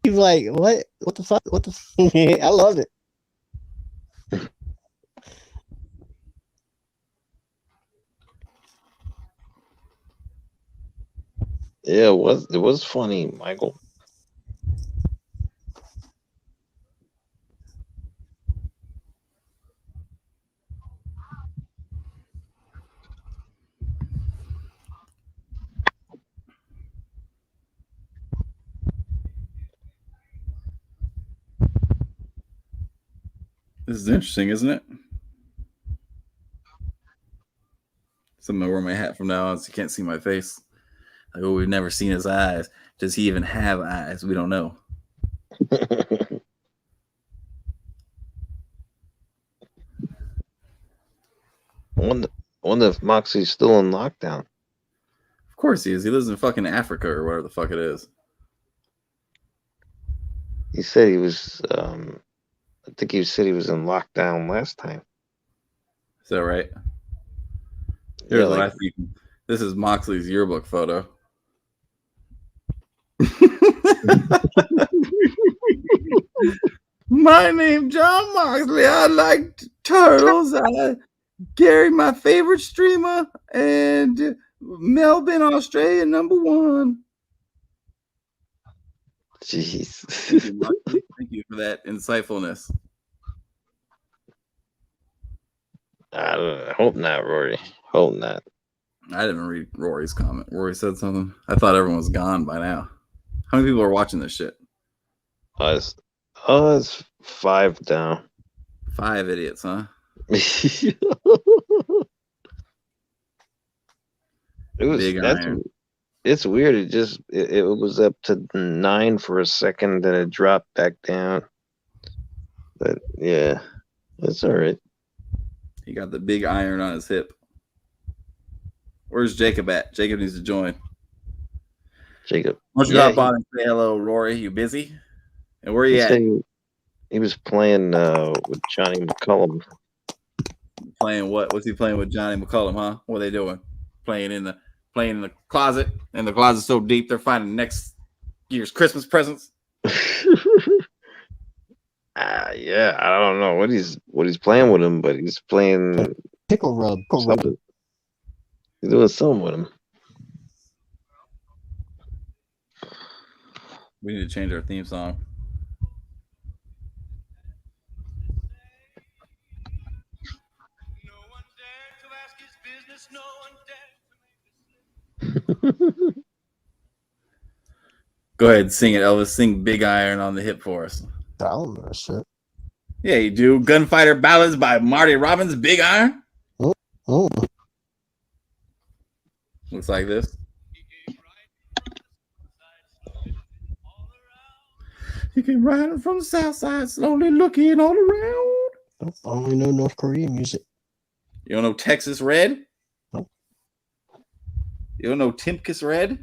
people like what the fuck? What the? I love it. Yeah, it was funny, Michael. This is interesting, isn't it? So I'm gonna wear my hat from now on so you can't see my face. Like, oh, we've never seen his eyes. Does he even have eyes? We don't know. I wonder if Moxie's still in lockdown. Of course he is. He lives in fucking Africa or whatever the fuck it is. He said he was. I think he said he was in lockdown last time. Is that right? Here's Yeah, last week. This is Moxley's yearbook photo. My name John Moxley. I like turtles. I Gary, my favorite streamer, and Melbourne, Australia, #1. Jeez. Thank you for that insightfulness. I hope not, Rory. Hope not. I didn't read Rory's comment. Rory said something. I thought everyone was gone by now. How many people are watching this shit? It's 5 down. 5 idiots, huh? It's weird. It was up to 9 for a second, then it dropped back down. But yeah, it's all right. He got the big iron on his hip. Where's Jacob at? Jacob needs to join. Jacob, why don't you hop on and say hello, Rory? You busy? And where you at? He was playing with Johnny McCullum. Playing what? What's he playing with Johnny McCullum, huh? What are they doing? Playing in the closet, and the closet's so deep they're finding next year's Christmas presents. Yeah, I don't know what he's playing with him, but he's playing pickle rub. He's doing something with him. We need to change our theme song. Go ahead, sing it, Elvis. Sing Big Iron on the Hip for us. I don't know shit. Yeah, you do. Gunfighter Ballads by Marty Robbins, Big Iron. Oh. Looks like this. He came riding from the south side, slowly looking all around. I only know North Korean music. You don't know Texas Red? Nope. You don't know Timpkus Red?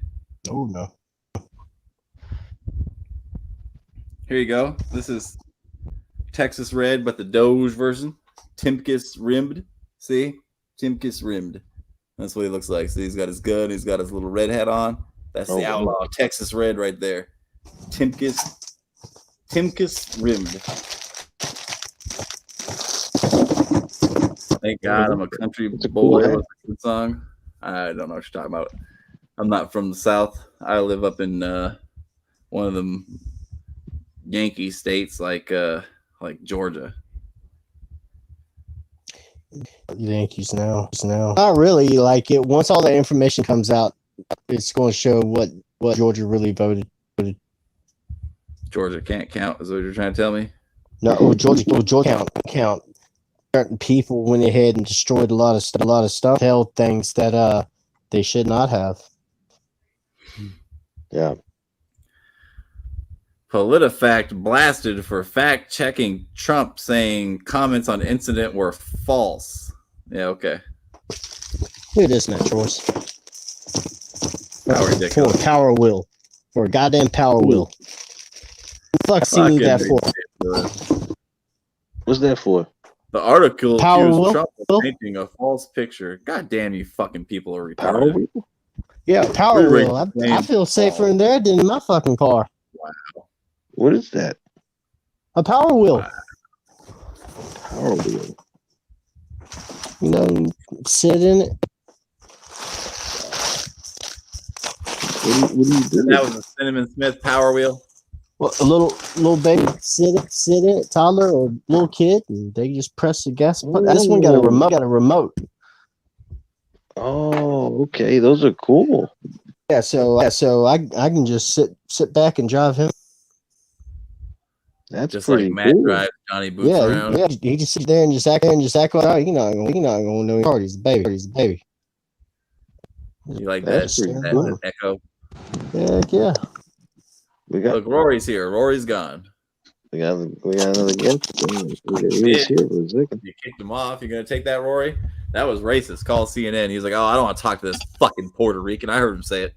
Oh, no. Here you go. This is Texas Red, but the Doge version. Timpkus Rimmed. See? Timpkus Rimmed. That's what he looks like. See, he's got his gun. He's got his little red hat on. That's the outlaw Texas Red right there. Timpkus Rimmed. Thank God I'm a country boy. That was a good song. I don't know what you're talking about. I'm not from the South. I live up in one of them Yankee states like Georgia. Yankees now. Not really. Like it. Once all the information comes out, it's going to show what Georgia really voted. Georgia can't count, is what you're trying to tell me? No, Georgia count. Certain people went ahead and destroyed a lot of stuff, held things that they should not have. Yeah. PolitiFact blasted for fact-checking Trump saying comments on incident were false. Yeah, okay. Look at this, MATTROISE. How ridiculous. For a power wheel. For a goddamn power wheel. Fuck, see me that for. What's that for? The article Power accused wheel? Trump of painting a false picture. God damn, you fucking people are retarded. Yeah, power We're wheel. I feel safer in there than in my fucking car. Wow. What is that? A power wheel. Wow. Power wheel. You know, sit in it. What do you do? That was a Cinnamon Smith Power Wheel. Well, a little baby sit in it, toddler or little kid, and they just press the gas button. This one got a remote. Oh, okay. Those are cool. Yeah, so I can just sit back and drive him. That's just pretty like Matt cool. drives Johnny Boots around. Yeah, he just sits there and just act like he not gonna know party. He's a baby. You like That's that? pretty That cool. echo. Yeah. Look, Rory's here. Rory's gone. We got another guest. He was here for a second. You kicked him off. You gonna take that, Rory? That was racist. Call CNN. He's like, oh, I don't want to talk to this fucking Puerto Rican. I heard him say it.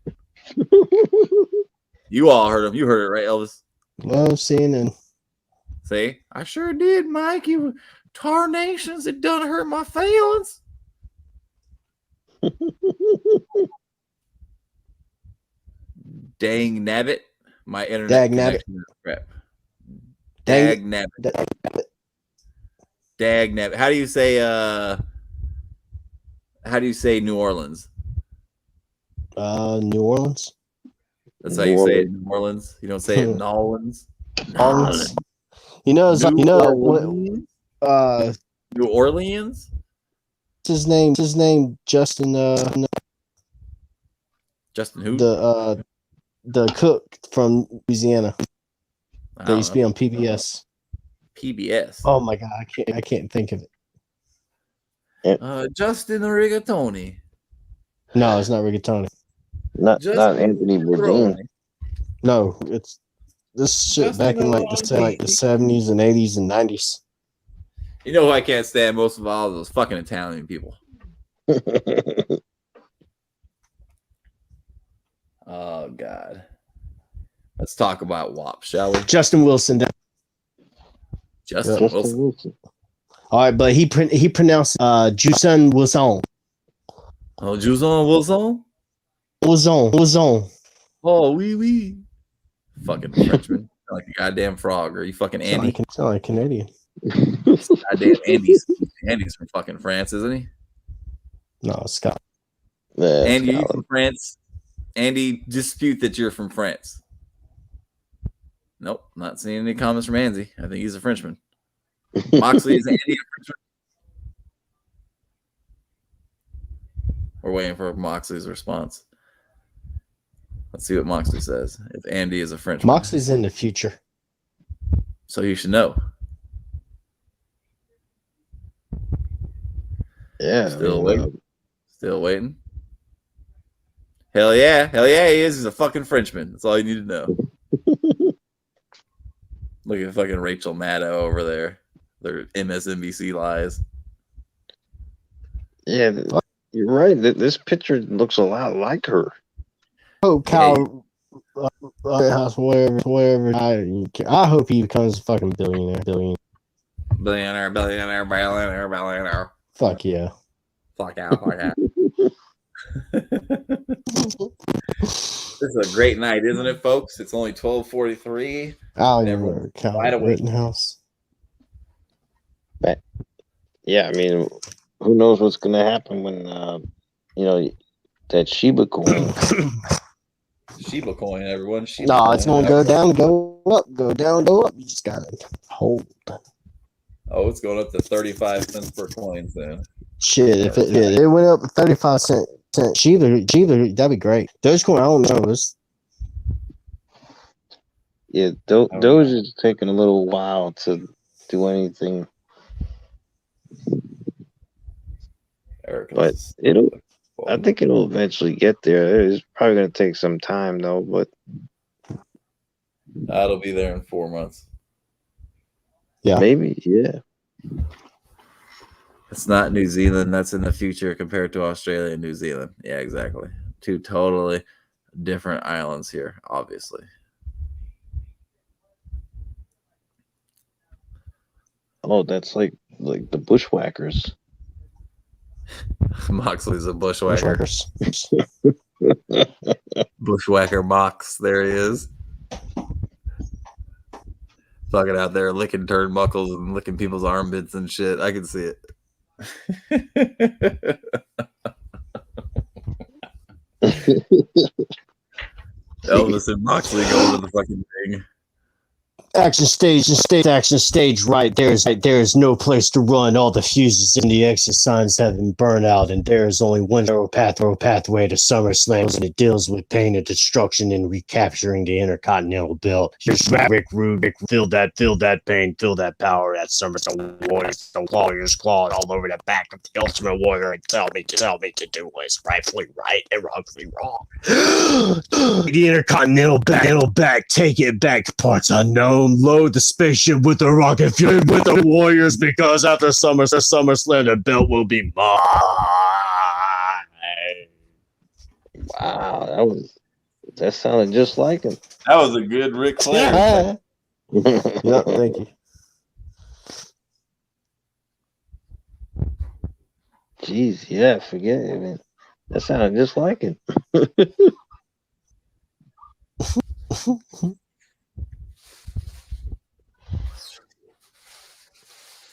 You all heard him. You heard it, right, Elvis? Well, CNN. See? I sure did, Mike. You tarnations, it done hurt my feelings. Dang nabbit. My internet Dag connection is crap. Dag nabbit. Dag nabbit. How do you say New Orleans? New Orleans. That's how you say it, New Orleans. You don't say it New Orleans. Orleans. You know, it's like, New Orleans. His name Justin. Justin who? The cook from Louisiana. I They don't used to be on PBS. PBS. Oh my god, I can't think of it. Justin Rigatoni. No, it's not Rigatoni. Not Anthony Bourdain. No, it's this shit back in like the 70s and 80s and 90s. You know who I can't stand most of all? Those fucking Italian people. Oh God. Let's talk about WAP, shall we? Justin Wilson. Justin Wilson. All right, but he pronounced Justin Wilson. Oh, Justin Wilson. Wilson. Oh, oui. Fucking Frenchman. Like a goddamn frog. Are you fucking Andy? Sound like Canadian. Goddamn Andy's from fucking France, isn't he? No, Scott. Andy, you from France? Andy, dispute that you're from France. Nope, not seeing any comments from Andy. I think he's a Frenchman. Moxley, is Andy a Frenchman? We're waiting for Moxley's response. Let's see what Moxley says. If Andy is a Frenchman. Moxley's in the future. So you should know. Yeah. Still waiting. Still waiting. Hell yeah, he is. He's a fucking Frenchman. That's all you need to know. Look at fucking Rachel Maddow over there. Their MSNBC lies. Yeah, you're right. This picture looks a lot like her. Oh, Kyle, wherever. I hope he becomes a fucking billionaire. Billionaire. Fuck yeah. Fuck out. This is a great night, isn't it, folks? It's only 12:43. I don't even remember Kyle Rittenhouse. Yeah, I mean, who knows what's going to happen when, that Shiba coin. Shiba coin, everyone. No, it's going to go down, go up, go down, go up. You just got to hold. Oh, it's going up to 35 cents per coin, then. Shit, if it went up 35 cents. Shiba, that'd be great. Dogecoin, I don't know. Yeah, Doge is taking a little while to do anything. But I think it'll eventually get there. It's probably going to take some time, though. But That'll be there in 4 months. Yeah. Maybe, yeah. It's not New Zealand. That's in the future compared to Australia and New Zealand. Yeah, exactly. Two totally different islands here, obviously. Oh, that's like the bushwhackers. Moxley's a bushwhacker. Bushwhackers. Bushwhacker Mox. There he is. Fucking out there licking turnbuckles and licking people's armpits and shit. I can see it. Elvis and Moxley going to the fucking ring. Action stage right. There is no place to run. All the fuses and the exit signs have been burned out, and there is only one narrow pathway to SummerSlam, and it deals with pain and destruction and recapturing the Intercontinental Belt. Here's Rick Rude. Feel that pain, feel that power. That SummerSlam the Warriors clawed all over the back of the Ultimate Warrior and tell me to do what is rightfully right and wrongfully wrong. The Intercontinental back, take it back to parts unknown. Load the spaceship with the rocket fuel with the Warriors, because after SummerSlam, the belt will be mine. Wow, that sounded just like him. That was a good Ric Flair. Yeah, thank you. Jeez, yeah, forget it, man. That sounded just like him.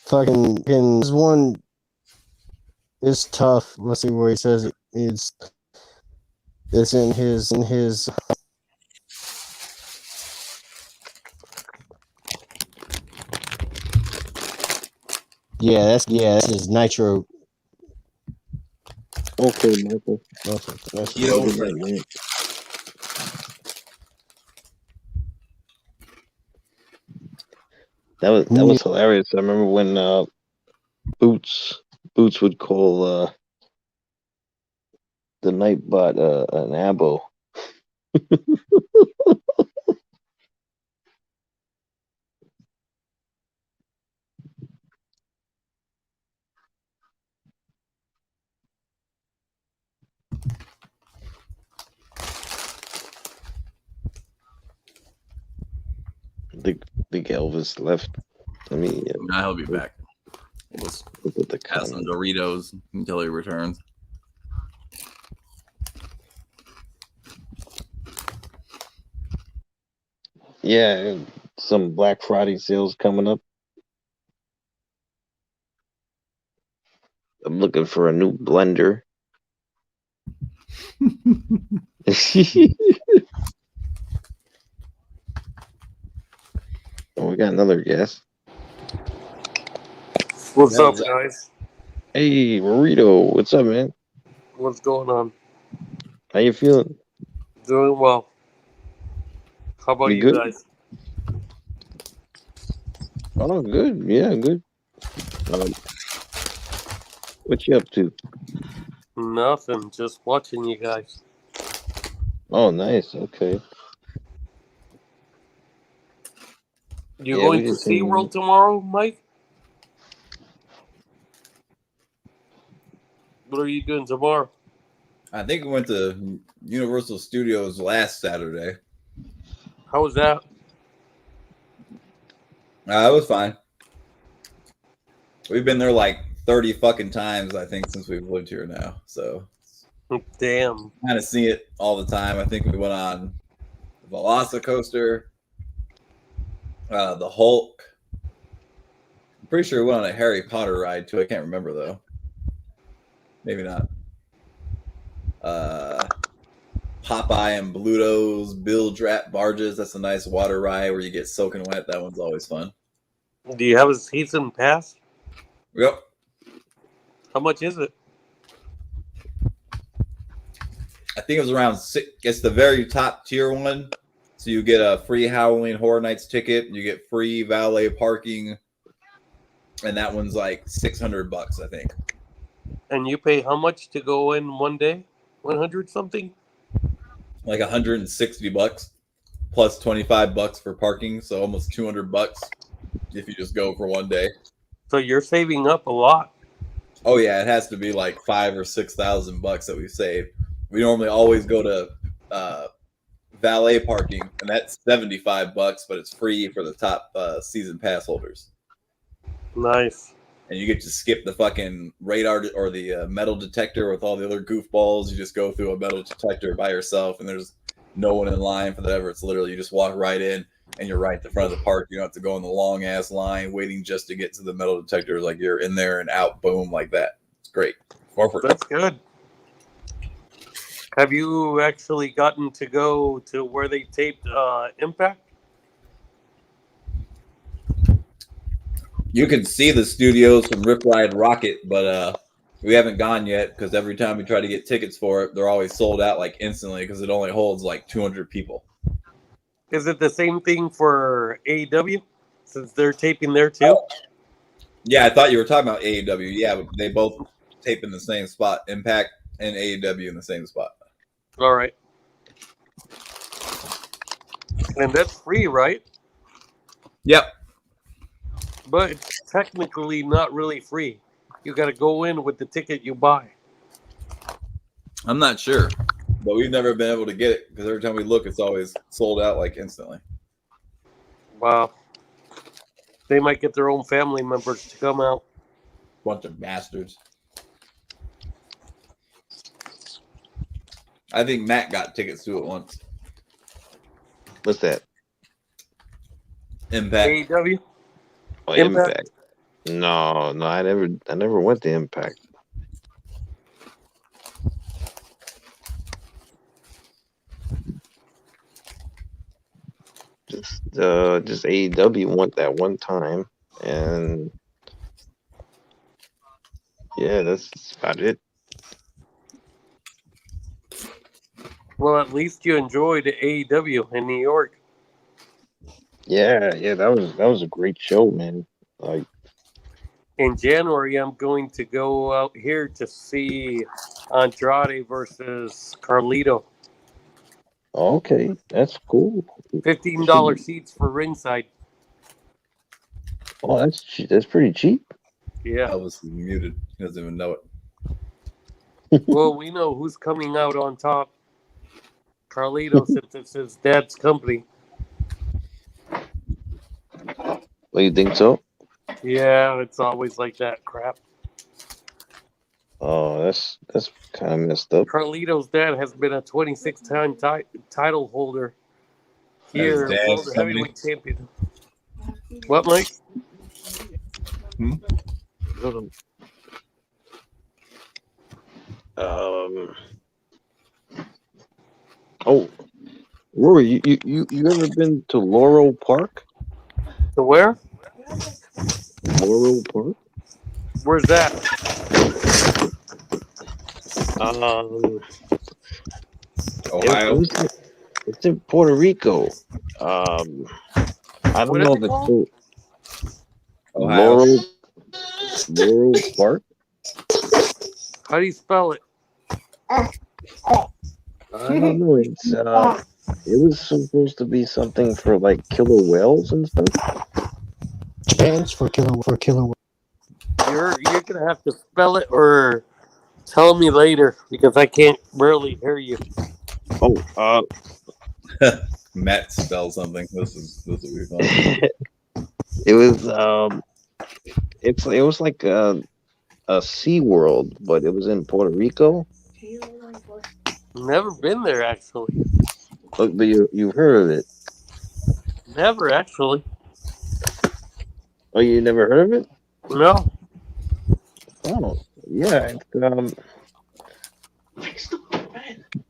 Fucking this one is tough. Let's see where he says it. It's in his that's his Nitro. Okay, Michael. That was hilarious. I remember when Boots would call the Nightbot an abo. Big Elvis left. I mean, yeah. Nah, he'll be back. We'll just have some Doritos until he returns. Yeah, some Black Friday sales coming up. I'm looking for a new blender. Oh, we got another guest. What's up, guys? Hey, Burrito. What's up, man? What's going on? How you feeling? Doing well. How about you guys? Oh, good. Yeah, good. What you up to? Nothing. Just watching you guys. Oh, nice. Okay. You going to SeaWorld tomorrow, Mike? What are you doing tomorrow? I think we went to Universal Studios last Saturday. How was that? It was fine. We've been there like 30 fucking times, I think, since we've lived here now. So, damn. Kind of see it all the time. I think we went on the Velocicoaster, the Hulk. I'm pretty sure we went on a Harry Potter ride too. I can't remember though. Maybe not. Popeye and Bluto's Bill Drap Barges. That's a nice water ride where you get soaking wet. That one's always fun. Do you have a season pass? Yep. How much is it? I think it was around $6. It's the very top tier one. So you get a free Halloween Horror Nights ticket. You get free valet parking. And that one's like $600, I think. And you pay how much to go in one day? 100 something? Like $160. plus $25 for parking, so almost $200 if you just go for one day. So you're saving up a lot. Oh yeah, it has to be like $5,000 or $6,000 that we saved. We normally always go to valet parking, and that's $75, but it's free for the top season pass holders. Nice. And you get to skip the fucking radar or the metal detector with all the other goofballs. You just go through a metal detector by yourself, and there's no one in line for whatever. It's literally you just walk right in, and you're right at the front of the park. You don't have to go in the long ass line waiting just to get to the metal detector. Like you're in there and out, boom, like that. It's great. Corporate. That's good. Have you actually gotten to go to where they taped Impact? You can see the studios from Rip Ride Rocket, but we haven't gone yet because every time we try to get tickets for it, they're always sold out like instantly because it only holds like 200 people. Is it the same thing for AEW since they're taping there too? Yeah, I thought you were talking about AEW. Yeah, but they both tape in the same spot. Impact and AEW in the same spot. All right. And that's free, right? Yep. But it's technically not really free. You got to go in with the ticket you buy. I'm not sure, but we've never been able to get it because every time we look, it's always sold out like instantly. Wow. They might get their own family members to come out. Bunch of bastards. I think Matt got tickets to it once. What's that? Impact. AEW? Oh, Impact. No, I never went to Impact. Just AEW went that one time, and yeah, that's about it. Well, at least you enjoyed AEW in New York. Yeah, that was a great show, man. Like In January, I'm going to go out here to see Andrade versus Carlito. okay, that's cool. $15 seats for ringside. Oh, that's pretty cheap. Yeah. Elvis is muted. He doesn't even know it. Well, we know who's coming out on top. Carlito, since it's his dad's company. Well, you think so? Yeah, it's always like that crap. Oh, that's kind of messed up. Carlito's dad has been a 26-time title holder here, His dad's World Heavyweight Champion. What, Mike? Oh, Rory, you ever been to Laurel Park? To where? Laurel Park? Where's that? Ohio. It's in Puerto Rico. I don't What is know it the called? Laurel Park. How do you spell it? I don't know. It's it was supposed to be something for like killer whales and stuff. Japan's for killer. You're gonna have to spell it or tell me later because I can't barely hear you. Oh, Matt spelled something. This is what we found. it was it was like a Sea World, but it was in Puerto Rico. Never been there actually. But you've heard of it? Never actually. Oh, you never heard of it? No. Oh, yeah.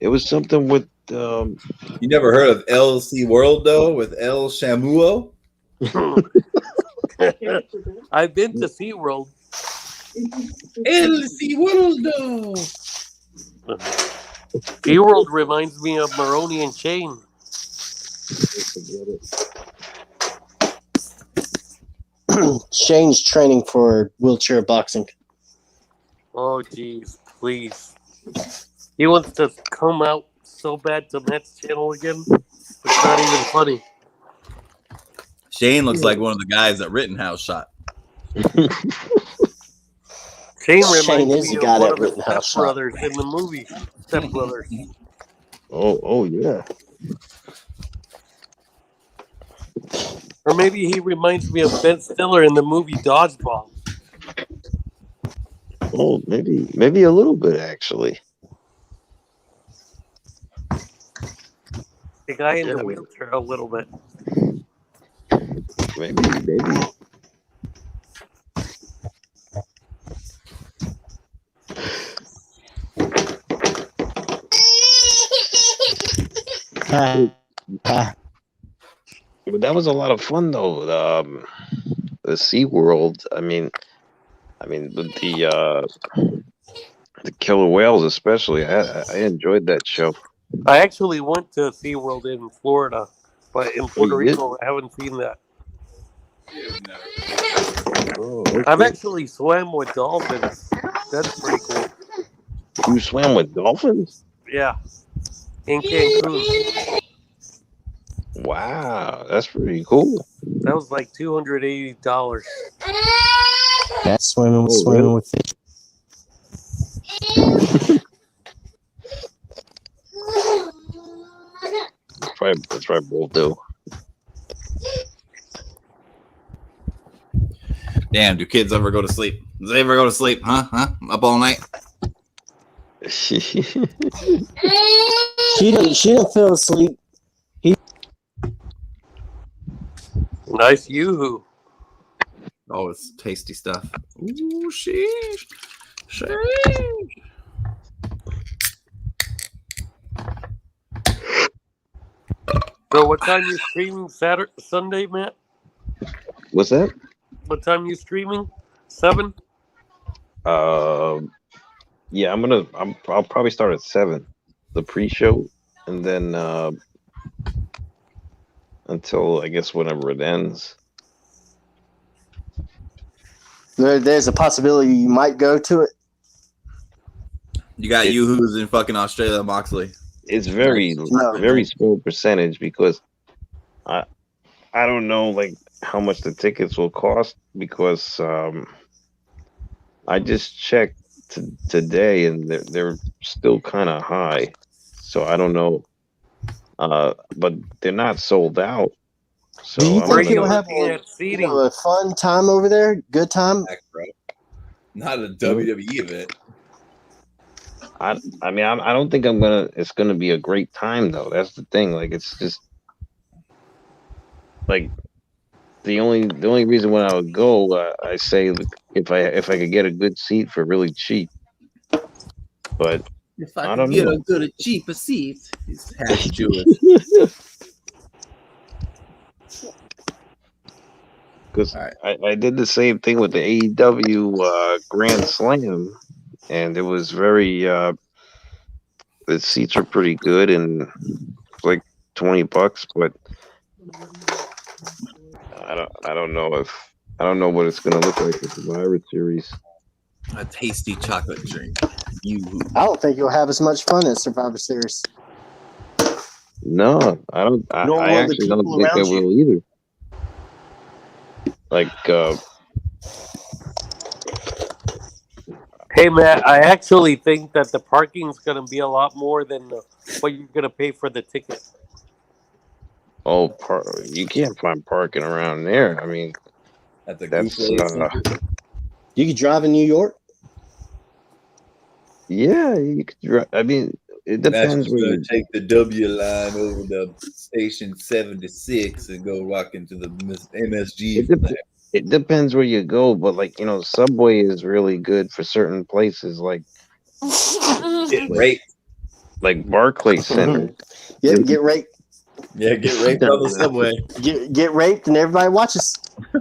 It was something with. You never heard of LC World though, with El Shamuo? I've been to SeaWorld. LC World though. SeaWorld reminds me of Maroney and Shane. Shane's training for wheelchair boxing. Oh, geez, please. He wants to come out so bad to Matt's channel again. But It's not even funny. Shane looks like one of the guys that Rittenhouse shot. Shane Shane reminds is me the of guy one that of the Rittenhouse Step shot. Brothers in the movie Step Brothers. Oh yeah. Or maybe he reminds me of Ben Stiller in the movie Dodgeball. Oh, maybe a little bit actually. The guy in Yeah, the wheelchair a little bit. maybe. But that was a lot of fun though. The SeaWorld. I mean, with the killer whales especially. I enjoyed that show. I actually went to SeaWorld in Florida, but in Oh, Puerto you did? Rico, I haven't seen that. Oh, I've okay. actually swam with dolphins. That's pretty cool. You swam with dolphins? Yeah, in Cancun. Wow, that's pretty cool. That was like $280. That's swimming really? with fish. That's right, we'll do. Damn, do kids ever go to sleep? Do they ever go to sleep? Huh? Up all night? She didn't fell asleep. Nice yoo-hoo. Oh, it's tasty stuff. Ooh, sheesh. So what time you streaming Sunday, Matt? What's that? What time you streaming? 7? Yeah, I'll probably start at 7, the pre-show, and then until I guess whenever it ends. There's a possibility you might go to it. You got Yoo-Hoos in fucking Australia, Moxley. It's very small percentage because I don't know like how much the tickets will cost because I just checked today and they're still kind of high, so I don't know. But they're not sold out. So do you I'm think gonna you'll have a fun time over there? Good time? Not a WWE event. I mean I don't think it's gonna be a great time though. That's the thing. Like it's just like the only reason when I would go, I say if I could get a good seat for really cheap. But If I I don't could get know. a good cheaper seat. He's half Jewish. Because I did the same thing with the AEW Grand Slam, and it was very the seats are pretty good and it's like $20, but I don't know what it's gonna look like with the Survivor Series. A tasty chocolate drink. I don't think you'll have as much fun as Survivor Series. No, I don't. I actually don't think I will either. Like, Hey, Matt, I actually think that the parking's going to be a lot more than what you're going to pay for the ticket. oh, you can't find parking around there. I mean, that's You could drive in New York. yeah, you could drive. I mean, it depends where you take the W line over the station 76 and go rock into the MSG. It depends where you go, but like Subway is really good for certain places, like Get raped. like Barclays Center. Get raped. Yeah, get raped on the subway. Get raped and everybody watches.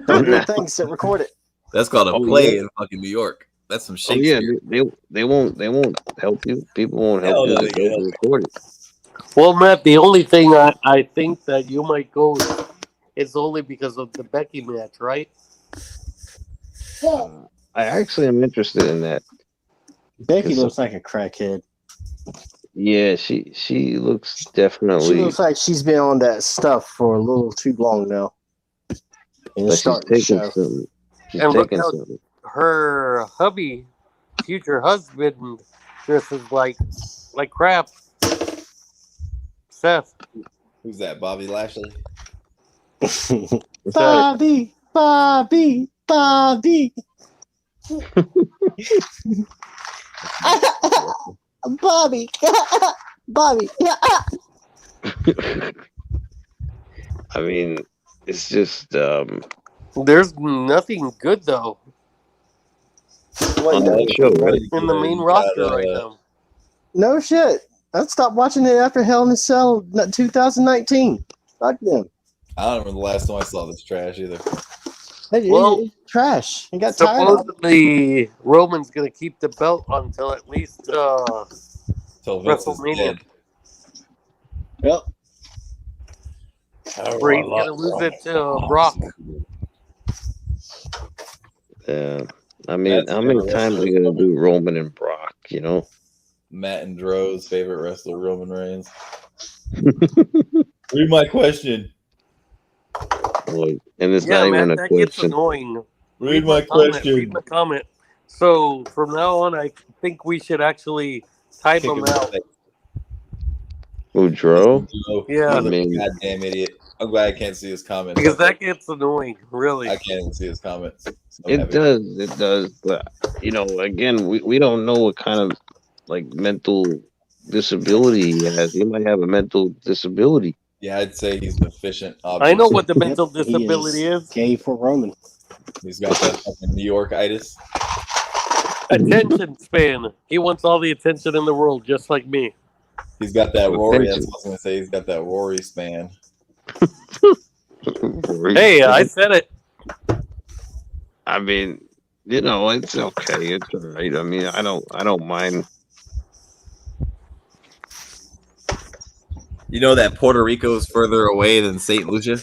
Don't do things that record it. That's called a play in fucking New York. That's some Shakespeare. Oh yeah, they won't help you. People won't help you. They don't record it. Well, Matt, the only thing I think that you might go is only because of the Becky match, right? I actually am interested in that. Becky looks like a crackhead. Yeah, she looks She definitely looks like she's been on that stuff for a little too long now. And it's like she's starting to taking show. something. She's And look taking how something. her hubby, future husband, dresses like crap. Seth. Who's that? Bobby Lashley? What's that? Bobby, Bobby, Bobby. Bobby, Bobby. I mean, it's just There's nothing good though on that show, right? in the main You roster got, right now. No shit. I stopped watching it after Hell in a Cell 2019. Fuck them. I don't remember the last time I saw this trash either. Well, It's trash. I got tired of it. Supposedly Roman's gonna keep the belt until at least Till Vince is WrestleMania. dead. Yep. Or he's gonna lose it to Brock. I mean, That's how many favorite times are wrestler. you gonna do Roman and Brock? You know, Matt and Dro's favorite wrestler, Roman Reigns. Read my question. and it's Yeah, not man, even a that gets question. annoying. Read my question. Read my comment. So from now on, I think we should actually type Kick them him in out. the face. Who Dro? Yeah. I He's a mean, goddamn idiot. I'm glad I can't see his comments. Because that gets annoying, really. I can't even see his comments. So I'm it happy. does. But you know, again, we don't know what kind of like mental disability he has. He might have a mental disability. Yeah, I'd say he's deficient. I know Obviously. what the mental He disability is. Gay for Roman. He's got that fucking New York-itis. Attention span. He wants all the attention in the world, just like me. He's got that Rory. That's Attention. what I was gonna say. He's got that Rory span. Hey, I said it. I mean, you know, it's okay. It's all right. I mean, I don't mind. You know that Puerto Rico is further away than St. Lucia?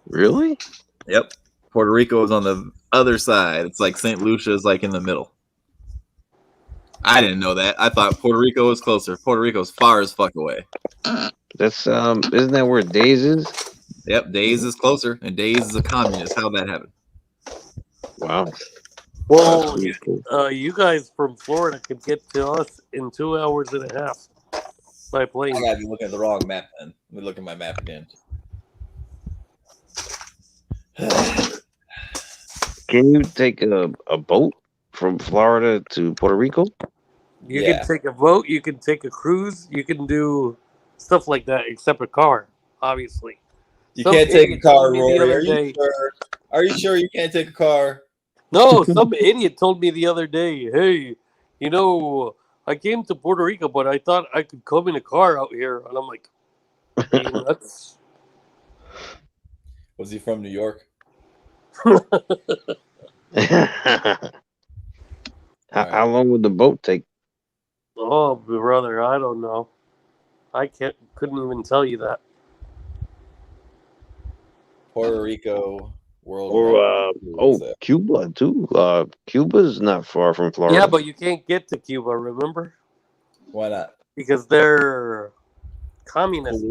Really? Yep. Puerto Rico is on the other side. It's like St. Lucia is like in the middle. I didn't know that. I thought Puerto Rico was closer. Puerto Rico's far as fuck away. That's isn't that where Days is? Yep, Days is closer, and Days is a communist. How'd that happen? Wow. Well, That's pretty cool. you guys from Florida could get to us in 2 hours and a half by plane. I gotta be looking at the wrong map then. Let me look at my map again. Can you take a boat from Florida to Puerto Rico? You Yeah. can take a boat, you can take a cruise, you can do stuff like that, except a car, obviously. You Some can't take a idiot told car, me the Rory. other Are you day- sure? Are you sure you can't take a car? No, some idiot told me the other day, hey, you know, I came to Puerto Rico, but I thought I could come in a car out here. And I'm like, are you nuts? Was he from New York? How long would the boat take? Oh, brother, I don't know. I couldn't even tell you that. Puerto Rico, world. Or Cuba too. Cuba's not far from Florida. Yeah, but you can't get to Cuba, remember? Why not? Because they're communist.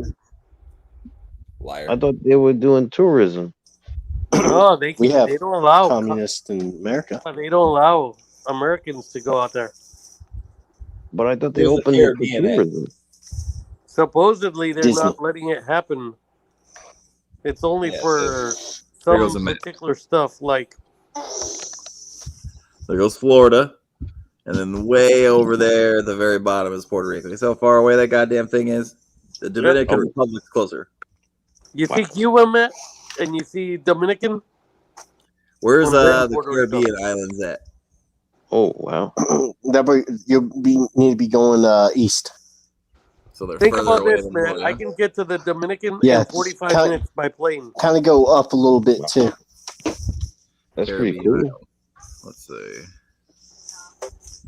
Liar. I thought they were doing tourism. No, they We have don't allow communists in America. They don't allow Americans to go out there. But I thought they Where's the opened it for Caribbean at? tourism. Supposedly, they're Disney. not letting it happen. It's only Yeah, for There goes a some minute. particular stuff, like There goes Florida. And then way over there at the very bottom is Puerto Rico. You see how far away that goddamn thing is? The Dominican Republic's closer. you see Cuba, Matt, and you see Dominican. Where's Or then the Puerto Rico. Caribbean islands at? Oh wow. Need to be going east. So they're Think further about away this, than man. Florida. I can get to the Dominican Yeah, in 45 kind- minutes by plane. Kind of go up a little bit too. That's pretty Caribbean cool. island. Let's see.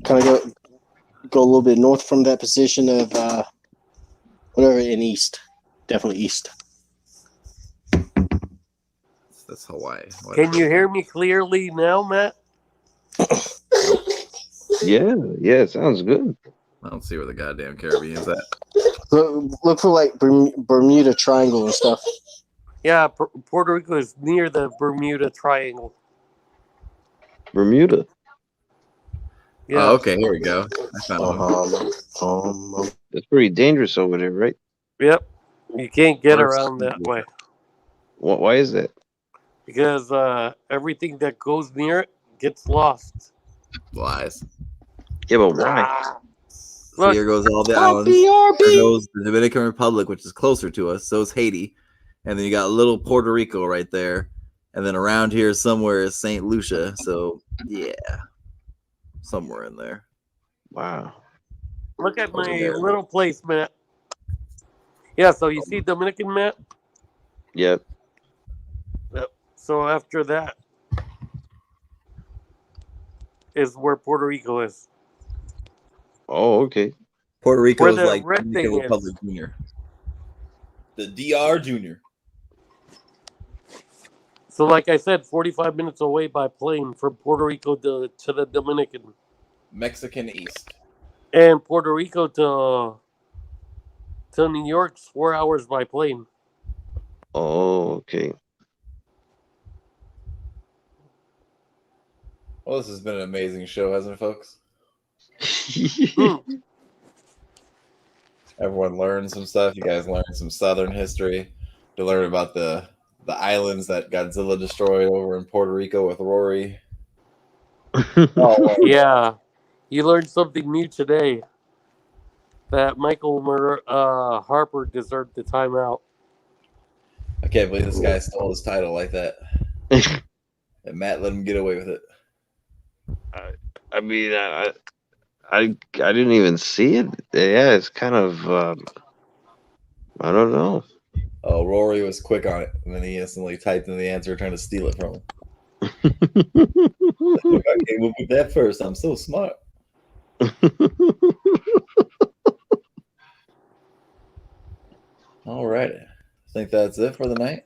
Kind of go a little bit north from that position of whatever in east. Definitely east. That's Hawaii. Can you hear me clearly now, Matt? Yeah, it sounds good. I don't see where the goddamn Caribbean's at. Look for like Bermuda Triangle and stuff. Yeah, Puerto Rico is near the Bermuda Triangle. Bermuda. Yeah. Oh, okay, here we go. I found one. It's pretty dangerous over there, right? Yep. You can't get around that way Why is that? because everything that goes near it gets lost. Lies. Yeah, but why? So here goes all the islands. There goes the Dominican Republic, which is closer to us. So is Haiti. And then you got little Puerto Rico right there. And then around here somewhere is St. Lucia. So, yeah. Somewhere in there. Wow. Look at my little place map. Yeah, so you see Dominican map? Yep. Yep. So after that is where Puerto Rico is. Oh, okay. Puerto Rico Where is the like red Dominican thing Republic Junior. The DR Junior. So like I said, 45 minutes away by plane from Puerto Rico to the Dominican. Mexican East. And Puerto Rico to New York's 4 hours by plane. Oh, okay. Well, this has been an amazing show, hasn't it, folks? Everyone learned some stuff. You guys learned some Southern history. You learned about the islands that Godzilla destroyed over in Puerto Rico with Rory. Yeah. You learned something new today. That Michael Harper deserved the timeout. I can't believe this guy stole his title like that. And Matt let him get away with it. I mean, I didn't even see it. Yeah, it's kind of I don't know. Oh, Rory was quick on it, and then he instantly typed in the answer trying to steal it from him. Look, I came up with that first. I'm so smart. All right. I think that's it for the night.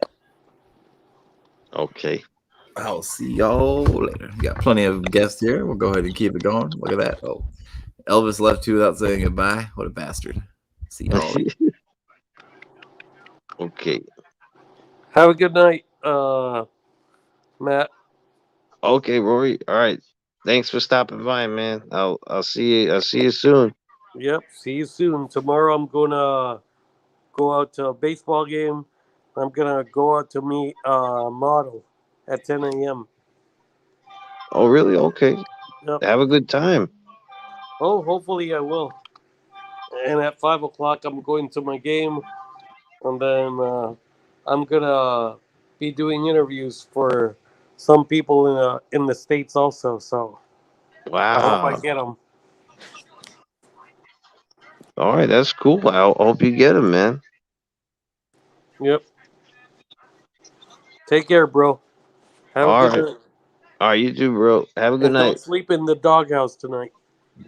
Okay. I'll see y'all later. We got plenty of guests here. We'll go ahead and keep it going. Look at that. Oh, Elvis left too without saying goodbye. What a bastard. See y'all later. Okay. Have a good night, Matt. Okay, Rory. All right. Thanks for stopping by, man. I'll see you. I'll see you soon. Yep. See you soon. Tomorrow I'm gonna go out to a baseball game. I'm gonna go out to meet Model at 10 a.m. Oh, really? Okay. Yep. Have a good time. Oh, hopefully I will. And at 5 o'clock I'm going to my game, and then I'm gonna be doing interviews for some people in the States also. So I hope I Wow. get them. All right, that's cool. I hope you get him, man. Yep. Take care, bro. Have All a good right. night. All right, you too, bro. Have a good And don't night. sleep in the doghouse tonight.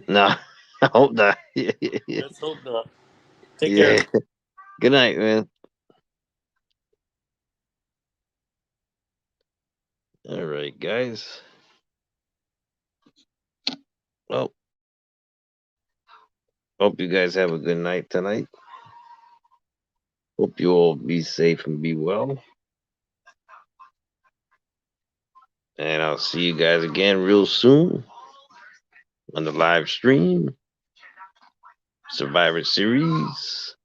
No, I hope not. Let's hope not. Take Yeah. care. Good night, man. All right, guys. Well, hope you guys have a good night tonight. Hope you all be safe and be well. And I'll see you guys again real soon on the live stream. Survivor Series.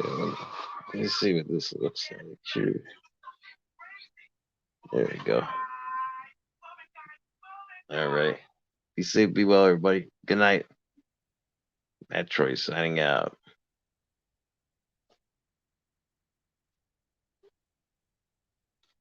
Okay, let me see what this looks like here. There we go. All right. Be safe, be well, everybody. Good night. MATTROISE signing out.